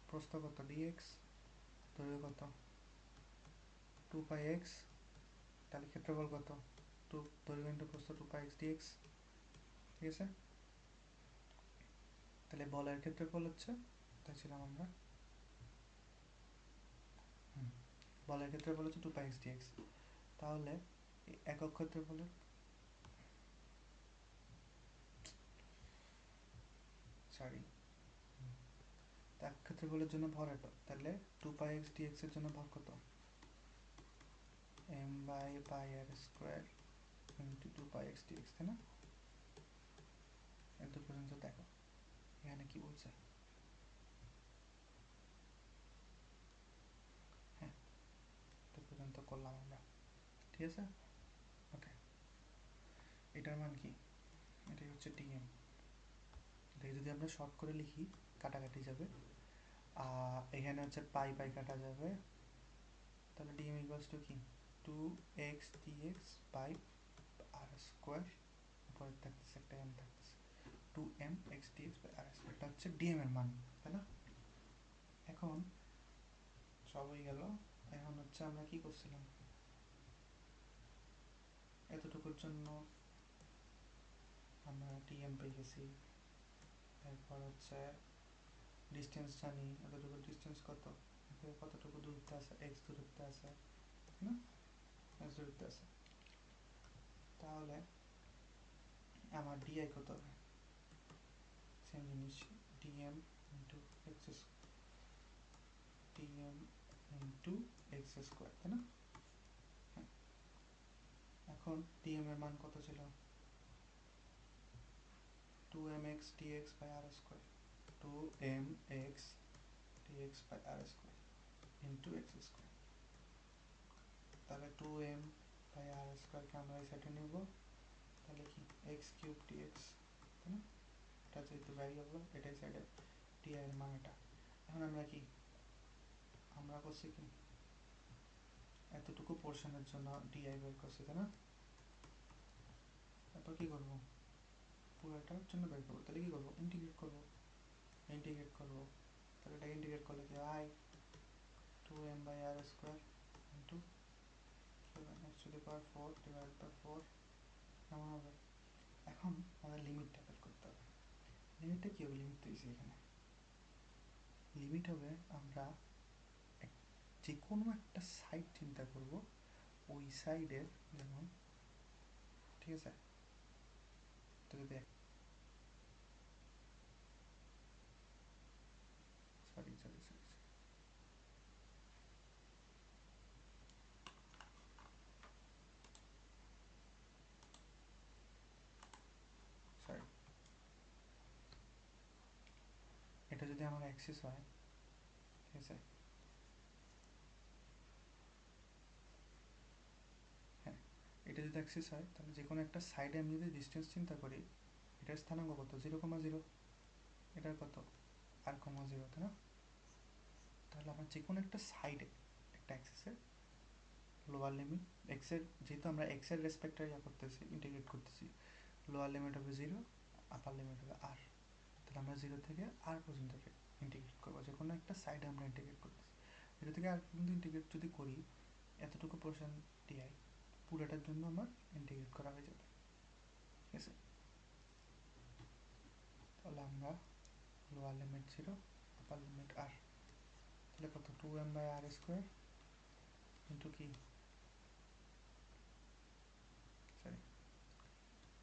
প্রস্থ কত, ডিএক্স, দৈর্ঘ্য কত, 2πx, তাহলে ক্ষেত্রফল কত, দৈর্ঘ্য ইন্টু প্রস্থ, 2πx ডিএক্স, ঠিক আছে? তাহলে বলের ক্ষেত্রফল হচ্ছে, তাই ছিলাম আমরা, বলের ক্ষেত্রফল হচ্ছে 2πx ডিএক্স। তাহলে একক ক্ষেত্রফলের, সরি, একক ক্ষেত্রফলের জন্য ভর এত, তাহলে 2πx ডিএক্স এর জন্য ভর কত, M by pi R square into 2πx dX, তাই না? এত পর্যন্ত দেখো এখানে কি বলছে, হ্যাঁ, এত পর্যন্ত করলাম আমরা, ঠিক আছে? ওকে, এটার মান কি, এটাই হচ্ছে ডিএম। এটাকে যদি আমরা শর্ট করে লিখি, কাটাকাটি যাবে, এখানে হচ্ছে পাই পাই কাটা যাবে, তাহলে ডিএম ইকুয়ালস টু কি, two X dX by R square, উপরে থাকতেছে একটা এম থাকতেছে, two M X dX by R square, এটা হচ্ছে ডিএম এর মান, তাই না? এখন সব হয়ে গেল। এখন হচ্ছে আমরা কি করছিলাম, এতটুকুর জন্য আমরা ডিএম পেয়ে গেছি। এরপর হচ্ছে ডিস্টেন্স জানি, এতটুকু ডিস্টেন্স কত, কতটুকু দূরত্বে আছে, এক্স দূরত্বে আছে, তাই না? এক্স দূরত্বে আছে। তাহলে আমার ডিআই কত হবে, সেম জিনিস, dM into X, dM into X square, তাই না? হ্যাঁ, এখন ডিএম এর মান কত ছিল, two M X dX by R square, two M X dX by R square into X square. তাহলে টু এম বাই আর স্কোয়ারকে আমরা এই সাইডে নেব, তাহলে কি এক্স কিউব ডিএক্স, তাই না? এটা যেহেতু ভ্যারিয়েবল, এটাই সাইডে ডিআই এর মান এটা। এখন আমরা কি, আমরা করছি কি, এতটুকু পোর্শনের জন্য ডিআই বের করছি, তাই না? তারপর কি করবো, পুরোটার জন্য বের করবো, তাহলে কি করবো, ইন্টিগ্রেট করবো, ইন্টিগ্রেট করবো। তাহলে এটা ইন্টিগ্রেট করলে কি I two M by R square into X to the power four divide by four, কেমন হবে? এখন আমাদের লিমিটটা বের করতে হবে। লিমিটটা কী হবে, লিমিট দিয়েছি এখানে, লিমিট হবে আমরা যে কোনো একটা সাইড চিন্তা করব, ওই সাইডের যেমন, ঠিক আছে, তো যদি সরি সরি সরি সরি, এটা যদি আমার অ্যাক্সিস হয়, ঠিক আছে, হ্যাঁ, এটা যদি অ্যাক্সিস হয়, তাহলে যে কোনো একটা সাইডে আমি যদি ডিস্টেন্স চিন্তা করি, এটার স্থানাঙ্ক কত, 0,0, এটার কত r,0, তাই না? তাহলে আমরা যে কোনো একটা সাইডে একটা অ্যাক্সিসের লোয়ার লিমিট, এক্সের যেহেতু আমরা এক্সের রেসপেক্টে ইয়া করতেছি, ইন্টিগ্রেট করতেছি, লোয়ার লিমিট হবে 0, আপার লিমিট হবে r। তাহলে আমরা 0 থেকে r পর্যন্ত ইন্টিগ্রেট করবো, যে কোনো একটা সাইডে আমরা ইন্টিগ্রেট করতেছি। 0 থেকে r পর্যন্ত ইন্টিগ্রেট যদি করি, এতটুকু পোর্শন ডিআই পুরোটার জন্য আমার ইন্টিগ্রেট করা হয়ে যাবে, ঠিক আছে? তাহলে আমরা lower limit 0, upper limit r, তাহলে কত, two M by R square into কি, sorry,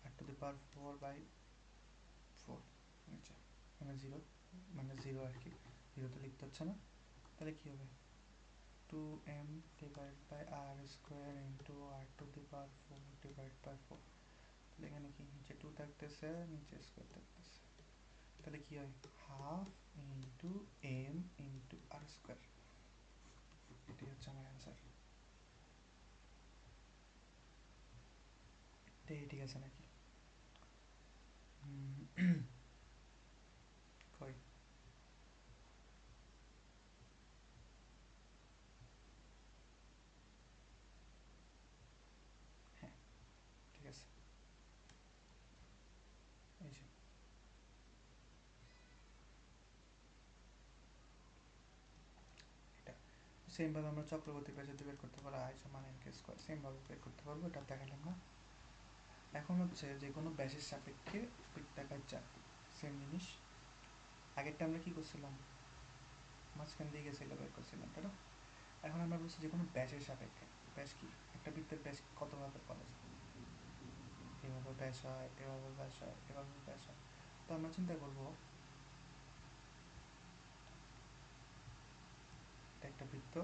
r to the power four by four, আচ্ছা, এখানে 0 মানে 0 আর কি, 0 তো লিখতে হচ্ছে না। তাহলে কী হবে, two M divide by R square into R to the power four divide by four. তাহলে এখানে কি, নিচে 2 থাকতেছে, নিচে স্কোয়ার থাকতেছে, তাহলে কি হয়, হাফ ইন্টু এম ইন্টু আর স্কোয়ার। এটাই হচ্ছে আমার অ্যান্সার। এটাই ঠিক আছে নাকি? কই, হ্যাঁ, ঠিক আছে, এই যে এটা সেমভাবে আমরা চক্রবর্তী প্যাচ যদি বের করতে পারো, আই সমান এন কে স্কোয়ার, সেমভাবে বের করতে পারবো, এটা দেখালাম না। এখন হচ্ছে যে কোনো ব্যাসের সাপেক্ষে বৃত্তাকার চাপ, সেম জিনিস, আগেরটা আমরা কী করছিলাম, মাঝখান দিয়ে গেছিলো বের করছিলাম, তাই না? এখন আমরা বলছি যে কোনো ব্যাসের সাপেক্ষে, ব্যাস কি, একটা বৃত্তের ব্যাস কতভাবে করা যায়, এভাবে ব্যাস হয়, এভাবে ব্যাস হয়, এভাবে ব্যাস হয়। তো আমরা চিন্তা করবো, এটা একটা বৃত্ত,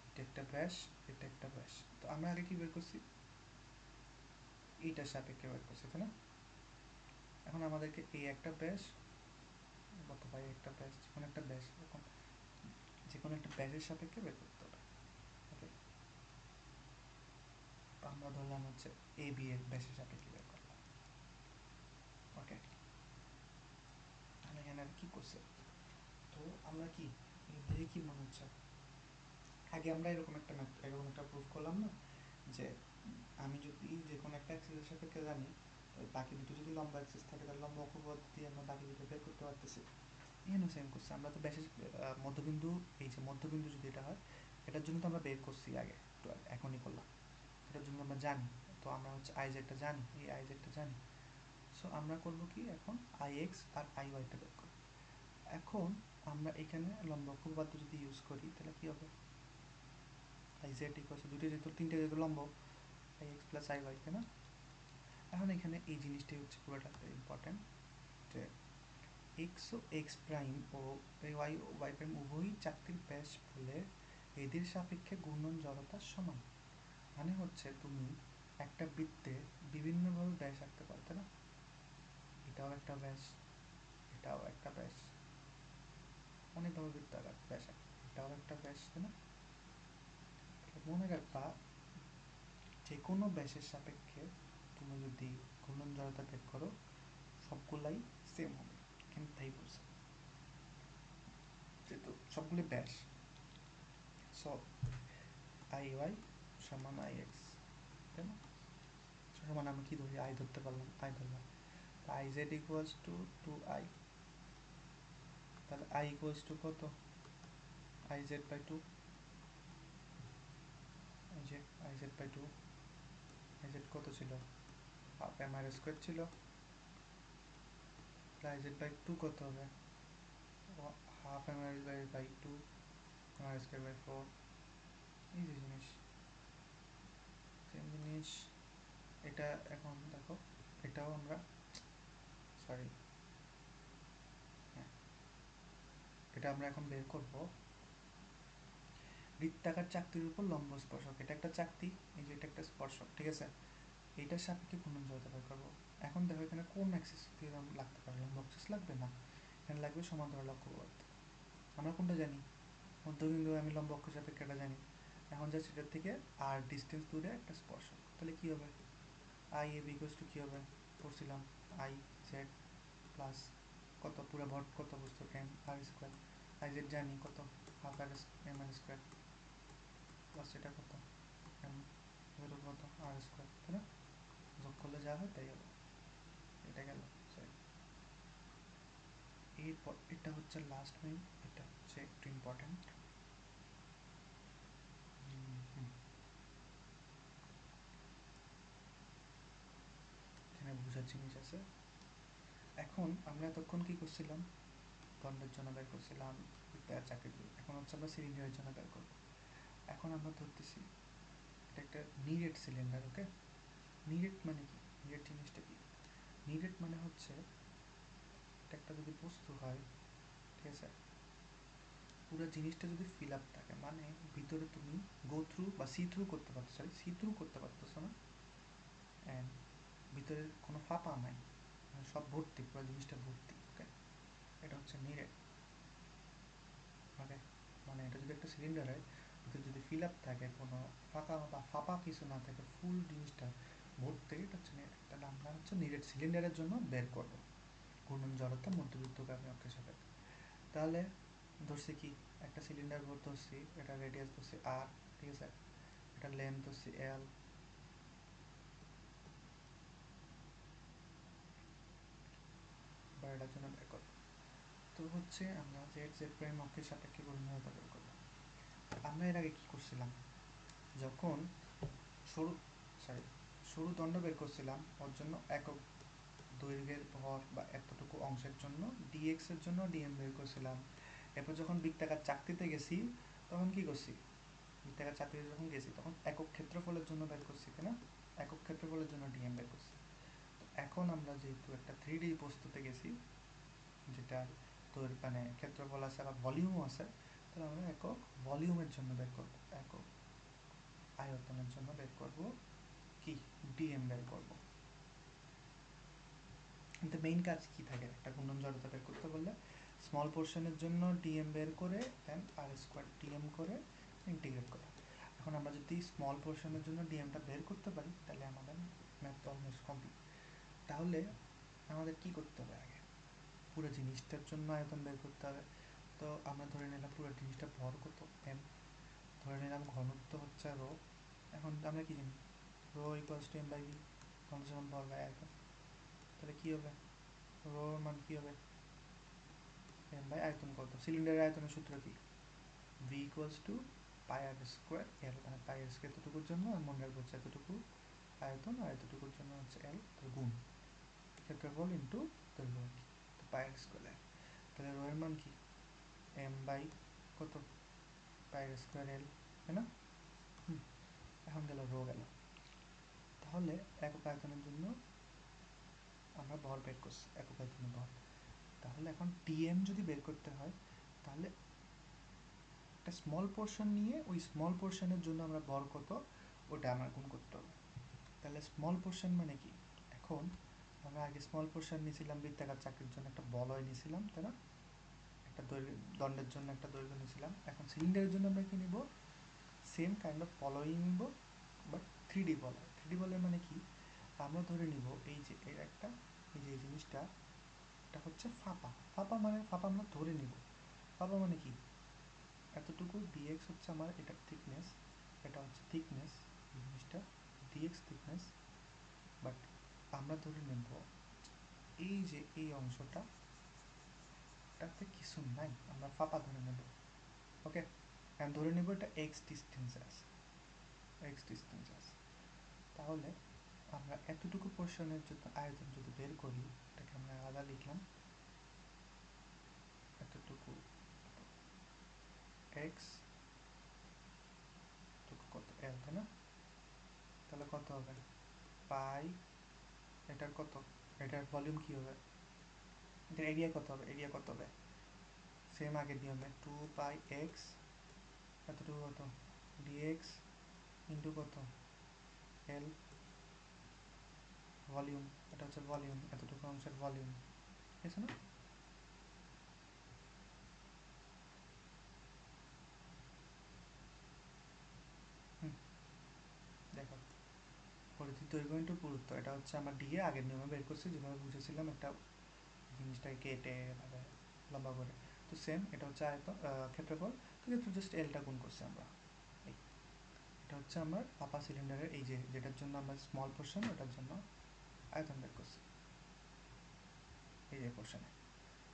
এটা একটা ব্যাস, এটা একটা ব্যাস। তো আমরা আগে কি বের করছি, এইটার সাপেক্ষে বের করছি, তাই না? এখন আমাদেরকে এই একটা ব্যাস, কত পাই একটা ব্যাস, যে কোনো একটা ব্যাস, এরকম যে কোনো একটা ব্যাসের সাপেক্ষে বের করতে হবে, ওকে? তো আমরা ধরলাম হচ্ছে এ বি এর ব্যাসের সাপেক্ষে বের করলাম, ওকে? তাহলে এখানে আর কি করছে, তো আমরা কি, দেখে কি মনে হচ্ছে, আগে আমরা এরকম একটা প্রুফ করলাম না, যে আমি যদি যে কোনো একটা অ্যাক্সিসের সাপেক্ষে জানি, তো বাকি দুটো যদি লম্বা অ্যাক্সিস থাকে তাহলে লম্বা অক্ষপথ দিয়ে আমরা বাকি দুটো বের করতে পারতেছি। এখানেও সেম করছি আমরা, তো ব্যাসের মধ্যবিন্দু, এই যে মধ্যবিন্দু যদি এটা হয়, এটার জন্য তো আমরা বের করছি আগে, তো এখনই করলাম, এটার জন্য আমরা জানি, তো আমরা হচ্ছে আই জেডটা জানি, এই আই জেডটা জানি। সো আমরা করব কি, এখন আই এক্স আর আই ওয়াইটা বের করব। এখন আমরা এখানে লম্ব উপপাদ্য যদি ইউজ করি তাহলে কি হবে, আই জেড ইকুয়ালস দুটো যেহেতু তিনটে যেহেতু লম্ব, I X plus I Y, তাই না? এখন এখানে এই জিনিসটাই হচ্ছে পুরোটা ইম্পর্টেন্ট, যে এক্স ও এক্স প্রাইম ও ওয়াই ওয়াই প্রাইম উভয়ই চাকতির ব্যাস বলে এদের সাপেক্ষে ঘূর্ণন জড়তা সমান। মানে হচ্ছে তুমি একটা বৃত্তে বিভিন্নভাবে ব্যাস আঁকতে পারো, তাই না? এটাও একটা ব্যাস, এটাও একটা ব্যাস, অনেকভাবে বৃত্ত আঁকার ব্যাস আঁকা, এটাও একটা ব্যাস, তাই না? মনে রাখবা, যে কোনো ব্যাসের সাপেক্ষে তুমি যদি ঘূর্ণন জড়তা বের করো, সবগুলাই সেম হবে, এখানে তাই বলছে, যেহেতু সবগুলো ব্যাস। সো আই ওয়াই সমান আই এক্স, তাই না? সমান আমি কি ধরি, আই ধরতে পারলাম, আই ধরলাম, I Z equals to two I, তাহলে আই ইকুয়ালস টু কত, I Z by two, I Z by two, I Z কত ছিল, হাফ এম আর স্কোয়ার ছিল, তাহলে আই জেড বাই টু কত হবে, half M R by two, M R square by four, easy জিনিস, সেম জিনিস। এটা এখন দেখো, এটাও আমরা, সরি, হ্যাঁ, এটা আমরা এখন বের করব বৃত্তাকার চাকতির উপর লম্ব স্পর্শক, এটা একটা চাকতি, এই যে এটা একটা স্পর্শক, ঠিক আছে? এইটার সাপেক্ষে ঘূর্ণন জড়তা বের করবো। এখন দেখো এখানে কোন অ্যাক্সিস দিয়ে লাগতে পারে, লম্ব অ্যাক্সিস লাগবে না, এখানে লাগবে সমান্তরাল অক্ষপথ। আমরা কোনটা জানি, মধ্যবিন্দু, আমি লম্ব অক্ষ সাপেক্ষে এটা জানি। এখন যা সেটার থেকে আর ডিস্টেন্স দূরে একটা স্পর্শক, তাহলে কি হবে, I A B equals to কি হবে, পড়ছিলাম, আই জেড প্লাস কত, পুরো ভর কত বস্তু, M R square, I Z জানি কত, হাফ আর এম আর স্কোয়ার, প্লাস এটা কত, এম এর কত, আর স্কোয়ার, তাই না? যোগ করলে যা হয় তাই হবে, এটা গেল, সরি। এরপর এটা হচ্ছে লাস্ট মিনিট, এটা হচ্ছে একটু ইম্পর্টেন্ট। এখানে বোঝার জিনিস আছে। এখন আমরা এতক্ষণ কি করছিলাম, দণ্ডের জন্য বের করছিলাম, বৃত্তাকার চাকরির জন্য, এখন হচ্ছে আমরা সিলিন্ডারের জন্য বের করবো। এখন আমরা ধরতেছি এটা একটা নিরেট সিলিন্ডার, ওকে? নিরেট মানে কি, নিরেট জিনিসটা কি, নিরেট মানে হচ্ছে এটা একটা যদি বস্তু হয়, ঠিক আছে, পুরো জিনিসটা যদি ফিল আপ থাকে, মানে ভিতরে তুমি গো থ্রু বা সি থ্রু করতে পারতো, সরি সি থ্রু করতে পারতেছো না, অ্যান্ড ভিতরে কোনো ফাঁপা নাই, মানে সব ভর্তি, পুরো জিনিসটা ভর্তি, ওকে? এটা হচ্ছে নিরেট, ওকে? মানে এটা যদি একটা সিলিন্ডার হয়, ভিতরে যদি ফিল আপ থাকে, কোনো ফাঁকা বা ফাঁপা কিছু না থাকে, ফুল জিনিসটা ভর্তি, এটা হচ্ছে নিরেট। তাহলে আমরা হচ্ছে নিরেট সিলিন্ডারের জন্য বের করবো ঘূর্ণন জড়তা মধ্যবিত্তগামী অক্ষের সাপেক্ষে। তাহলে ধরছি কি, একটা সিলিন্ডার ধরছি, এটা রেডিয়াস ধরছি আর, ঠিক আছে, এটা লেন্থ ধরছি এল, বা এটার জন্য বের করবো। তো হচ্ছে আমরা জেড জেড প্রাইম অক্ষের সাপেক্ষে ঘূর্ণন জড়তা বের করবো। আমরা এর আগে কি করছিলাম, যখন সরু, সরি, সরু দণ্ড বের করছিলাম, ওর জন্য একক দৈর্ঘ্যের ভর বা এতটুকু অংশের জন্য ডিএক্স এর জন্য ডিএম বের করছিলাম। এরপর যখন বৃত্তাকার চাকতিতে গেছি, তখন কি করছি, বৃত্তাকার চাকতিতে যখন গেছি তখন একক ক্ষেত্রফলের জন্য বের করছি, তাই না? একক ক্ষেত্রফলের জন্য ডিএম বের করছি। তো এখন আমরা যেহেতু একটা 3D বস্তুতে গেছি, যেটার মানে ক্ষেত্রফল আছে বা ভলিউমও আছে, তাহলে আমরা একক ভলিউমের জন্য বের করব, একক আয়তনের জন্য বের করব কি, ডিএম বের করব। কিন্তু মেইন কাজ কি থাকে একটা ঘূর্ণন জড়তা বের করতে বললে, স্মল পোর্শনের জন্য ডিএম বের করে দেন আর স্কোয়ার ডিএম করে ইন্টিগ্রেট করা। এখন আমরা যদি স্মল পোর্শনের জন্য ডিএমটা বের করতে পারি, তাহলে আমাদের ম্যাথ অলমোস্ট কমপ্লিট। তাহলে আমাদের কি করতে হবে, আগে পুরো জিনিসটার জন্য আয়তন বের করতে হবে। তো আমরা ধরে নিলাম পুরো জিনিসটা ভর কত, এম, ধরে নিলাম ঘনত্ব হচ্ছে রো। এখন আমরা কি জানি, rho equals to M by V, ঘনত্ব সমান ভর বাই আয়তন। তাহলে কী হবে, রোর মান কী হবে, এম বাই আয়তন কত, সিলিন্ডারের আয়তনের সূত্র কি, V equals to pi R square L, মানে পাই আর স্কোয়ার এতটুকুর জন্য আর মনে রাখবো হচ্ছে এতটুকু আয়তন আর এতটুকুর জন্য হচ্ছে এল, তার গুণ ক্ষেত্রফল ইন্টু দৈর্ঘ্য আর কি, তো পাই আর স্কোয়ার এল। তাহলে রো এর মান কি, এম বাই কত, পাই আর স্কোয়ার এল, তাই না? এখন গেল রো গেল। তাহলে একক আয়তনের জন্য আমরা ভর বের করছি, একক আয়তনের ভর। তাহলে এখন টিএম যদি বের করতে হয়, তাহলে একটা স্মল পোর্শন নিয়ে ওই স্মল পোর্শনের জন্য আমরা ভর কত ওটা আমার গুণ করতে হবে। তাহলে স্মল পোর্শন মানে কি, এখন আমরা আগে স্মল পোর্শন নিয়েছিলাম বৃত্তাকার চাকরির জন্য একটা বলয় নিয়েছিলাম, তাই না? একটা দৈর্ঘ্য, দণ্ডের জন্য একটা দৈর্ঘ্য নিয়েছিলাম। এখন সিলিন্ডারের জন্য আমরা কি নিব, সেম কাইন্ড অফ বলয় নিব, বাট 3D বলয়। 3D বলয় মানে কি, আমরা ধরে নিব এই যে এর একটা, এই যে এই জিনিসটা, এটা হচ্ছে ফাঁপা। ফাঁপা মানে ফাঁপা আমরা ধরে নিব। ফাঁপা মানে কি, এতটুকু ডিএক্স হচ্ছে আমার এটার থিকনেস, এটা হচ্ছে থিকনেস এই জিনিসটা, ডিএক্স থিকনেস। বাট আমরা ধরে নেব এই যে এই অংশটা, এটাতে কিছু নাই, আমরা ফাঁপা ধরে নেব। ওকে, আমি ধরে নেব এটা এক্স ডিস্টেন্সে আছে, এক্স ডিস্টেন্সে আছে। তাহলে আমরা এতটুকু পোর্শনের জন্য আয়তন যদি বের করি, এটাকে আমরা আলাদা লিখলাম, এতটুকু এক্স, এতটুকু কত এল, তাই না? তাহলে কত হবে, পাই, এটার কত, এটার ভলিউম কী হবে, এটার এরিয়া কত হবে, এরিয়া কত হবে, সেম আগের নিয়মে 2 পাই এক্স, এতটুকু কত ডিএক্স ইন্টু কত এল, ভলিউম, এটা হচ্ছে ভলিউম, এতটুকু অংশের ভলিউম, ঠিক আছে না? দেখো, পরিধির দৈর্ঘ্য ইন্টু পুরুত্ব, এটা হচ্ছে আমার ডিএ, আগের নিয়মে বের করছি যেভাবে বুঝেছিলাম, একটা জিনিসটাকে কেটে এভাবে লম্বা করে। তো সেম এটা হচ্ছে আয়তন, ক্ষেত্রফল, তো ক্ষেত্রে জাস্ট এলটা গুণ করছি আমরা। এই এটা হচ্ছে আমার ফাঁপা সিলিন্ডারের, এই যে যেটার জন্য আমরা স্মল পোর্শন, ওটার জন্য আয়তন বের করছি এই যে পোর্শনে।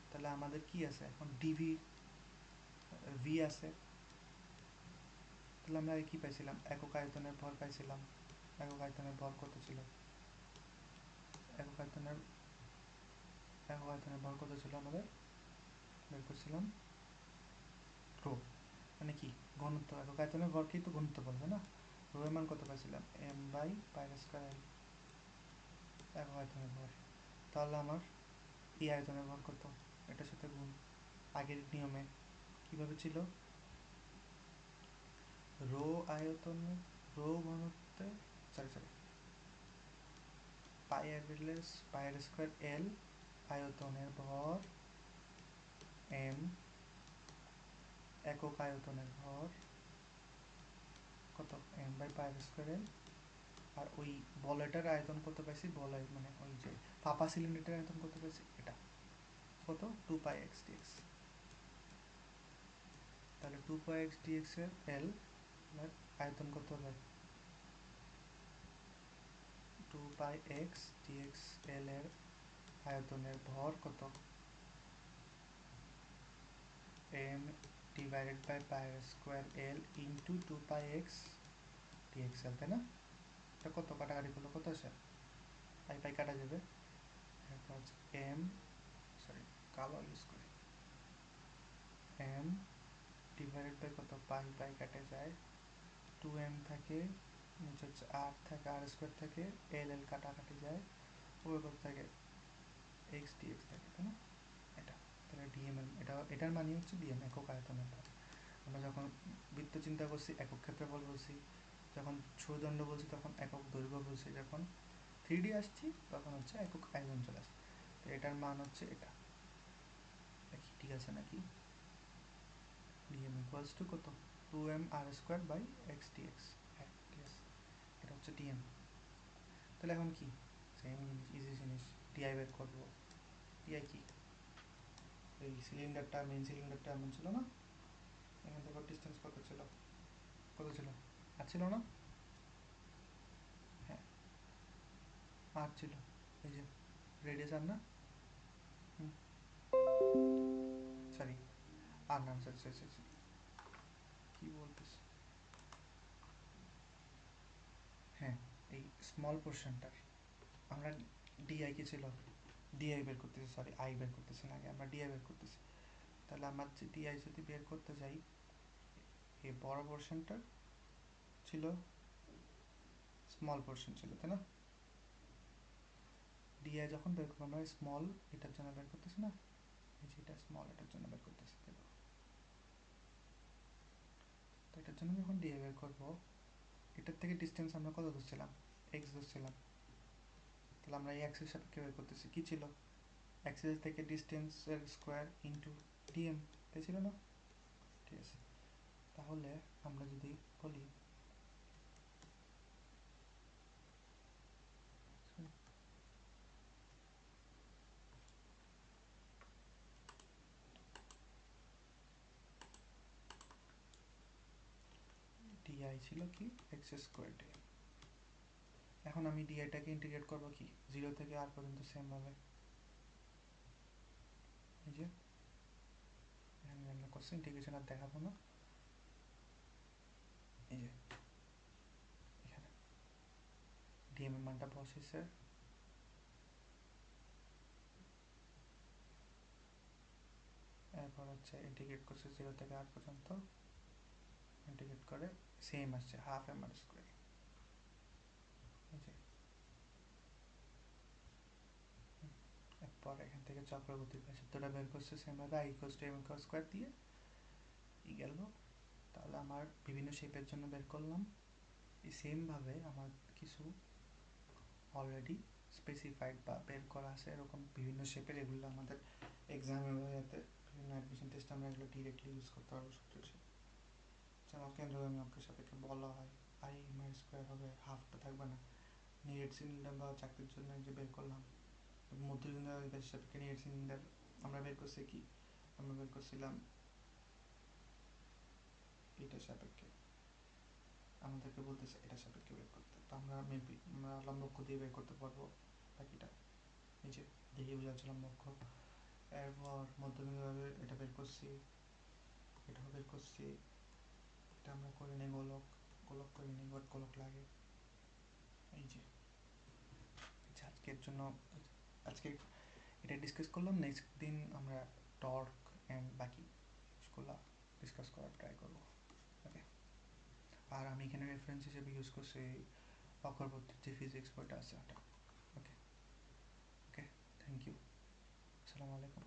তাহলে আমাদের কি আছে এখন, ডিভি, ভি আছে। তাহলে আমরা কি পাইছিলাম, একক আয়তনের ভর পাইছিলাম। একক আয়তনের ভর কত ছিল, একক আয়তনের, একক আয়তনের ভর কত ছিল আমাদের, বের করছিলাম রো, মানে কি ঘনত্ব, একক আয়তনের ভরকেই তো ঘনত্ব বলবে না। রো এর মান কত পাইছিলাম, এম বাই পাই স্কয়ার এল, একক আয়তনের ভর। তাহলে আমার এই আয়তনের ভর কত, এটার সাথে গুণ, আগের নিয়মে কিভাবে ছিল, রো আয়তনে, রো ঘনত্বে, sorry sorry, pi r square L আয়তনের ভর, এম একক আয়তনের ভর কত, M by pi r square L. আর ওই বলয়টার আয়তন কত পাইছি, বলয় মানে ওই যে ফাঁপা সিলিন্ডারটার আয়তন কত পাইছি, এটা কত, 2 পাই এক্স ডিএক্স। তাহলে 2 পাই এক্স ডিএক্স এর এল আয়তন কত হবে, 2 পাই এক্স ডিএক্স এল এর আয়তনের ভর কত, M divided by pi square L into 2 pi X DX L, তাই না? এটা কত কাটাকাটি করলে কত আসে, পাই পাই কাটা যাবে, এটা হচ্ছে এম, সরি কালো ইউজ করি, এম ডিভাইডেড বাই কত, পাই পাই কাটে যায়, 2m থাকে, নিচে হচ্ছে আর থাকে, আর স্কোয়ার থাকে, এল এল কাটাকাটি যায়, উপরে কত থাকে, এক্স ডিএক্স থাকে, তাই না? এটা, তাহলে ডিএম এর, এটার মানে হচ্ছে ডিএম, একক আয়তনের ভর। আমরা যখন বৃত্ত চিন্তা করছি একক ক্ষেত্রফল বলছি, যখন সুদণ্ড বলছি তখন একক দৈর্ঘ্য বলছি, যখন 3D আসছি তখন হচ্ছে একক আয়তন চলে আসছে। তো এটার মান হচ্ছে এটা, দেখি ঠিক আছে নাকি, ডিএম ইকুয়ালস টু কত, 2m r² by x dx, হ্যাঁ ঠিক আছে, এটা হচ্ছে ডিএম। তাহলে এখন কি, সেম জিনিস, ইজি জিনিস, টিআই বের করবো। টিআই কি, এই সিলিন্ডারটা, মেইন সিলিন্ডারটা এমন ছিল না, এখান থেকে ডিস্টেন্স কত ছিল, কত ছিল? আর ছিল না? হ্যাঁ, আর ছিল। এই যে রেডিয়াস আর না? হুম, সরি, আর না, সরি সরি সরি সরি, কী বলতেছি? হ্যাঁ, এই স্মল পোর্শনটার আমরা ডিআই কি ছিল, ডিআই বের করতেছি, সরি আই বের করতেছি না, আগে আমরা ডিআই বের করতেছি। তাহলে আমার ডিআই যদি বের করতে যাই, এই বড় পোর্শনটার ছিল স্মল পোর্শন ছিল, তাই না? ডিআই যখন বের করবো আমরা স্মল এটার জন্য বের করতেছি না, এই যে এটা স্মল এটার জন্য বের করতেছি, দেখো। তো এটার জন্য যখন ডিআই বের করবো, এটার থেকে ডিস্টেন্স আমরা কত ধরছিলাম? এক্স ধরছিলাম। তাহলে আমরা এই অ্যাক্সের সাপেক্ষে বের করতেছি, কী ছিল? অ্যাক্সেস থেকে ডিস্টেন্সের স্কোয়ার ইন্টু ডিএম, তাই ছিল না? ঠিক আছে, তাহলে আমরা যদি বলি ডিআই ছিল কি এক্স স্কোয়ার ডিএম। এখন আমি ডিআইটাকে ইন্টিগ্রেট করবো কি, জিরো থেকে আর পর্যন্ত সেমভাবে, এই যে এখানে আমরা করছি ইন্টিগ্রেশন, আর দেখাবো না, এই যে এখানে ডিএম এর মানটা বসেছে, এরপর হচ্ছে ইন্টিগ্রেট করছে জিরো থেকে আর পর্যন্ত, ইন্টিগ্রেট করে সেম আসছে হাফ এম আর স্কোয়ার, এই যে। এরপর এখান থেকে চক্রবর্তীর সূত্রটা বের করছে সেমভাবে, I equals to M square দিয়ে ই গেল। তাহলে আমার বিভিন্ন শেপের জন্য বের করলাম। এই সেমভাবে আমার কিছু অলরেডি স্পেসিফাইড বা বের করা আছে এরকম বিভিন্ন শেপের, এগুলো আমাদের এক্সামে যাতে বিভিন্ন অ্যাডমিশন টেস্টে আমরা এগুলো ডিরেক্টলি ইউজ করতে পারবো সূত্রের সাথে। যেমন কেন্দ্রগামী অক্ষের সাপেক্ষে বলা হয় আই এম আর স্কোয়ার হবে, হাফটা থাকবে না। নিরেট সিলিন্ডার বা চাকরির জন্য যে বের করলাম মধ্যবিন্দু ব্যাসের সাপেক্ষে নিরেট সিলিন্ডার, আমরা বের করছি কি, আমরা বের করছিলাম এটার সাপেক্ষে, আমাদেরকে বলতেছে এটার সাপেক্ষে বের করতে, তো আমরা মেবি আমরা লম্বক্ষ দিয়ে বের করতে পারবো বাকিটা, এই যে দেখে বোঝাচ্ছি লম্বক্ষ। এরপর মধ্যবিন্দুভাবে এটা বের করছি, এটাও বের করছি, এটা আমরা করে নিই গোলক, গোলক করে নিই, বাট গোলক লাগে, এই যে। আচ্ছা, আজকের জন্য আজকে এটা ডিসকাস করলাম, নেক্সট দিন আমরা টর্ক অ্যান্ড বাকি জিনিসগুলো ডিসকাস করার ট্রাই করবো। ওকে, আর আমি এখানে রেফারেন্স হিসেবে ইউজ করছি অকরবর্তীর যে ফিজিক্স বইটা আছে ওটা। ওকে, ওকে, থ্যাংক ইউ, আসসালামু আলাইকুম।